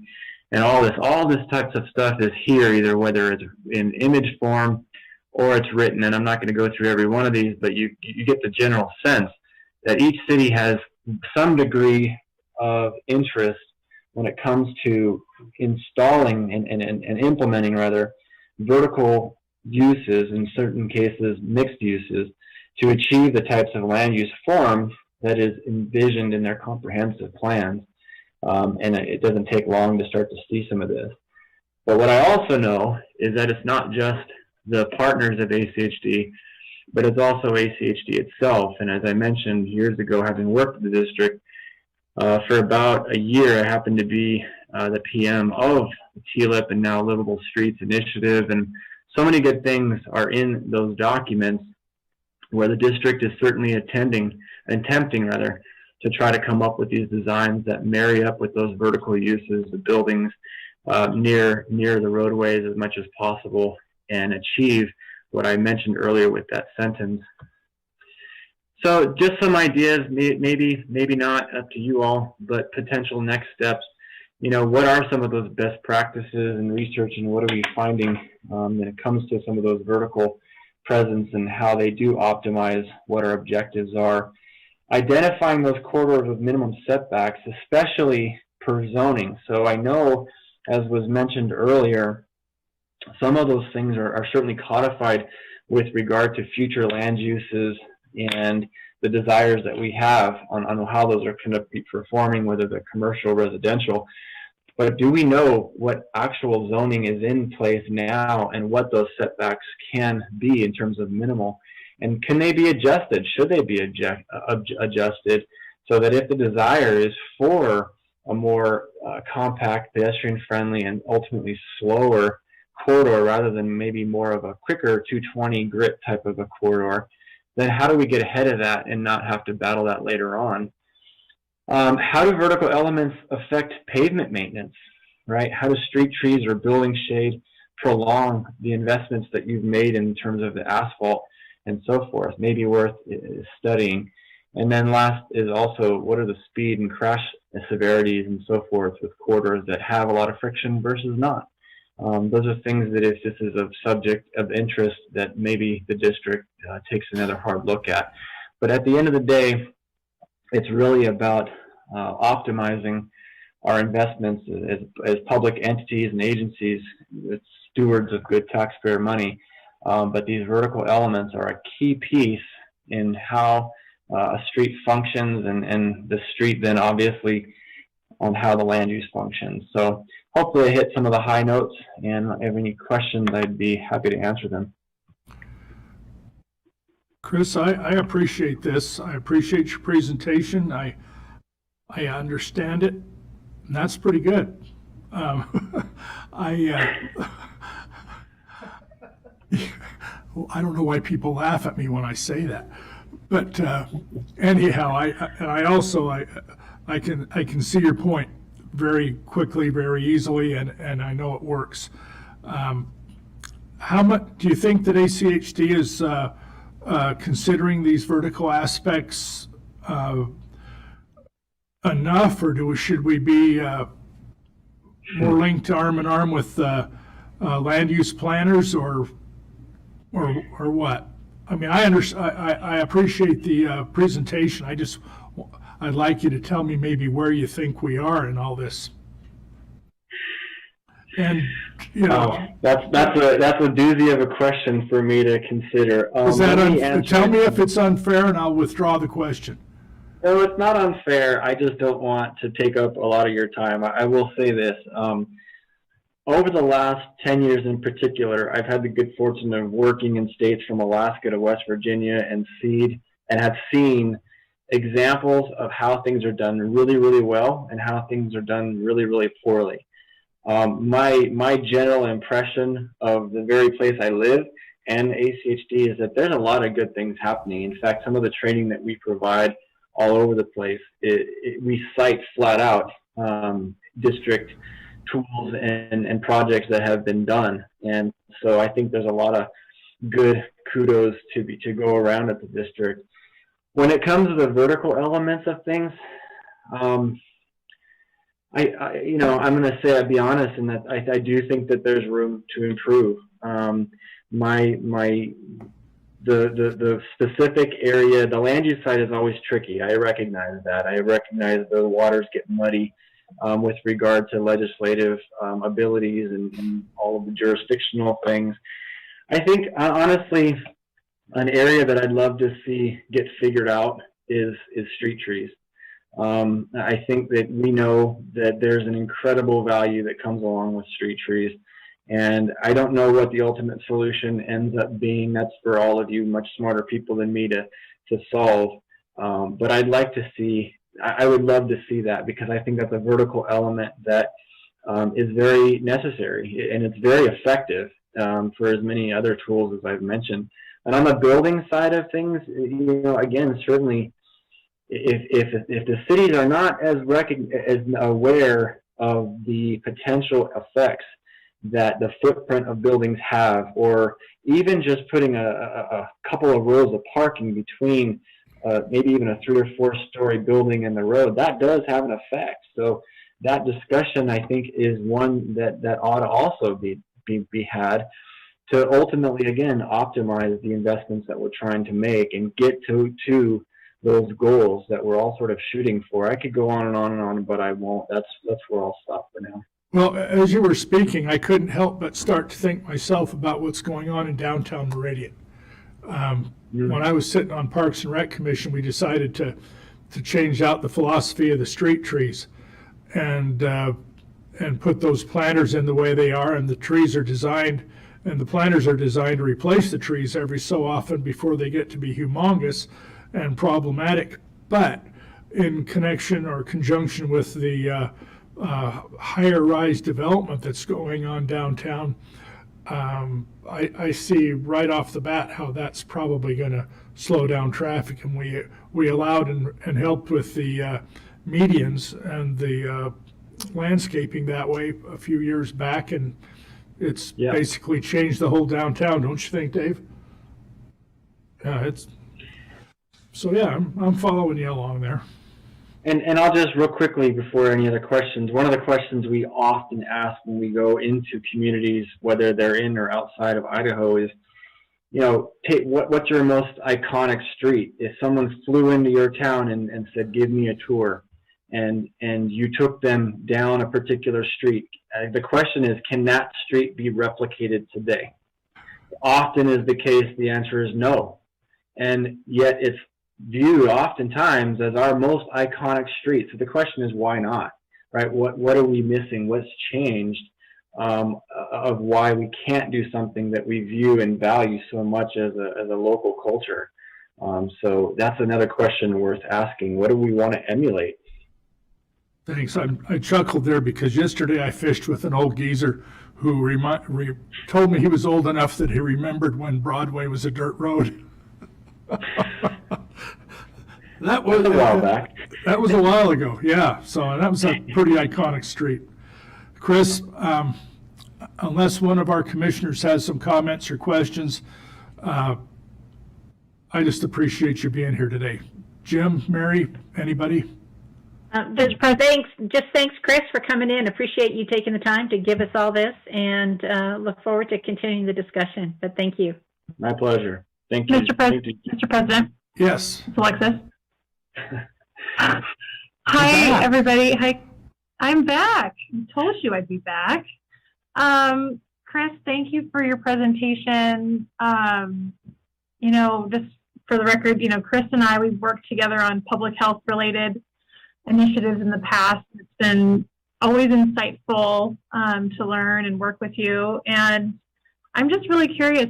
and all this types of stuff is here, either whether it's in image form or it's written. And I'm not going to go through every one of these, but you get the general sense that each city has some degree of interest when it comes to installing and implementing rather vertical uses, in certain cases mixed uses, to achieve the types of land use form that is envisioned in their comprehensive plans. And it doesn't take long to start to see some of this. But what I also know is that it's not just the partners of ACHD, but it's also ACHD itself. And as I mentioned years ago, having worked with the district for about a year, I happened to be the PM of the TLIP and now Livable Streets Initiative. And so many good things are in those documents where the district is certainly attempting to try to come up with these designs that marry up with those vertical uses, the buildings near the roadways as much as possible, and achieve what I mentioned earlier with that sentence. So just some ideas, maybe not, up to you all, but potential next steps. what are some of those best practices and research, and what are we finding when it comes to some of those vertical presence and how they do optimize what our objectives are. Identifying those corridors of minimum setbacks, especially per zoning. So I know, as was mentioned earlier, some of those things are certainly codified with regard to future land uses and the desires that we have on how those are going to be performing, whether they're commercial or residential. But do we know what actual zoning is in place now and what those setbacks can be in terms of minimal? And can they be adjusted? Should they be adjusted so that if the desire is for a more compact, pedestrian-friendly, and ultimately slower corridor rather than maybe more of a quicker 220 grit type of a corridor, then how do we get ahead of that and not have to battle that later on? How do vertical elements affect pavement maintenance, right? How do street trees or building shade prolong the investments that you've made in terms of the asphalt and so forth? Maybe worth studying. And then last is also, what are the speed and crash severities and so forth with corridors that have a lot of friction versus not? Those are things that, if this is of subject of interest, that maybe the district takes another hard look at. But at the end of the day, it's really about optimizing our investments as public entities and agencies, stewards of good taxpayer money. But these vertical elements are a key piece in how a street functions, and the street then obviously on how the land use functions. So hopefully I hit some of the high notes, and if you have any questions, I'd be happy to answer them. Chris, I appreciate this. I appreciate your presentation. I understand it, and that's pretty good. I don't know why people laugh at me when I say that, but anyhow, I can see your point very quickly, very easily, and I know it works. How much do you think that ACHD is considering these vertical aspects enough, or should we be more linked arm in arm with land use planners, or what? I mean, I appreciate the presentation. I'd like you to tell me maybe where you think we are in all this. And that's a doozy of a question for me to consider. Is that tell me if it's unfair, and I'll withdraw the question. No, it's not unfair. I just don't want to take up a lot of your time. I will say this. Over the last 10 years in particular, I've had the good fortune of working in states from Alaska to West Virginia and have seen examples of how things are done really, really well and how things are done really, really poorly. My general impression of the very place I live and ACHD is that there's a lot of good things happening. In fact, some of the training that we provide all over the place, we cite flat out district tools and projects that have been done. And so I think there's a lot of good kudos to go around at the district. When it comes to the vertical elements of things, I'm going to say, I'll be honest in that I do think that there's room to improve. The specific area, the land use side is always tricky. I recognize that. I recognize the waters get muddy with regard to legislative abilities and all of the jurisdictional things. I think, honestly, an area that I'd love to see get figured out is street trees. I think that we know that there's an incredible value that comes along with street trees. And I don't know what the ultimate solution ends up being. That's for all of you much smarter people than me to solve. But I'd like to see, I would love to see that, because I think that's a vertical element that is very necessary, and it's very effective for as many other tools as I've mentioned. And on the building side of things, again, certainly if the cities are not as aware of the potential effects that the footprint of buildings have, or even just putting a couple of rows of parking between maybe even a 3 or 4 story building and the road, that does have an effect. So that discussion, I think, is one that ought to also be had to ultimately, again, optimize the investments that we're trying to make and get to those goals that we're all sort of shooting for. I could go on and on and on, but I won't. That's where I'll stop for now. Well, as you were speaking, I couldn't help but start to think myself about what's going on in downtown Meridian. When I was sitting on Parks and Rec Commission, we decided to change out the philosophy of the street trees and put those planters in the way they are, and the trees are designed, and the planters are designed to replace the trees every so often before they get to be humongous and problematic. But in connection or conjunction with the higher rise development that's going on downtown, I see right off the bat how that's probably going to slow down traffic. And we allowed and helped with the medians and the landscaping that way a few years back, and it's basically changed the whole downtown, don't you think, Dave? Yeah, I'm following you along there. And I'll just real quickly before any other questions, one of the questions we often ask when we go into communities, whether they're in or outside of Idaho, is, what's your most iconic street? If someone flew into your town and said, give me a tour, and you took them down a particular street, the question is, can that street be replicated today? Often is the case, the answer is no. And yet it's viewed oftentimes as our most iconic street. So the question is, why not? Right? What are we missing? What's changed of why we can't do something that we view and value so much as a local culture? So that's another question worth asking. What do we want to emulate? Thanks. I chuckled there because yesterday I fished with an old geezer who told me he was old enough that he remembered when Broadway was a dirt road. That was a while back. That was a while ago, yeah. So that was a pretty iconic street. Chris, unless one of our commissioners has some comments or questions, I just appreciate you being here today. Jim, Mary, anybody? Thanks, Chris, for coming in. Appreciate you taking the time to give us all this, and look forward to continuing the discussion. But thank you. My pleasure. Thank you. Mr. President. Yes. It's Alexis. Hi, everybody. Hi. I'm back. I told you I'd be back. Chris, thank you for your presentation. Just for the record, Chris and I, we've worked together on public health related initiatives in the past. It's been always insightful to learn and work with you. And I'm just really curious.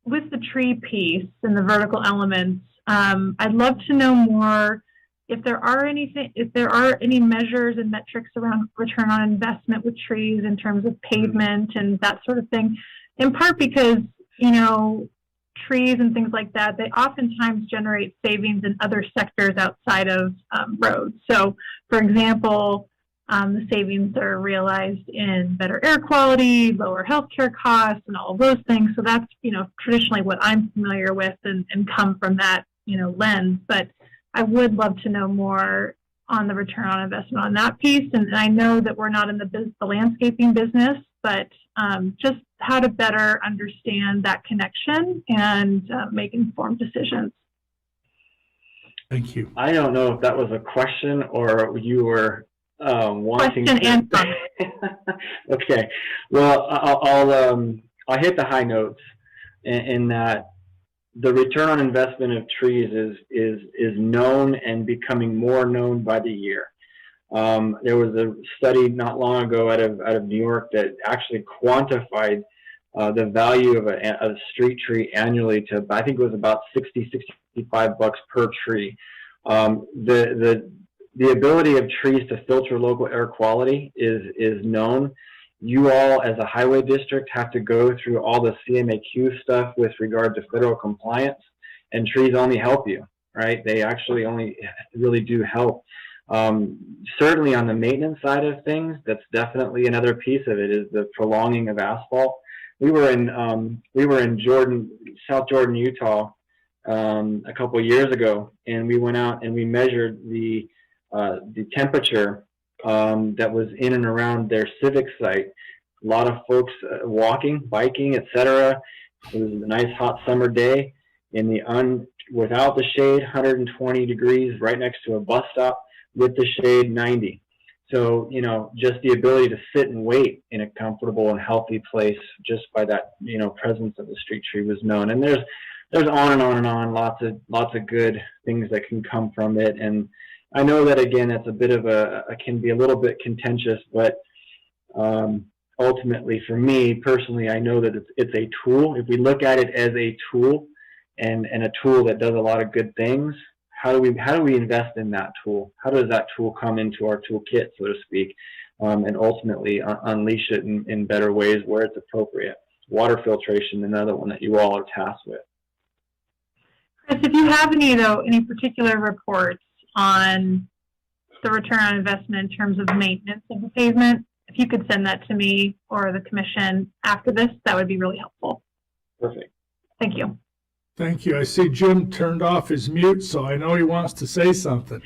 With the tree piece and the vertical elements, I'd love to know more if there are any measures and metrics around return on investment with trees in terms of pavement and that sort of thing. In part because, trees and things like that, they oftentimes generate savings in other sectors outside of roads. So, for example, the savings are realized in better air quality, lower healthcare costs, and all of those things. So that's, traditionally what I'm familiar with and come from that, lens. But I would love to know more on the return on investment on that piece. And I know that we're not in the landscaping business, but just how to better understand that connection and make informed decisions. Thank you. I don't know if that was a question or you were wanting question and comment. Okay. Well, I'll hit the high notes in that the return on investment of trees is known and becoming more known by the year. There was a study not long ago out of New York that actually quantified the value of a street tree annually to, I think it was about $65 per tree. The ability of trees to filter local air quality is known. You all, as a highway district, have to go through all the CMAQ stuff with regard to federal compliance, and trees only help you, right? They actually only really do help. Certainly on the maintenance side of things, that's definitely another piece of it, is the prolonging of asphalt. We were in South Jordan, Utah, a couple of years ago, and we went out and we measured the temperature that was in and around their civic site. A lot of folks walking, biking, etc. It was a nice hot summer day in the without the shade, 120 degrees, right next to a bus stop. With the shade, 90. So, you know, just the ability to sit and wait in a comfortable and healthy place just by that, you know, presence of the street tree was known. And there's on and on and on, lots of good things that can come from it. And I know that, again, it's a bit of can be a little bit contentious, but ultimately for me personally, I know that it's a tool. If we look at it as a tool and a tool that does a lot of good things, how do we invest in that tool? How does that tool come into our toolkit, so to speak, and ultimately unleash it in better ways where it's appropriate? Water filtration, another one that you all are tasked with. Chris, if you have any particular reports on the return on investment in terms of maintenance of the pavement, if you could send that to me or the commission after this, that would be really helpful. Perfect. Thank you. Thank you. I see Jim turned off his mute, so I know he wants to say something.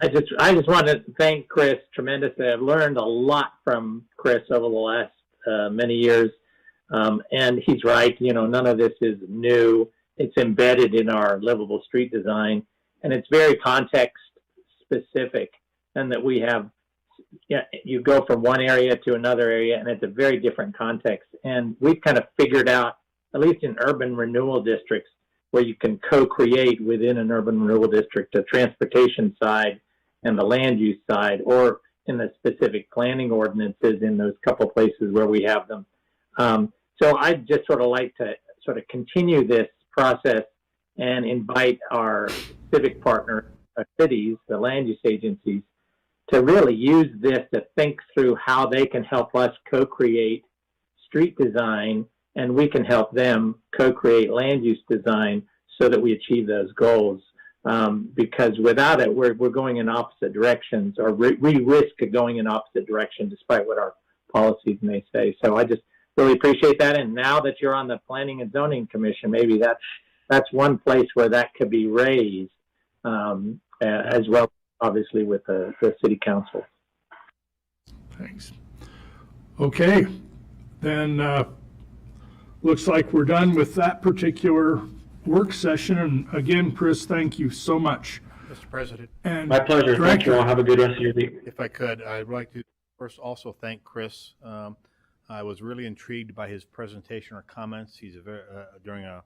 I just want to thank Chris tremendously. I've learned a lot from Chris over the last many years. And he's right, you know, none of this is new. It's embedded in our livable street design, and it's very context specific, and that we have, you go from one area to another area, and it's a very different context. And we've kind of figured out, at least in urban renewal districts, where you can co-create within an urban renewal district, the transportation side and the land use side, or in the specific planning ordinances in those couple places where we have them. So I'd just sort of like to sort of continue this process and invite our civic partner cities, the land use agencies, to really use this to think through how they can help us co-create street design, and we can help them co-create land use design so that we achieve those goals. Because without it, we're going in opposite directions, or we risk going in opposite direction despite what our policies may say. So I just really appreciate that. And now that you're on the Planning and Zoning Commission, maybe that's one place where that could be raised, as well, obviously, with the City Council. Thanks. Okay, then looks like we're done with that particular work session. And again, Chris, thank you so much. Mr. President. And my pleasure. Director, thank you all. Have a good rest of your week. If I could, I'd like to first also thank Chris. I was really intrigued by his presentation or comments. He's a very, during a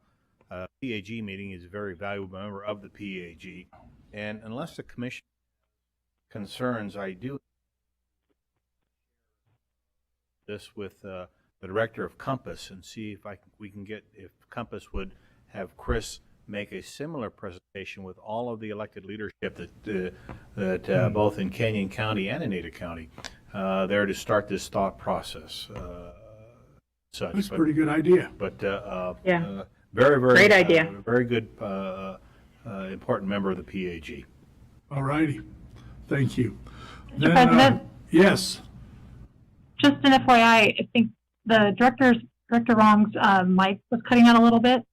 PAG meeting, he's a very valuable member of the PAG. And unless the commission concerns, I do this with the director of Compass and see if we can get, if Compass would have Chris make a similar presentation with all of the elected leadership that both in Canyon County and in Ada County, there to start this thought process. That's a pretty good idea. But Yeah. very, very Great idea. Very good, important member of the PAG. All righty. Thank you. Mr. President? Yes. Just an FYI, I think the Director Wrong's mic was cutting out a little bit,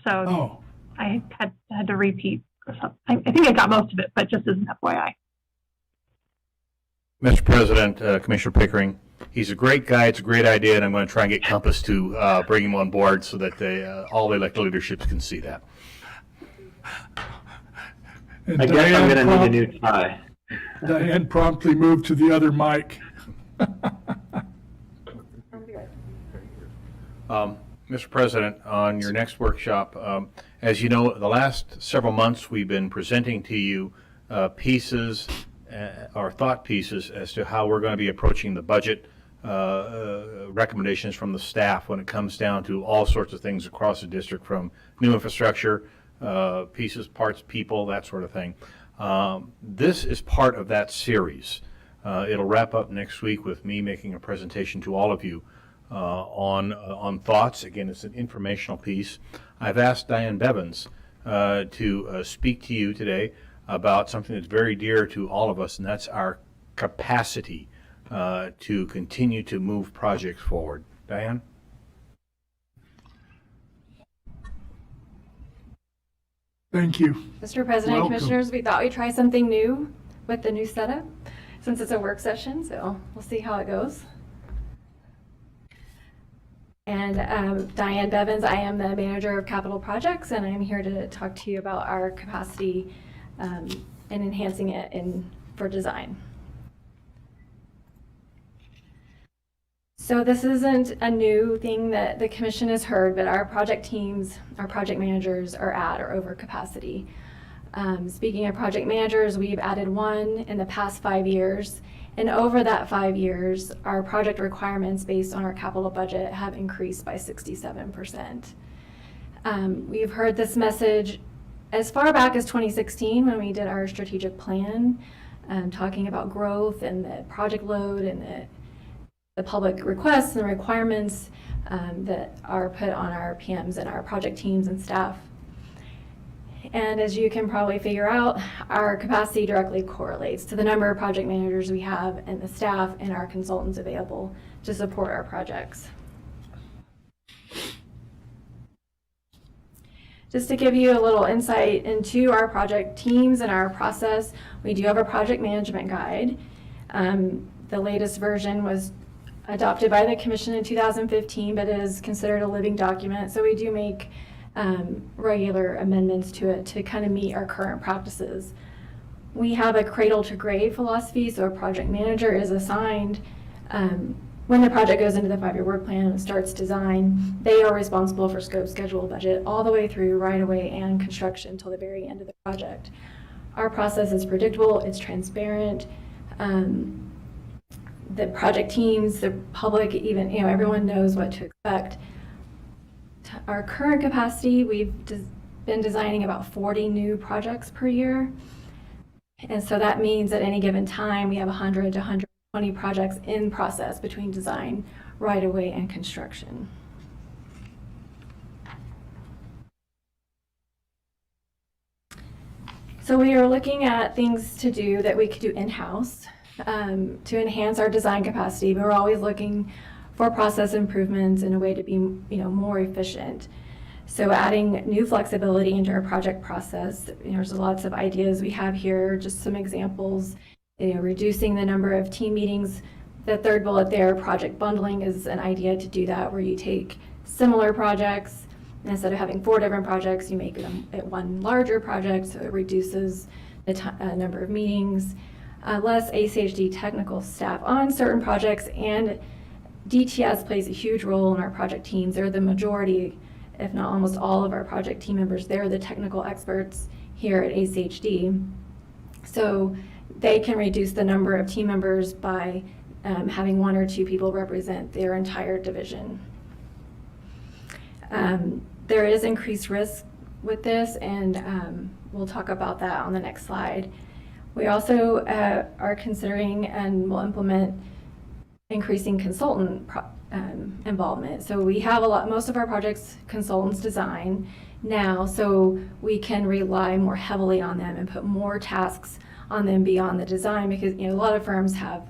so I had to repeat. I think I got most of it, but just as an FYI. Mr. President, Commissioner Pickering, he's a great guy. It's a great idea, and I'm going to try and get Compass to bring him on board so that all the elected leaderships can see that. And I guess I'm going to need a new tie. Diane promptly moved to the other mic. Mr. President, on your next workshop, as you know, the last several months we've been presenting to you pieces or thought pieces as to how we're going to be approaching the budget, recommendations from the staff when it comes down to all sorts of things across the district, from new infrastructure, pieces, parts, people, that sort of thing. This is part of that series. It'll wrap up next week with me making a presentation to all of you on thoughts. Again, it's an informational piece. I've asked Diane Bevins to speak to you today about something that's very dear to all of us, and that's our capacity to continue to move projects forward. Diane? Thank you. Mr. President, Welcome. Commissioners, we thought we'd try something new with the new setup. since it's a work session, so we'll see how it goes. And Diane Bevins, I am the manager of capital projects, and I'm here to talk to you about our capacity and enhancing it for design. So this isn't a new thing that the commission has heard, but our project teams, our project managers are at or over capacity. Speaking of project managers, we've added one in the past 5 years, and over that 5 years, our project requirements based on our capital budget have increased by 67%. We've heard this message as far back as 2016 when we did our strategic plan, talking about growth and the project load and the public requests and requirements that are put on our PMs and our project teams and staff. And as you can probably figure out, our capacity directly correlates to the number of project managers we have and the staff and our consultants available to support our projects. Just to give you a little insight into our project teams and our process, we do have a project management guide. The latest version was adopted by the commission in 2015, but it is considered a living document. So we do make regular amendments to it to kind of meet our current practices. We have a cradle to grave philosophy, so a project manager is assigned when the project goes into the 5-year work plan and starts design. They are responsible for scope, schedule, budget, all the way through right of way and construction until the very end of the project. Our process is predictable, it's transparent. The project teams, the public, even, everyone knows what to expect. Our current capacity, we've been designing about 40 new projects per year. And so that means at any given time, we have 100 to 120 projects in process between design, right-of-way, and construction. So we are looking at things to do that we could do in-house to enhance our design capacity, but we're always looking for process improvements and a way to be more efficient. So adding new flexibility into our project process, there's lots of ideas we have here, just some examples. Reducing the number of team meetings. The third bullet there, project bundling, is an idea to do that, where you take similar projects, and instead of having 4 different projects, you make them at one larger project, so it reduces the number of meetings. Less ACHD technical staff on certain projects, and DTS plays a huge role in our project teams. They're the majority, if not almost all of our project team members. They're the technical experts here at ACHD. So they can reduce the number of team members by having 1 or 2 people represent their entire division. There is increased risk with this, and we'll talk about that on the next slide. We also are considering and will implement increasing consultant involvement. So we have most of our projects consultants design now, so we can rely more heavily on them and put more tasks on them beyond the design, because a lot of firms have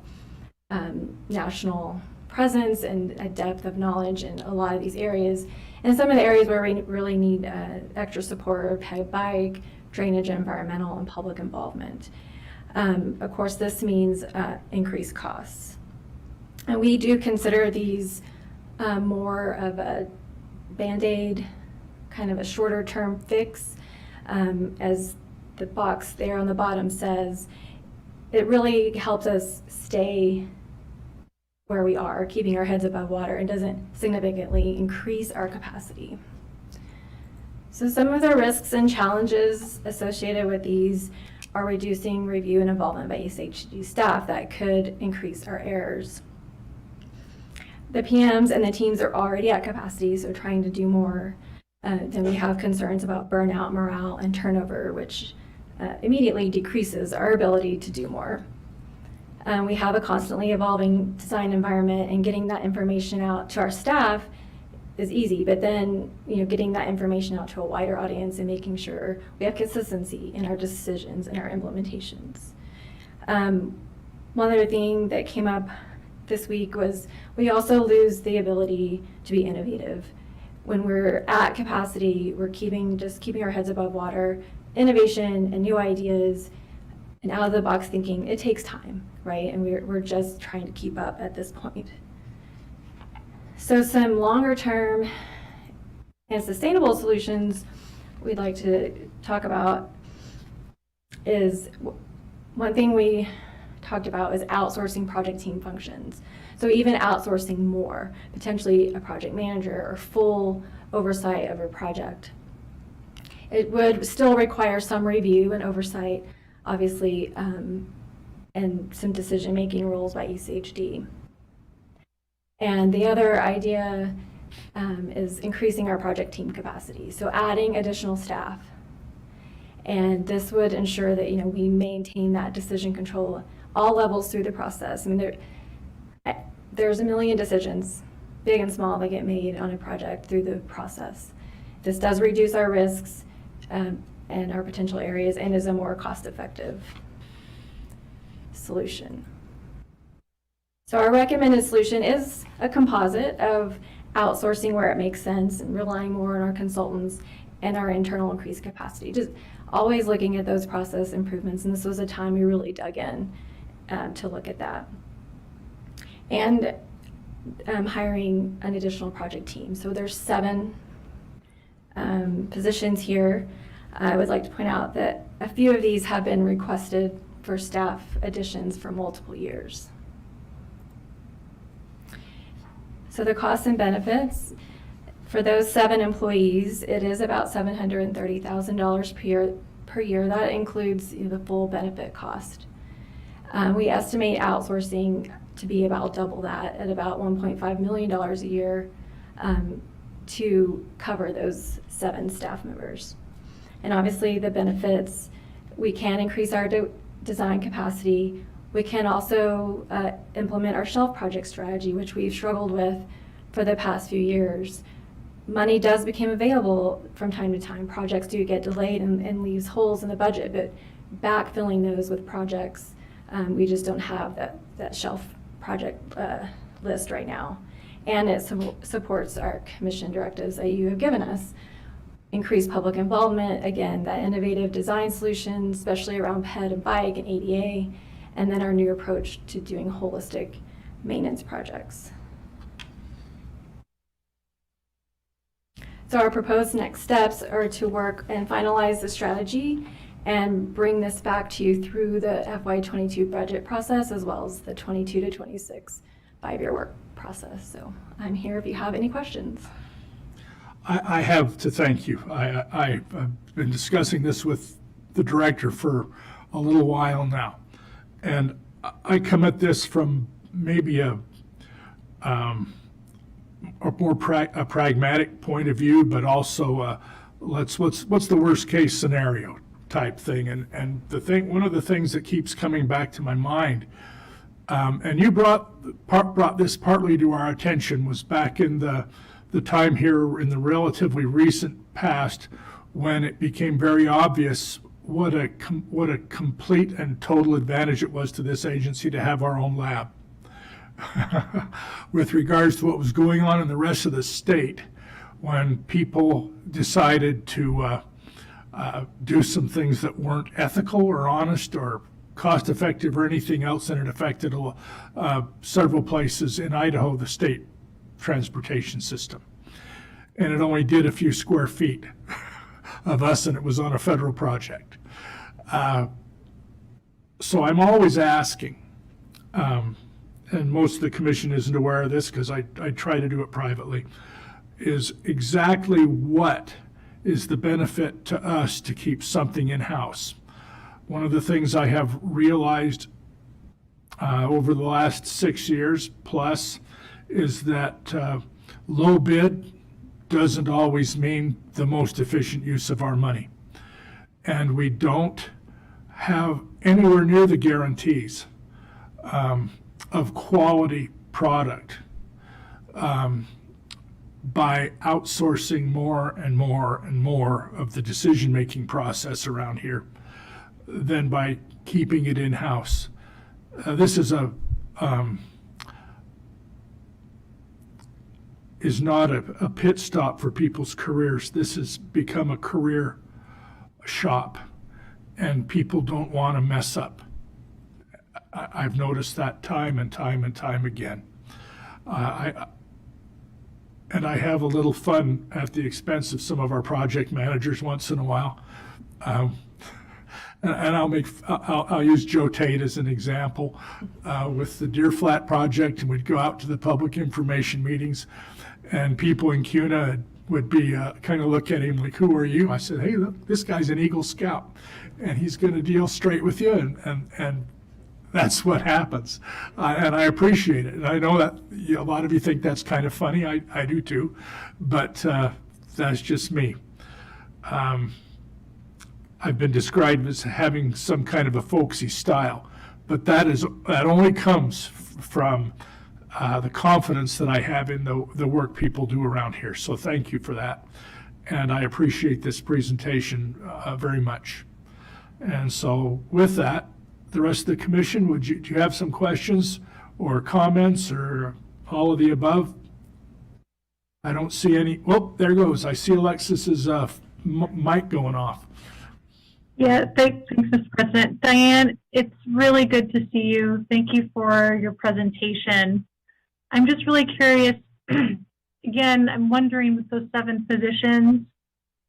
national presence and a depth of knowledge in a lot of these areas. And some of the areas where we really need extra support are bike, drainage, environmental, and public involvement. Of course, this means increased costs. And we do consider these more of a Band-Aid, kind of a shorter term fix. As the box there on the bottom says, it really helps us stay where we are, keeping our heads above water, and doesn't significantly increase our capacity. So some of the risks and challenges associated with these are reducing review and involvement by ACHD staff that could increase our errors. The PMs and the teams are already at capacity, so trying to do more. Then we have concerns about burnout, morale, and turnover, which immediately decreases our ability to do more. We have a constantly evolving design environment, and getting that information out to our staff is easy, but then getting that information out to a wider audience and making sure we have consistency in our decisions and our implementations. One other thing that came up this week was we also lose the ability to be innovative. When we're at capacity, we're keeping our heads above water. Innovation and new ideas and out of the box thinking. It takes time, right? And we're just trying to keep up at this point. So some longer term and sustainable solutions we'd like to talk about is, one thing we talked about is outsourcing project team functions. So even outsourcing more, potentially a project manager or full oversight of a project. It would still require some review and oversight, obviously, and some decision-making roles by ECHD. And the other idea is increasing our project team capacity, so adding additional staff. And this would ensure that we maintain that decision control all levels through the process. I mean, there's a million decisions, big and small, that get made on a project through the process. This does reduce our risks and our potential areas, and is a more cost-effective solution. So our recommended solution is a composite of outsourcing where it makes sense and relying more on our consultants and our internal increased capacity. Just always looking at those process improvements, and this was a time we really dug in to look at that. And hiring an additional project team. So there's 7 positions here. I would like to point out that a few of these have been requested for staff additions for multiple years. So the costs and benefits for those 7 employees, it is about $730,000 per year. That includes the full benefit cost. We estimate outsourcing to be about double that, at about $1.5 million a year, to cover those 7 staff members. And obviously the benefits, we can increase our design capacity. We can also implement our shelf project strategy, which we've struggled with for the past few years. Money does become available from time to time. Projects do get delayed and leaves holes in the budget, but backfilling those with projects, we just don't have that shelf project list right now. And it supports our commission directives that you have given us. Increased public involvement, again, that innovative design solutions, especially around ped and bike and ADA, and then our new approach to doing holistic maintenance projects. So our proposed next steps are to work and finalize the strategy and bring this back to you through the FY22 budget process, as well as the 22 to 26 5-year work process. So I'm here if you have any questions. I have to thank you. I've been discussing this with the director for a little while now. And I come at this from maybe a more pragmatic point of view, but also what's the worst case scenario type thing. And one of the things that keeps coming back to my mind, and you brought this partly to our attention, was back in the time here in the relatively recent past when it became very obvious what a complete and total advantage it was to this agency to have our own lab. With regards to what was going on in the rest of the state, when people decided to do some things that weren't ethical or honest or cost effective or anything else, and it affected several places in Idaho, the state transportation system. And it only did a few square feet of us, and it was on a federal project. So I'm always asking, and most of the commission isn't aware of this because I try to do it privately, is exactly what is the benefit to us to keep something in-house. One of the things I have realized over the last 6 years plus is that low bid doesn't always mean the most efficient use of our money. And we don't have anywhere near the guarantees of quality product by outsourcing more and more and more of the decision-making process around here than by keeping it in-house. This is not a pit stop for people's careers. This has become a career shop. and people don't want to mess up. I've noticed that time and time and time again. And I have a little fun at the expense of some of our project managers once in a while. And I'll use Joe Tate as an example. With the Deer Flat project, and we'd go out to the public information meetings, and people in CUNA would be kind of look at him like, "Who are you?" I said, "Hey, look, this guy's an Eagle Scout, and he's going to deal straight with you," and that's what happens. And I appreciate it. And I know that a lot of you think that's kind of funny. I do too, but that's just me. I've been described as having some kind of a folksy style, but that only comes from the confidence that I have in the work people do around here. So thank you for that. And I appreciate this presentation very much. And so with that, the rest of the commission, do you have some questions or comments or all of the above? I don't see any. Well, there goes. I see Alexis's mic going off. Yeah, thanks, Mr. President. Diane, it's really good to see you. Thank you for your presentation. I'm just really curious, again, I'm wondering with those 7 positions,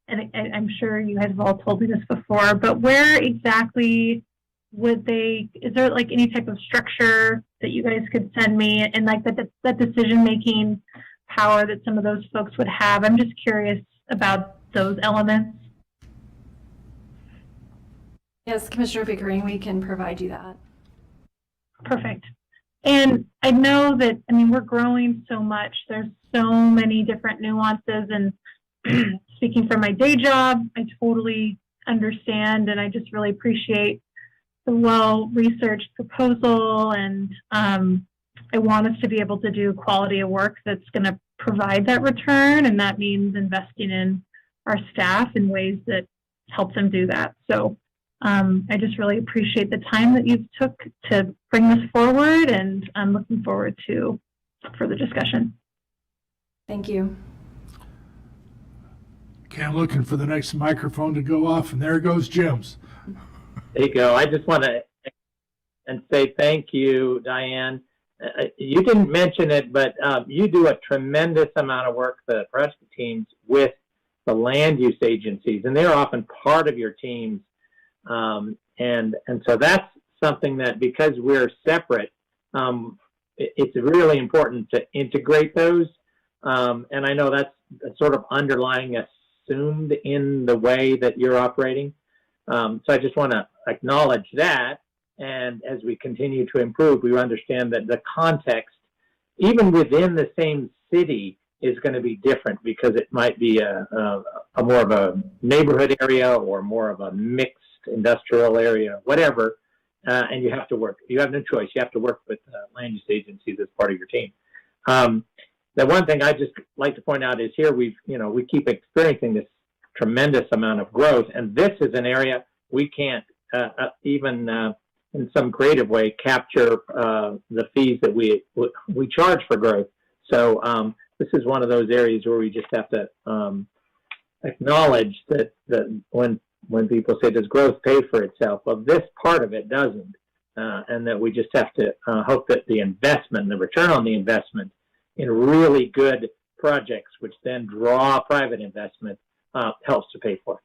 and I'm sure you guys have all told me this before, but where exactly is there like any type of structure that you guys could send me, and like that decision-making power that some of those folks would have? I'm just curious about those elements. Yes, Commissioner Pickering, we can provide you that. Perfect. And I know that, I mean, we're growing so much. There's so many different nuances. And speaking from my day job, I totally understand. And I just really appreciate the well-researched proposal. And I want us to be able to do quality of work that's going to provide that return. And that means investing in our staff in ways that help them do that. So I just really appreciate the time that you took to bring this forward, and I'm looking forward to further discussion. Thank you. Okay, I'm looking for the next microphone to go off, and there goes Jim's. There you go. I just want to say thank you, Diane. You didn't mention it, but you do a tremendous amount of work, the project teams, with the land use agencies, and they're often part of your teams. And so that's something that, because we're separate, it's really important to integrate those. And I know that's sort of underlying assumed in the way that you're operating. So I just want to acknowledge that. And as we continue to improve, we understand that the context, even within the same city, is going to be different, because it might be a more of a neighborhood area or more of a mixed industrial area, whatever, and you have to work. You have no choice. You have to work with land use agencies as part of your team. The one thing I just like to point out is here we keep experiencing this tremendous amount of growth, and this is an area we can't even in some creative way capture the fees that we charge for growth. So this is one of those areas where we just have to acknowledge that when people say, does growth pay for itself? Well, this part of it doesn't. And that we just have to hope that the investment, the return on the investment in really good projects, which then draw private investment, helps to pay for it.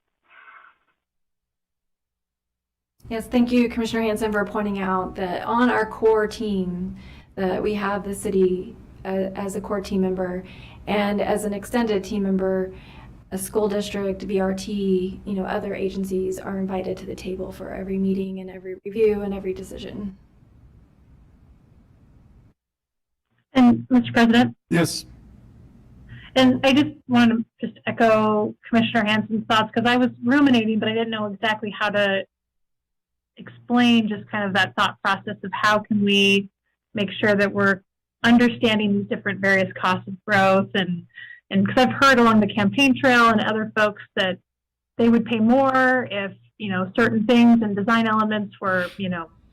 Yes, thank you, Commissioner Hansen, for pointing out that on our core team, that we have the city as a core team member, and as an extended team member, a school district, VRT, other agencies are invited to the table for every meeting and every review and every decision. And Mr. President? Yes. And I just want to just echo Commissioner Hansen's thoughts, because I was ruminating, but I didn't know exactly how to explain just kind of that thought process of how can we make sure that we're understanding these different various costs of growth, and because I've heard along the campaign trail and other folks that they would pay more if, certain things and design elements were,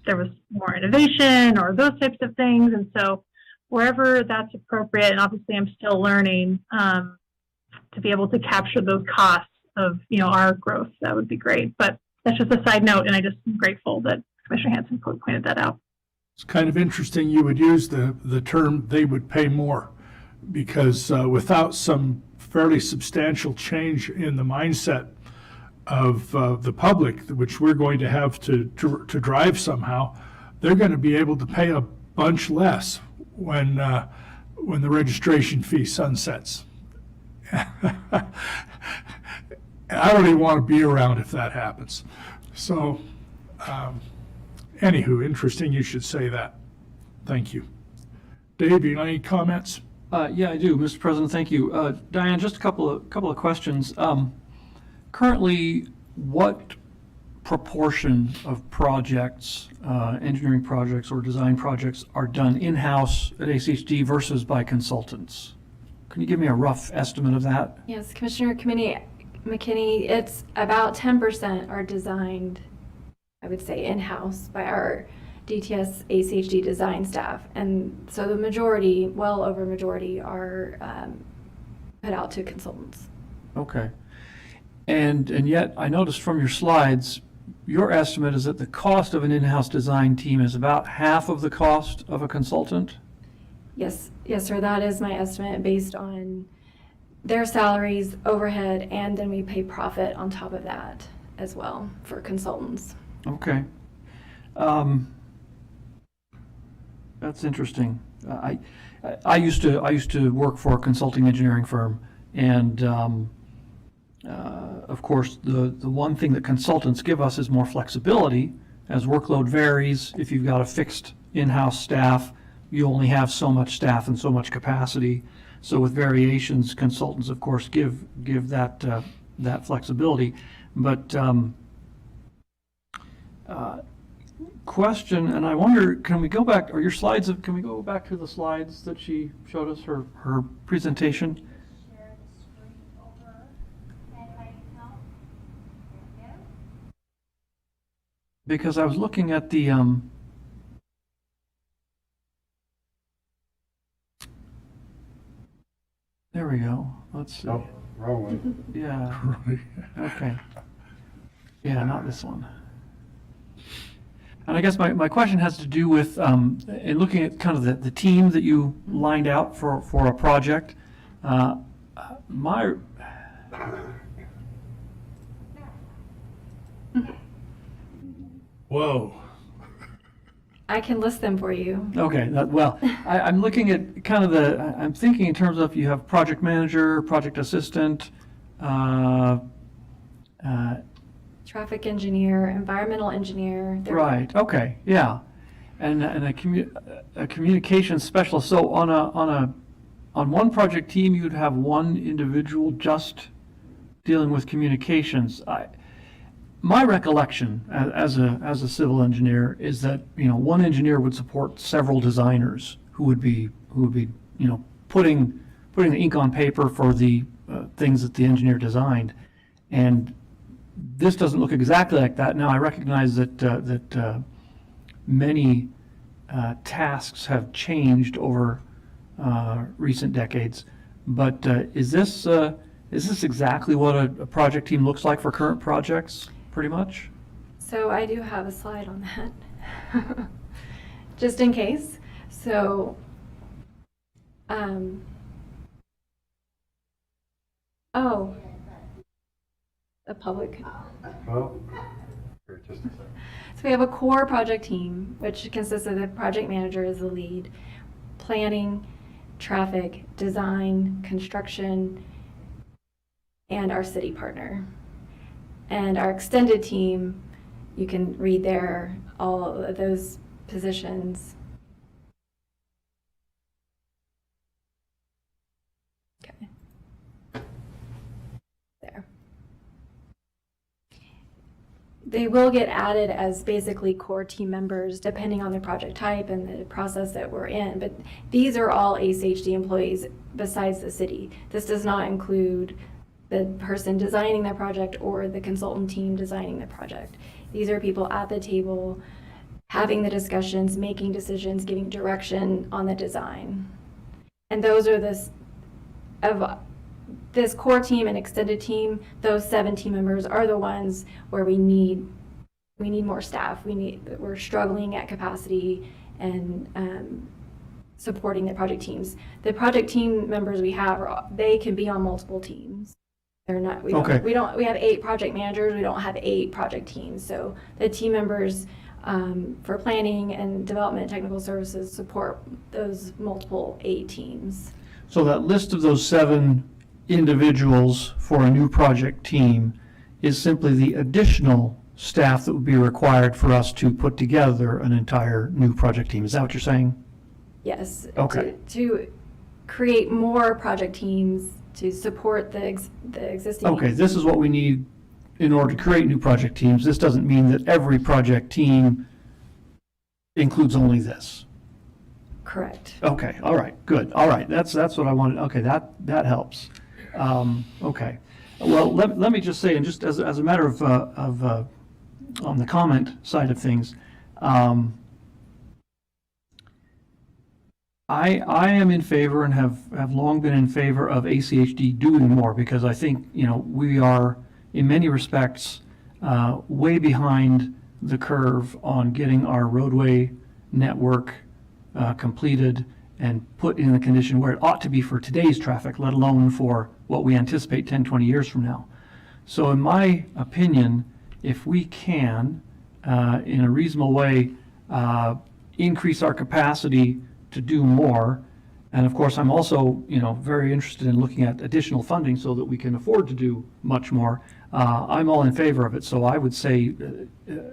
there was more innovation or those types of things. And so wherever that's appropriate, and obviously I'm still learning to be able to capture those costs of, our growth, that would be great. But that's just a side note, and I just am grateful that Commissioner Hanson pointed that out. It's kind of interesting you would use the term "they would pay more," because without some fairly substantial change in the mindset of the public, which we're going to have to drive somehow, they're going to be able to pay a bunch less when the registration fee sunsets. I don't even want to be around if that happens. So, anywho, interesting you should say that. Thank you. Dave, you got any comments? Yeah, I do, Mr. President, thank you. Diane, just a couple of questions. Currently, what proportion of projects, engineering projects or design projects, are done in-house at ACHD versus by consultants? Can you give me a rough estimate of that? Yes, Commissioner McKinney, it's about 10% are designed, I would say, in-house by our DTS ACHD design staff. And so the majority, well over majority, are put out to consultants. Okay. And yet, I noticed from your slides, your estimate is that the cost of an in-house design team is about half of the cost of a consultant? Yes, sir, that is my estimate based on their salaries, overhead, and then we pay profit on top of that as well for consultants. Okay. That's interesting. I used to work for a consulting engineering firm, and of course, the one thing that consultants give us is more flexibility. As workload varies, if you've got a fixed in-house staff, you only have so much staff and so much capacity. So with variations, consultants, of course, give that flexibility. But question, and I wonder, can we go back? Are your slides? Can we go back to the slides that she showed us, her presentation? Because I was looking at the there we go. Let's see. Oh, wrong one. Yeah. Okay. Yeah, not this one. And I guess my question has to do with in looking at kind of the team that you lined out for a project. Whoa. I can list them for you. Okay, I'm looking at kind of I'm thinking in terms of you have project manager, project assistant, Traffic engineer, environmental engineer. Right, okay, yeah. And a communications specialist. So on one project team, you'd have one individual just dealing with communications. My recollection as a civil engineer is that one engineer would support several designers who would be putting the ink on paper for the things that the engineer designed, and this doesn't look exactly like that. Now I recognize that many tasks have changed over recent decades, but is this exactly what a project team looks like for current projects? Pretty much. So I do have a slide on that, just in case. So, the public. Well, here, just a second. So we have a core project team, which consists of the project manager as the lead, planning, traffic, design, construction, and our city partner. And our extended team, you can read there all of those positions. Okay. There. They will get added as basically core team members depending on the project type and the process that we're in. But these are all ACHD employees besides the city. This does not include the person designing the project or the consultant team designing the project. These are people at the table having the discussions, making decisions, giving direction on the design. And those are this core team and extended team, those 7 team members are the ones where we need more staff. We're struggling at capacity and supporting the project teams. The project team members we have, they can be on multiple teams. They're not. We have 8 project managers. We don't have 8 project teams. So the team members for planning and development and technical services support those multiple 8 teams. So that list of those 7 individuals for a new project team is simply the additional staff that would be required for us to put together an entire new project team. Is that what you're saying? Yes. Okay. To create more project teams to support the existing. Okay, this is what we need in order to create new project teams. This doesn't mean that every project team includes only this. Correct. Okay, all right, good. All right, that's what I wanted. Okay, that helps. Okay. Well, let me just say, and just as a matter of on the comment side of things, I am in favor and have long been in favor of ACHD doing more, because I think, we are in many respects way behind the curve on getting our roadway network completed and put in the condition where it ought to be for today's traffic, let alone for what we anticipate 10, 20 years from now. So in my opinion, if we can, in a reasonable way, increase our capacity to do more, and of course I'm also, very interested in looking at additional funding so that we can afford to do much more, I'm all in favor of it. So I would say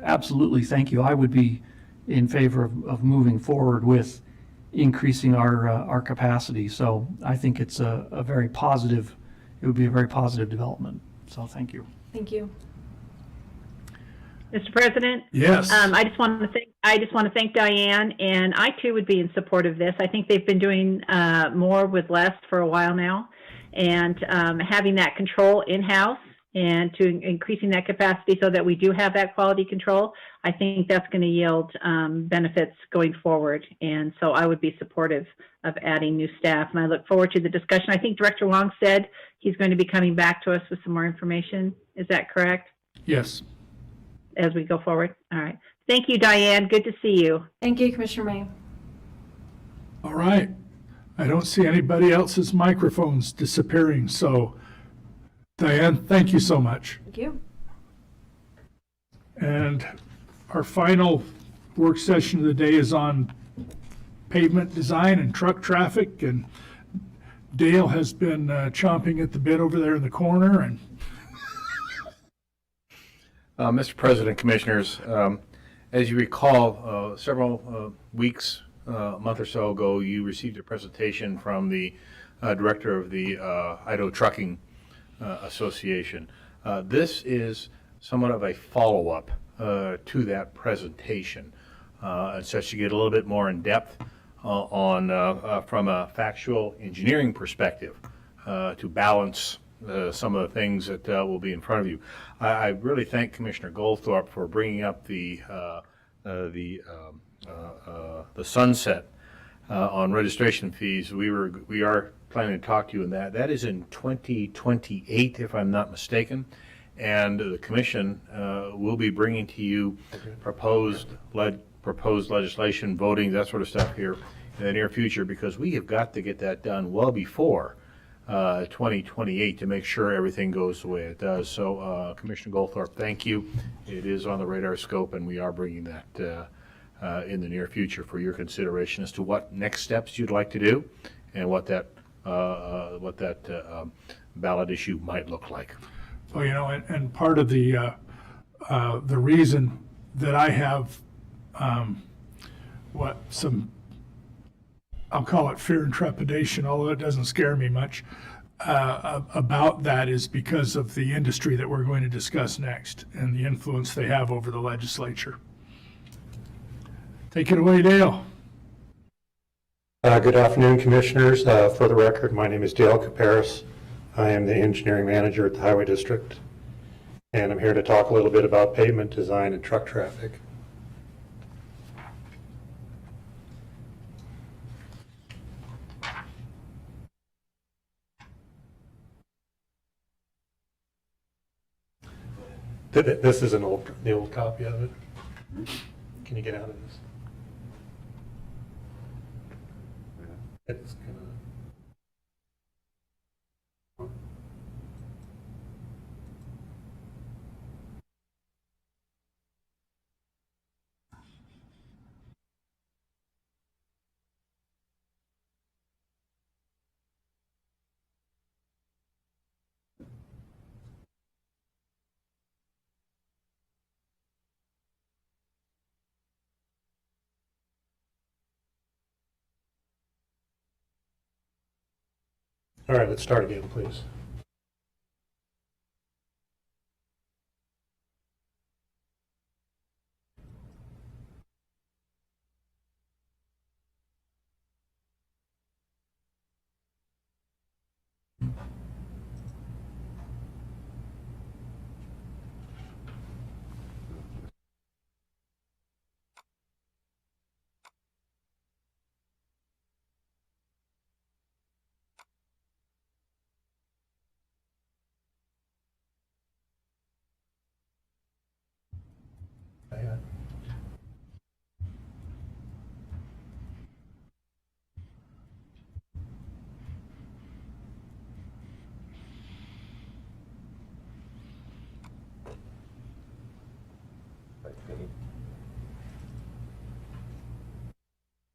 absolutely thank you. I would be in favor of moving forward with increasing our capacity. So I think it's a very positive, it would be a very positive development. So thank you. Thank you. Mr. President? Yes. I just want to thank Diane, and I too would be in support of this. I think they've been doing more with less for a while now, and having that control in-house and to increasing that capacity so that we do have that quality control, I think that's going to yield benefits going forward. And so I would be supportive of adding new staff, and I look forward to the discussion. I think Director Long said he's going to be coming back to us with some more information. Is that correct? Yes. As we go forward. All right. Thank you, Diane. Good to see you. Thank you, Commissioner May. All right. I don't see anybody else's microphones disappearing, so Diane, thank you so much. Thank you. And our final work session of the day is on pavement design and truck traffic, and Dale has been chomping at the bit over there in the corner. And Mr. President, Commissioners, as you recall, several weeks, a month or so ago, you received a presentation from the director of the Idaho Trucking Association. This is somewhat of a follow-up to that presentation, and such to get a little bit more in depth on from a factual engineering perspective to balance some of the things that will be in front of you. I really thank Commissioner Goldthorpe for bringing up the sunset on registration fees. We are planning to talk to you on that. That is in 2028, if I'm not mistaken, and the Commission will be bringing to you proposed legislation, voting, that sort of stuff here in the near future, because we have got to get that done well before 2028 to make sure everything goes the way it does. So Commissioner Goldthorpe, thank you. It is on the radar scope, and we are bringing that in the near future for your consideration as to what next steps you'd like to do and what that ballot issue might look like. well, and part of the reason that I have I'll call it fear and trepidation, although it doesn't scare me much, about that is because of the industry that we're going to discuss next and the influence they have over the legislature. Take it away, Dale. Good afternoon, Commissioners. For the record, my name is Dale Caparis. I am the Engineering Manager at the Highway District, and I'm here to talk a little bit about pavement design and truck traffic. This is the old copy of it. Can you get out of this? It's gonna. All right, let's start again, please.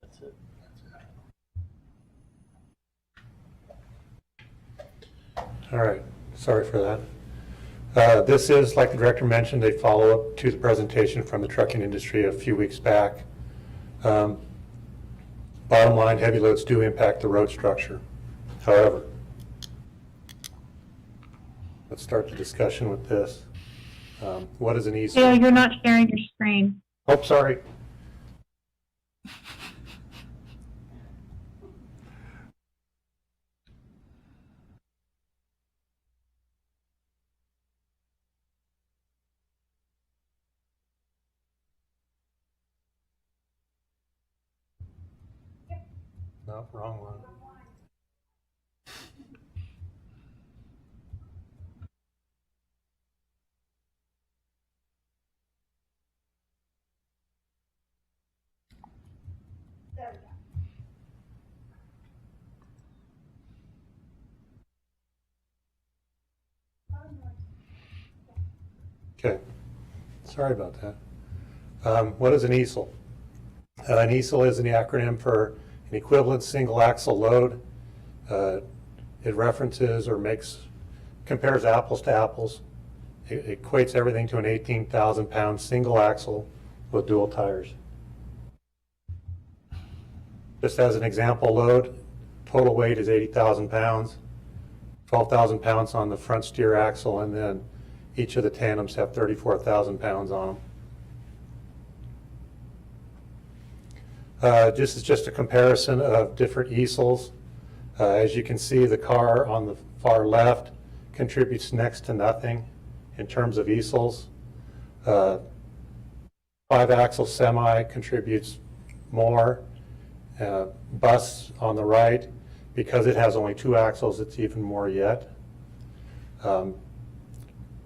That's it. All right, sorry for that. This is, like the director mentioned, a follow-up to the presentation from the trucking industry a few weeks back. Bottom line, heavy loads do impact the road structure. However, let's start the discussion with this. What is an easel? Yeah, you're not sharing your screen. Oh, sorry. No, wrong one. Okay, sorry about that. What is an easel? An easel is an acronym for an equivalent single axle load. It references or compares apples to apples. It equates everything to an 18,000 pound single axle with dual tires. Just as an example load, total weight is 80,000 pounds, 12,000 pounds on the front steer axle, and then each of the tandems have 34,000 pounds on them. This is just a comparison of different easels. As you can see, the car on the far left contributes next to nothing in terms of easels. 5-axle semi contributes more. Bus on the right, because it has only 2 axles, it's even more yet.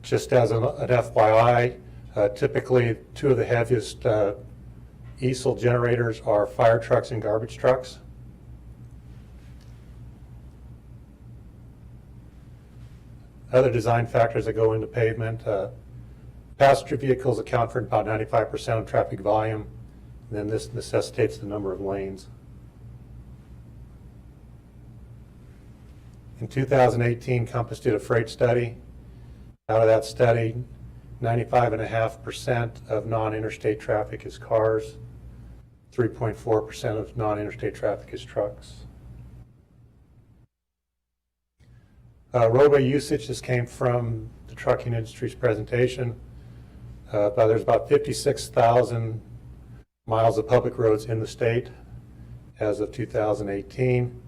Just as an FYI, typically 2 of the heaviest easel generators are fire trucks and garbage trucks. Other design factors that go into pavement, passenger vehicles account for about 95% of traffic volume, and then this necessitates the number of lanes. In 2018, Compass did a freight study. Out of that study, 95.5% of non-interstate traffic is cars, 3.4% of non-interstate traffic is trucks. Roadway usage, this came from the trucking industry's presentation. There's about 56,000 miles of public roads in the state as of 2018.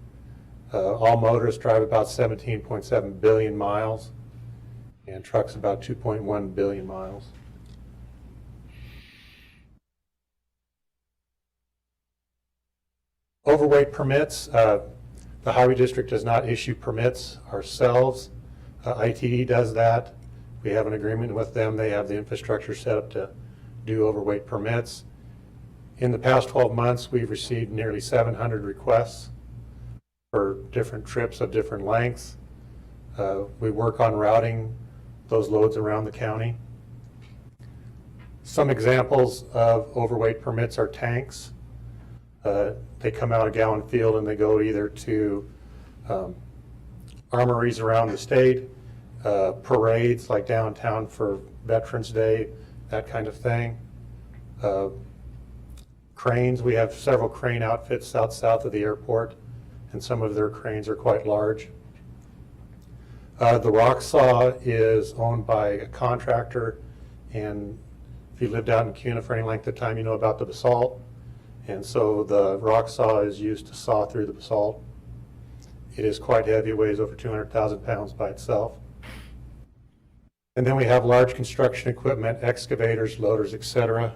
All motorists drive about 17.7 billion miles, and trucks about 2.1 billion miles. Overweight permits. The Highway District does not issue permits ourselves. ITD does that. We have an agreement with them. They have the infrastructure set up to do overweight permits. In the past 12 months, we've received nearly 700 requests for different trips of different lengths. We work on routing those loads around the county. Some examples of overweight permits are tanks. They come out of Gallon Field and they go either to armories around the state, parades like downtown for Veterans Day, that kind of thing. Cranes, we have several crane outfits south of the airport, and some of their cranes are quite large. The rock saw is owned by a contractor, and if you lived out in Kuna for any length of time, you know about the basalt. And so the rock saw is used to saw through the basalt. It is quite heavy, it weighs over 200,000 pounds by itself. And then we have large construction equipment, excavators, loaders, etc.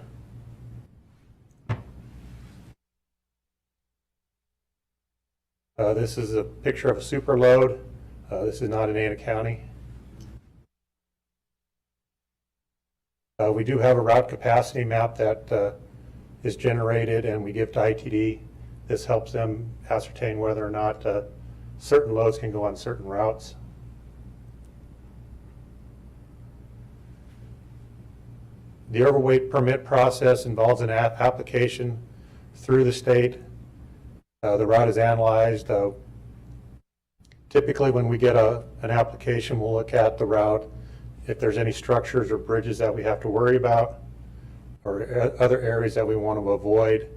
This is a picture of a super load. This is not in Ada County. We do have a route capacity map that is generated and we give to ITD. This helps them ascertain whether or not certain loads can go on certain routes. The overweight permit process involves an application through the state. The route is analyzed. Typically when we get an application, we'll look at the route, if there's any structures or bridges that we have to worry about, or other areas that we want to avoid.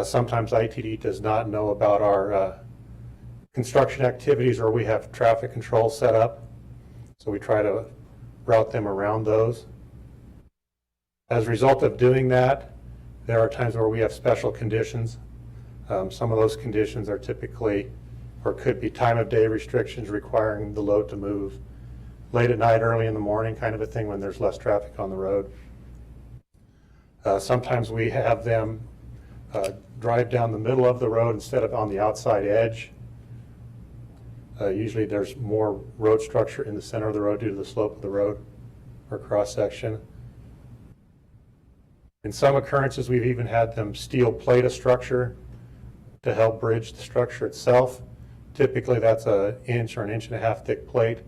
Sometimes ITD does not know about our construction activities, or we have traffic control set up, so we try to route them around those. As a result of doing that, there are times where we have special conditions. Some of those conditions are typically, or could be, time of day restrictions requiring the load to move late at night, early in the morning, kind of a thing when there's less traffic on the road. Sometimes we have them drive down the middle of the road instead of on the outside edge. Usually there's more road structure in the center of the road due to the slope of the road or cross section. In some occurrences, we've even had them steel plate a structure to help bridge the structure itself. Typically that's an inch or an inch and a half thick plate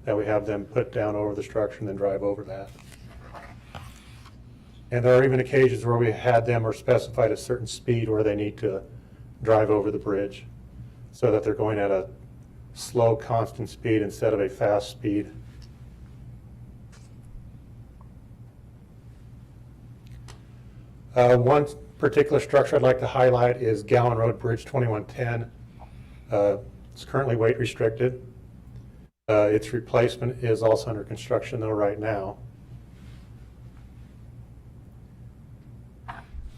that we have them put down over the structure and then drive over that. And there are even occasions where we had them or specified a certain speed where they need to drive over the bridge so that they're going at a slow, constant speed instead of a fast speed. One particular structure I'd like to highlight is Gallon Road Bridge 2110. It's currently weight restricted. Its replacement is also under construction though right now.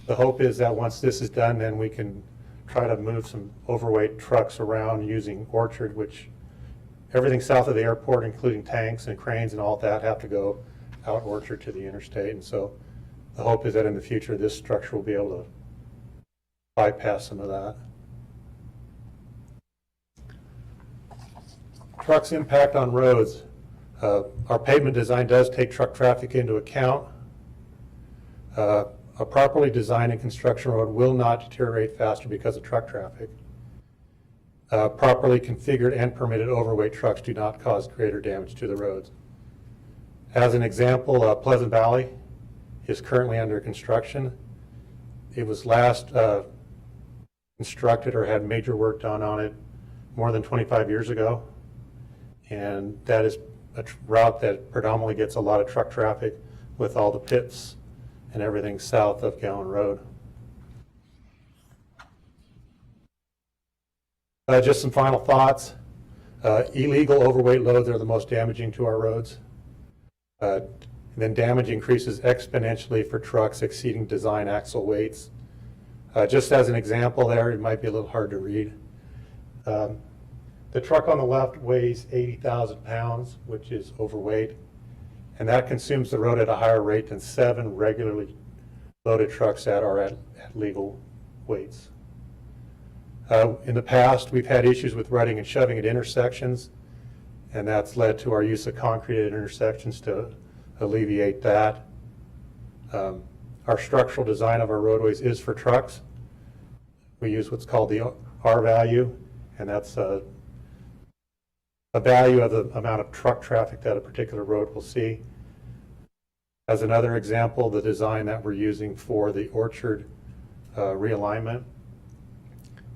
The hope is that once this is done, then we can try to move some overweight trucks around using Orchard, which everything south of the airport, including tanks and cranes and all that, have to go out Orchard to the interstate. And so the hope is that in the future, this structure will be able to bypass some of that. Trucks' impact on roads. Our pavement design does take truck traffic into account. A properly designed and construction road will not deteriorate faster because of truck traffic. Properly configured and permitted overweight trucks do not cause greater damage to the roads. As an example, Pleasant Valley is currently under construction. It was last constructed or had major work done on it more than 25 years ago. And that is a route that predominantly gets a lot of truck traffic with all the pits and everything south of Gallon Road. Just some final thoughts. Illegal overweight loads are the most damaging to our roads. Then damage increases exponentially for trucks exceeding design axle weights. Just as an example there, it might be a little hard to read. The truck on the left weighs 80,000 pounds, which is overweight, and that consumes the road at a higher rate than 7 regularly loaded trucks that are at legal weights. In the past, we've had issues with rutting and shoving at intersections, and that's led to our use of concrete at intersections to alleviate that. Our structural design of our roadways is for trucks. We use what's called the R value, and that's a value of the amount of truck traffic that a particular road will see. As another example, the design that we're using for the Orchard realignment,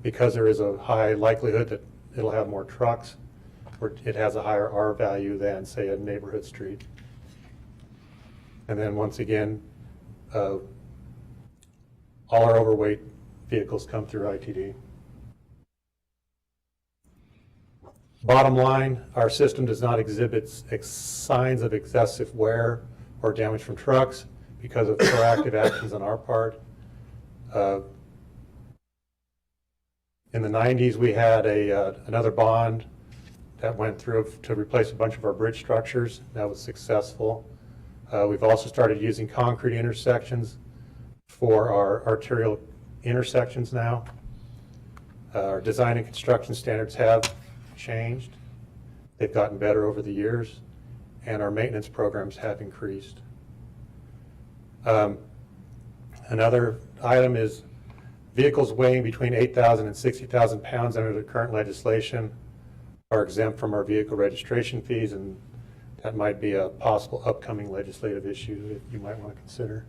because there is a high likelihood that it'll have more trucks, it has a higher R value than, say, a neighborhood street. And then once again, all our overweight vehicles come through ITD. Bottom line, our system does not exhibit signs of excessive wear or damage from trucks because of proactive actions on our part. In the 90s, we had another bond that went through to replace a bunch of our bridge structures. That was successful. We've also started using concrete intersections for our arterial intersections now. Our design and construction standards have changed. They've gotten better over the years, and our maintenance programs have increased. Another item is vehicles weighing between 8,000 and 60,000 pounds under the current legislation are exempt from our vehicle registration fees, and that might be a possible upcoming legislative issue that you might want to consider.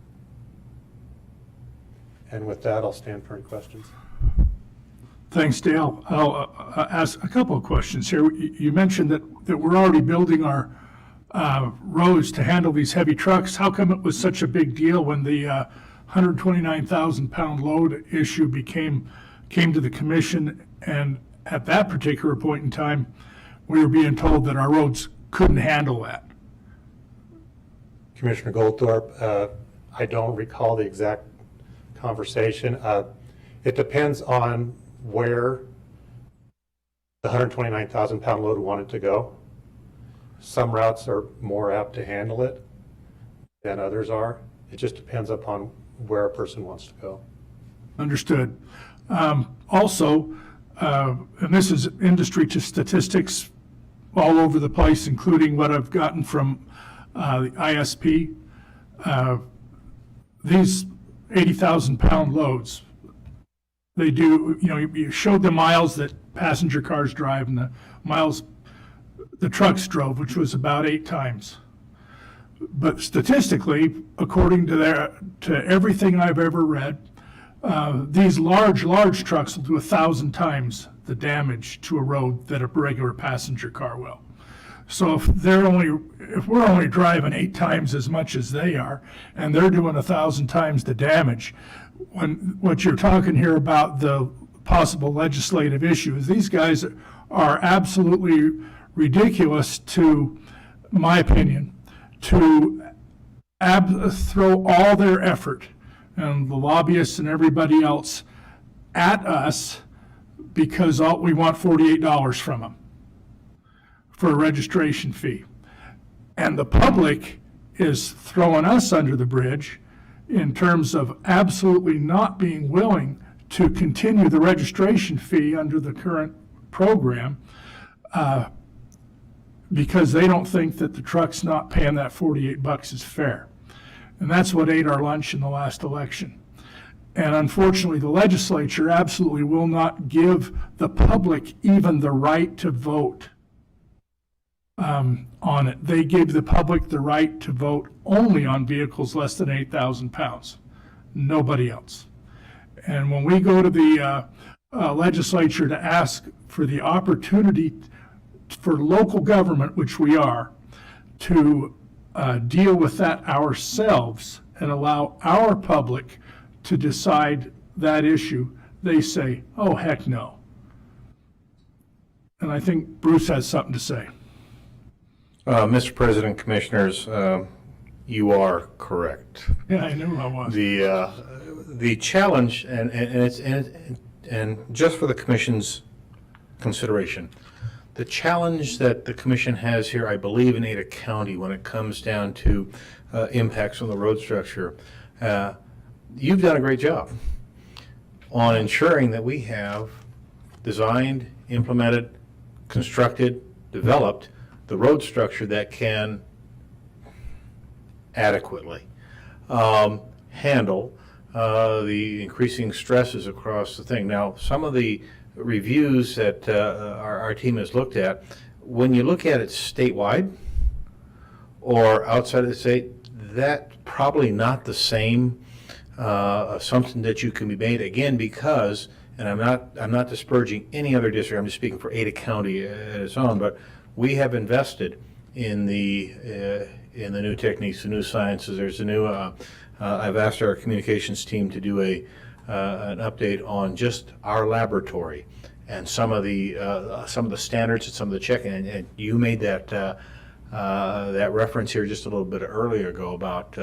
And with that, I'll stand for any questions. Thanks, Dale. I'll ask a couple of questions here. You mentioned that we're already building our roads to handle these heavy trucks. How come it was such a big deal when the 129,000-pound load issue came to the commission, and at that particular point in time, we were being told that our roads couldn't handle that? Commissioner Goldthorpe, I don't recall the exact conversation. It depends on where the 129,000-pound load wanted to go. Some routes are more apt to handle it than others are. It just depends upon where a person wants to go. Understood. Also, and this is industry statistics all over the place, including what I've gotten from the ISP. These 80,000-pound loads, they do, you showed the miles that passenger cars drive and the miles the trucks drove, which was about 8 times. But statistically, according to everything I've ever read, these large trucks will do 1,000 times the damage to a road that a regular passenger car will. So if we're only driving 8 times as much as they are, and they're doing 1,000 times the damage, what you're talking here about the possible legislative issues, these guys are absolutely ridiculous, to my opinion, to throw all their effort and the lobbyists and everybody else at us because we want $48 from them for a registration fee. And the public is throwing us under the bridge in terms of absolutely not being willing to continue the registration fee under the current program because they don't think that the truck's not paying that $48 is fair. And that's what ate our lunch in the last election. And unfortunately, the legislature absolutely will not give the public even the right to vote on it. They give the public the right to vote only on vehicles less than 8,000 pounds, nobody else. And when we go to the legislature to ask for the opportunity for local government, which we are, to deal with that ourselves and allow our public to decide that issue, they say, oh, heck no. And I think Bruce has something to say. Mr. President, Commissioners, you are correct. Yeah, I knew I was. The challenge, and just for the Commission's consideration, the challenge that the Commission has here, I believe, in Ada County when it comes down to impacts on the road structure, you've done a great job on ensuring that we have designed, implemented, constructed, developed the road structure that can adequately handle the increasing stresses across the thing. Now, some of the reviews that our team has looked at, when you look at it statewide or outside of the state, that's probably not the same assumption that you can be made, again, because, and I'm not disparaging any other district, I'm just speaking for Ada County at its own, but we have invested in the new techniques, the new sciences. There's a new, I've asked our communications team to do an update on just our laboratory and some of the standards and some of the checking. And you made that reference here just a little bit earlier ago about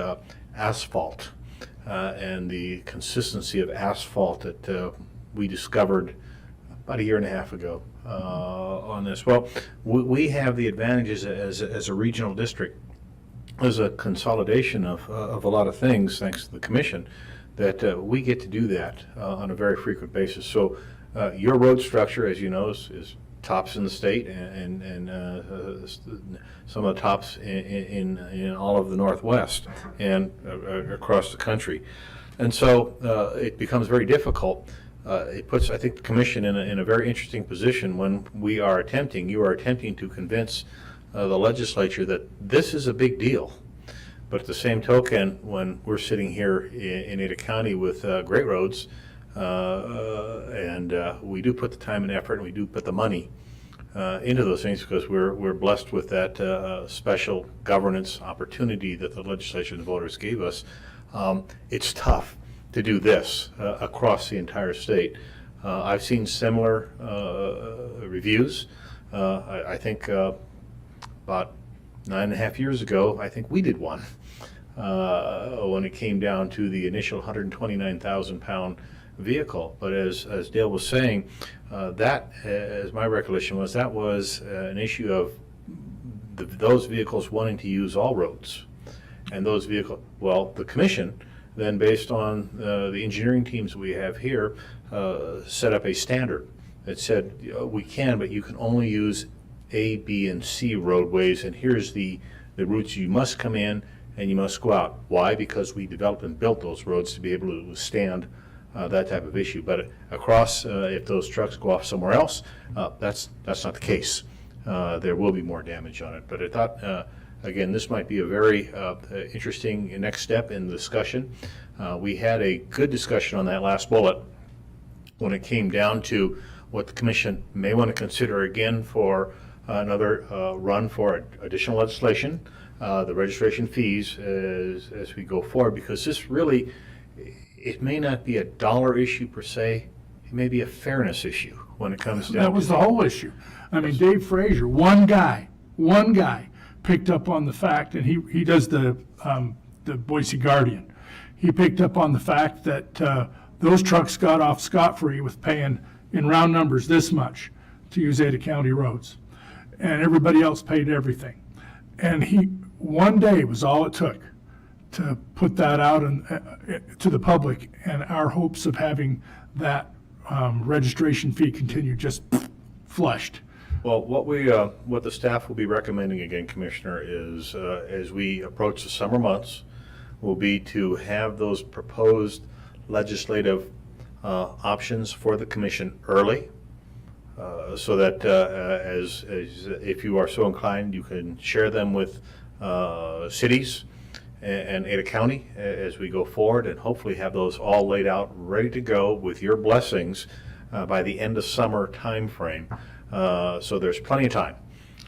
asphalt and the consistency of asphalt that we discovered about a year and a half ago on this. Well, we have the advantages as a regional district, as a consolidation of a lot of things, thanks to the commission, that we get to do that on a very frequent basis. So your road structure, as you know, is tops in the state and some of the tops in all of the Northwest and across the country. And so it becomes very difficult. It puts, I think, the commission in a very interesting position when you are attempting to convince the legislature that this is a big deal. But at the same token, when we're sitting here in Ada County with great roads, and we do put the time and effort and we do put the money into those things because we're blessed with that special governance opportunity that the legislature and the voters gave us, it's tough to do this across the entire state. I've seen similar reviews. I think about 9.5 years ago, I think we did one when it came down to the initial 129,000 pound vehicle. But as Dale was saying, that, as my recollection was, that was an issue of those vehicles wanting to use all roads. And those vehicles, well, the commission then, based on the engineering teams we have here, set up a standard that said we can, but you can only use A, B, and C roadways, and here's the routes you must come in and you must go out. Why? Because we developed and built those roads to be able to withstand that type of issue. But across, if those trucks go off somewhere else, that's not the case. There will be more damage on it. But I thought, again, this might be a very interesting next step in the discussion. We had a good discussion on that last bullet when it came down to what the commission may want to consider again for another run for additional legislation, the registration fees as we go forward, because this really, it may not be a dollar issue per se, it may be a fairness issue when it comes down That was the whole issue. I mean, Dave Frazier, one guy picked up on the fact, and he does the Boise Guardian. He picked up on the fact that those trucks got off scot-free with paying, in round numbers, this much to use Ada County roads. And everybody else paid everything. And one day was all it took to put that out to the public, and our hopes of having that registration fee continue just flushed. Well, what the staff will be recommending again, Commissioner, is as we approach the summer months, will be to have those proposed legislative options for the commission early, so that as if you are so inclined, you can share them with cities and Ada County as we go forward, and hopefully have those all laid out, ready to go with your blessings by the end of summer timeframe. So there's plenty of time.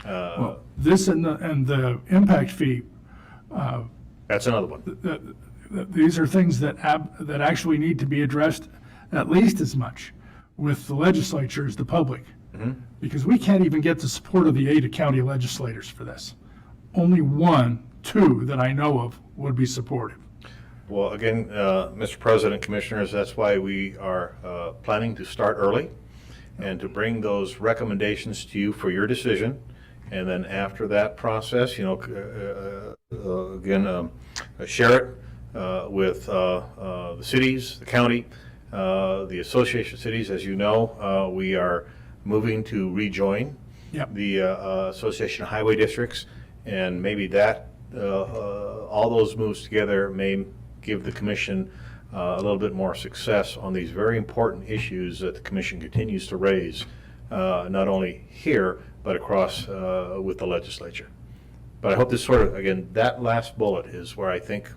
Well, this and the impact fee. That's another one. These are things that actually need to be addressed at least as much with the legislature as the public, because we can't even get the support of the Ada County legislators for this. Only two that I know of would be supportive. Well, again, Mr. President, Commissioners, that's why we are planning to start early and to bring those recommendations to you for your decision. And then after that process, again, share it with the cities, the county, the association of cities. As you know, we are moving to rejoin Yep. the Association of Highway Districts, and maybe that all those moves together may give the commission a little bit more success on these very important issues that the commission continues to raise, not only here but across with the legislature. But I hope this sort of, again, that last bullet is where I think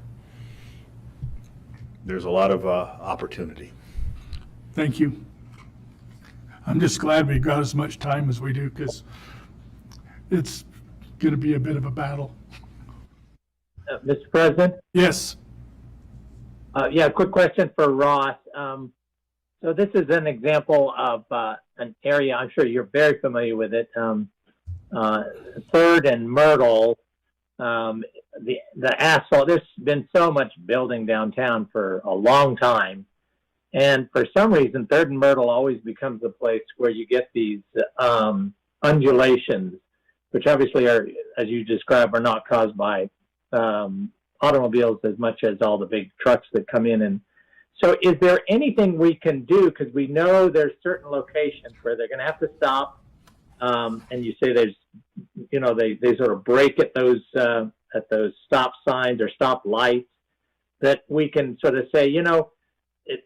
there's a lot of opportunity. Thank you. I'm just glad we got as much time as we do, because it's going to be a bit of a battle. Mr. President? Yes. Yeah, quick question for Ross. So this is an example of an area, I'm sure you're very familiar with it, 3rd and Myrtle. The asphalt, there's been so much building downtown for a long time. And for some reason, 3rd and Myrtle always becomes a place where you get these undulations, which obviously are, as you described, are not caused by automobiles as much as all the big trucks that come in. And so is there anything we can do? Because we know there's certain locations where they're going to have to stop. And you say there's, you know, they sort of break at those stop signs or stop lights, that we can sort of say, you know,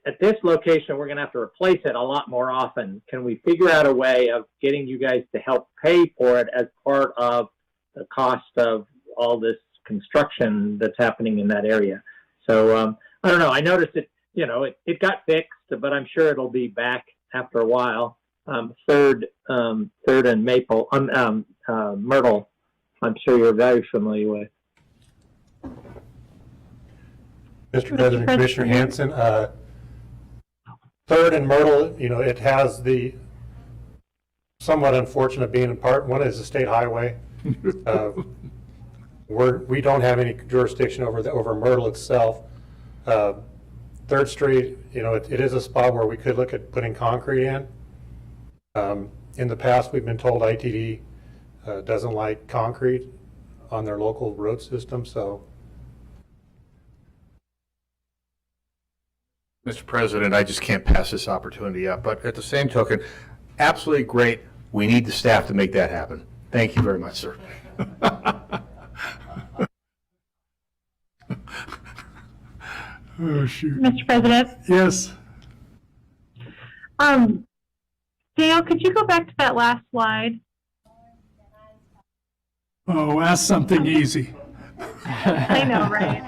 at this location, we're going to have to replace it a lot more often. Can we figure out a way of getting you guys to help pay for it as part of the cost of all this construction that's happening in that area? So I don't know. I noticed it, you know, it got fixed, but I'm sure it'll be back after a while. 3rd and Maple, Myrtle, I'm sure you're very familiar with. Mr. President, Commissioner Hanson, 3rd and Myrtle, you know, it has the somewhat unfortunate being in part, one is a state highway. We don't have any jurisdiction over Myrtle itself. 3rd Street, you know, it is a spot where we could look at putting concrete in. In the past, we've been told ITD doesn't like concrete on their local road system, so. Mr. President, I just can't pass this opportunity up, but at the same token, absolutely great. We need the staff to make that happen. Thank you very much, sir. Oh, shoot. Mr. President? Yes. Dale, could you go back to that last slide? Oh, ask something easy. I know, right?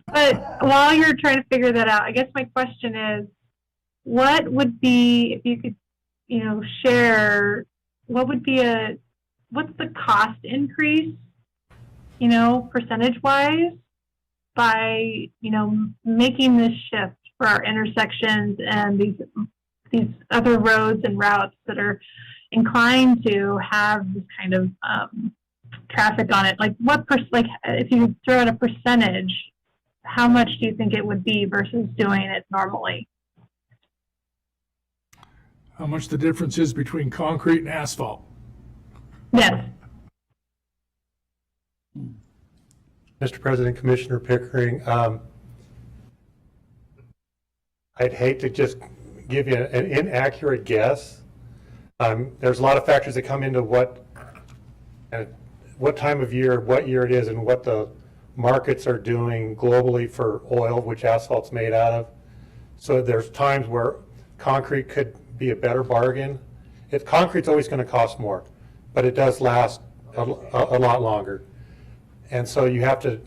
But while you're trying to figure that out, I guess my question is, what would be, if you could, you know, share, what's the cost increase, you know, percentage-wise, by, you know, making this shift for our intersections and these other roads and routes that are inclined to have this kind of traffic on it? Like if you throw out a percentage, how much do you think it would be versus doing it normally? How much the difference is between concrete and asphalt? Yes. Mr. President, Commissioner Pickering, I'd hate to just give you an inaccurate guess. There's a lot of factors that come into what time of year, what year it is, and what the markets are doing globally for oil, which asphalt's made out of. So there's times where concrete could be a better bargain. Concrete's always going to cost more, but it does last a lot longer. And so you have to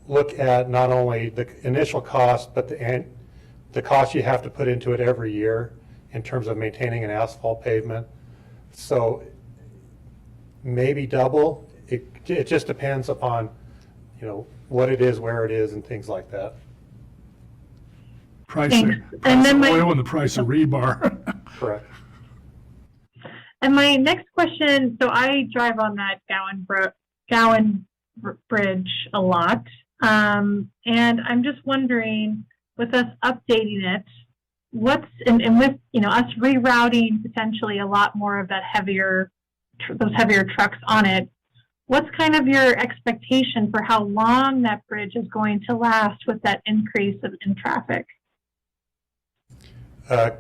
look at not only the initial cost, but the cost you have to put into it every year in terms of maintaining an asphalt pavement. So maybe double. It just depends upon, you know, what it is, where it is, and things like that. Price of oil and the price of rebar. Correct. And my next question, so I drive on that Gowan Bridge a lot, and I'm just wondering, with us updating it, and with, you know, us rerouting potentially a lot more of that those heavier trucks on it, what's kind of your expectation for how long that bridge is going to last with that increase in traffic?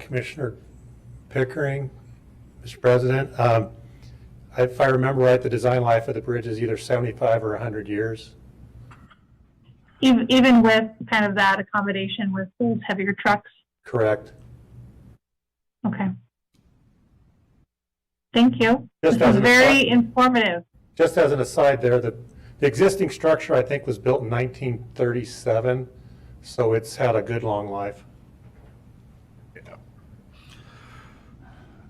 Commissioner Pickering, Mr. President. If I remember right, the design life of the bridge is either 75 or 100 years. Even with kind of that accommodation with those heavier trucks? Correct. Okay. Thank you. Just This as is an very aside- informative. Just as an aside there, the existing structure, I think, was built in 1937, so it's had a good long life.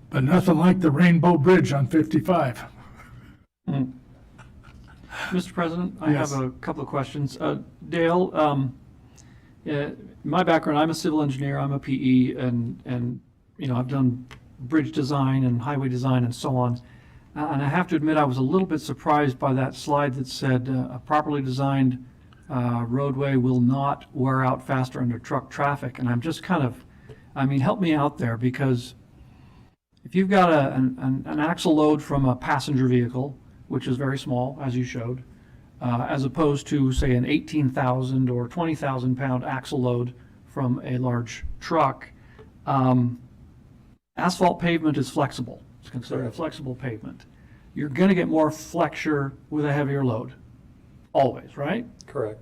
But nothing like the Rainbow Bridge on 55. Mr. President, I Yes. have a couple of questions. Dale, my background, I'm a civil engineer, I'm a PE, and I've done bridge design and highway design and so on. And I have to admit, I was a little bit surprised by that slide that said a properly designed roadway will not wear out faster under truck traffic. And I'm just kind of, help me out there, because if you've got an axle load from a passenger vehicle, which is very small, as you showed, as opposed to, say, an 18,000 or 20,000 pound axle load from a large truck, asphalt pavement is flexible. It's considered a flexible pavement. You're going to get more flexure with a heavier load, always, right? Correct.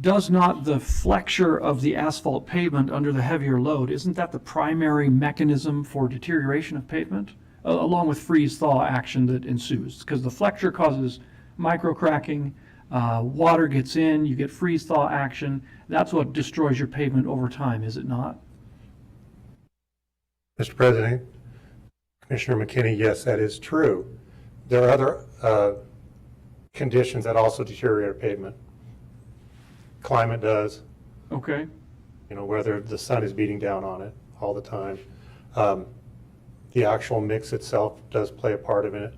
Does not the flexure of the asphalt pavement under the heavier load, isn't that the primary mechanism for deterioration of pavement, along with freeze-thaw action that ensues? Because the flexure causes micro-cracking, water gets in, you get freeze-thaw action. That's what destroys your pavement over time, is it not? Mr. President, Commissioner McKinney, yes, that is true. There are other conditions that also deteriorate our pavement. Climate does. Okay. Whether the sun is beating down on it all the time. The actual mix itself does play a part of it.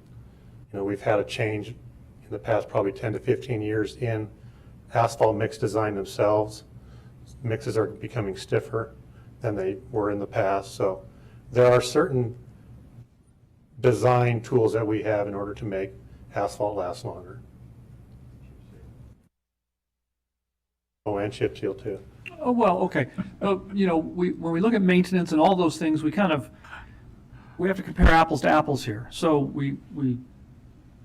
We've had a change in the past probably 10 to 15 years in asphalt mix design themselves. Mixes are becoming stiffer than they were in the past. So there are certain design tools that we have in order to make asphalt last longer. Oh, and chip seal too. Oh, well, okay. When we look at maintenance and all those things, we have to compare apples to apples here. So we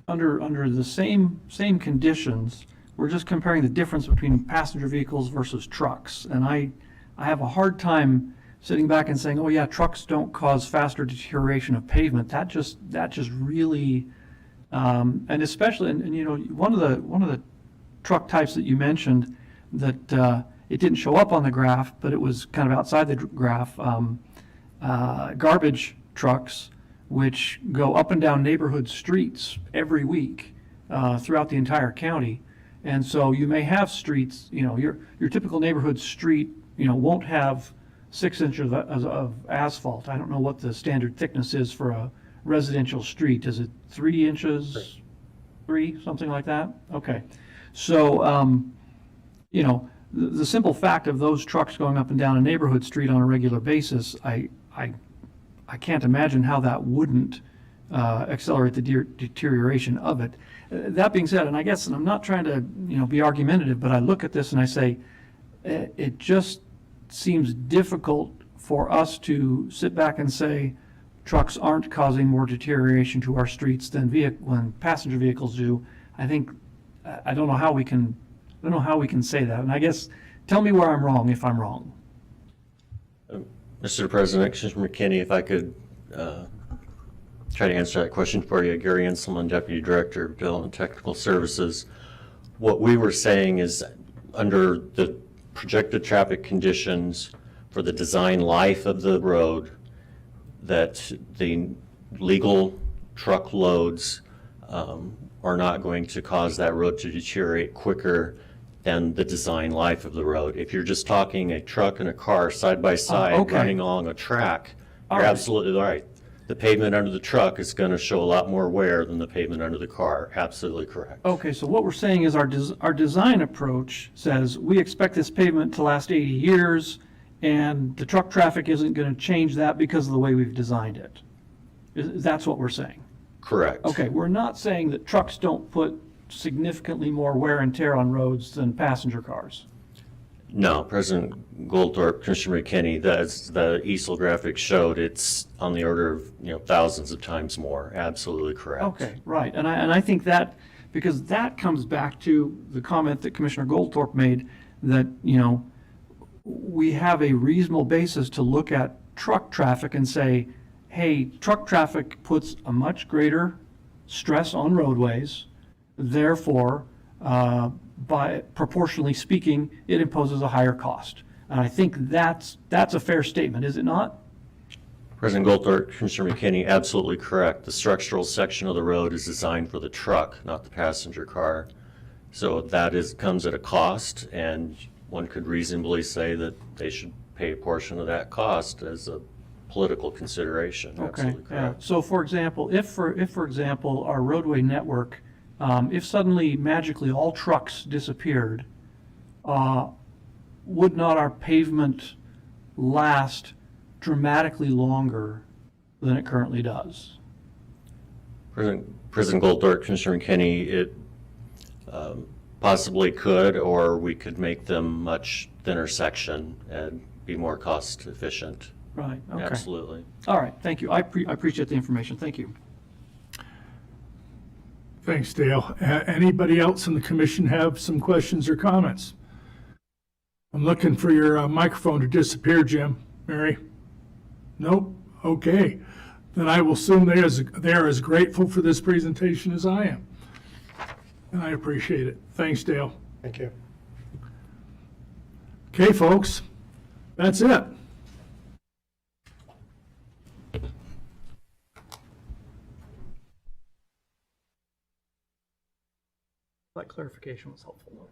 under the same conditions, we're just comparing the difference between passenger vehicles versus trucks. And I have a hard time sitting back and saying, oh yeah, trucks don't cause faster deterioration of pavement. That just really, and especially, one of the truck types that you mentioned that it didn't show up on the graph, but it was kind of outside the graph, garbage trucks, which go up and down neighborhood streets every week throughout the entire county. And so you may have streets, your typical neighborhood street, won't have 6 inches of asphalt. I don't know what the standard thickness is for a residential street. Is it 3 inches? 3, something like that? Okay. So, the simple fact of those trucks going up and down a neighborhood street on a regular basis, I can't imagine how that wouldn't accelerate the deterioration of it. That being said, and I guess, and I'm not trying to be argumentative, but I look at this and I say, it just seems difficult for us to sit back and say trucks aren't causing more deterioration to our streets than when passenger vehicles do. I think I don't know how we can say that. And I guess tell me where I'm wrong if I'm wrong. Mr. President, Commissioner McKinney, if I could try to answer that question for you. Gary Inselman, Deputy Director of Development Technical Services. What we were saying is under the projected traffic conditions for the design life of the road, that the legal truck loads are not going to cause that road to deteriorate quicker than the design life of the road. If you're just talking a truck and a car side by side running along a track, you're absolutely right. The pavement under the truck is going to show a lot more wear than the pavement under the car. Absolutely correct. Okay, so what we're saying is our design approach says we expect this pavement to last 80 years, and the truck traffic isn't going to change that because of the way we've designed it. That's what we're saying. Correct. Okay, we're not saying that trucks don't put significantly more wear and tear on roads than passenger cars. No, President Goldthorpe, Commissioner McKinney, that's the easel graphic showed, it's on the order of, thousands of times more. Absolutely correct. Okay, right. And I think that, because that comes back to the comment that Commissioner Goldthorpe made, that, we have a reasonable basis to look at truck traffic and say, hey, truck traffic puts a much greater stress on roadways, therefore, by proportionally speaking, it imposes a higher cost. And I think that's a fair statement, is it not? President Goldthorpe, Commissioner McKinney, absolutely correct. The structural section of the road is designed for the truck, not the passenger car. So that comes at a cost, and one could reasonably say that they should pay a portion of that cost as a political consideration. Okay, Absolutely yeah. correct. So for example, if for example, our roadway network, if suddenly magically all trucks disappeared, would not our pavement last dramatically longer than it currently does? President Goldthorpe, Commissioner McKinney, it possibly could, or we could make them much thinner section and be more cost efficient. Right, okay. Absolutely. All right, thank you. I appreciate the information. Thank you. Thanks, Dale. Anybody else in the commission have some questions or comments? I'm looking for your microphone to disappear, Jim. Mary? Nope? Okay. Then I will assume they are as grateful for this presentation as I am. And I appreciate it. Thanks, Dale. Thank you. Okay, folks, that's it. That clarification was helpful.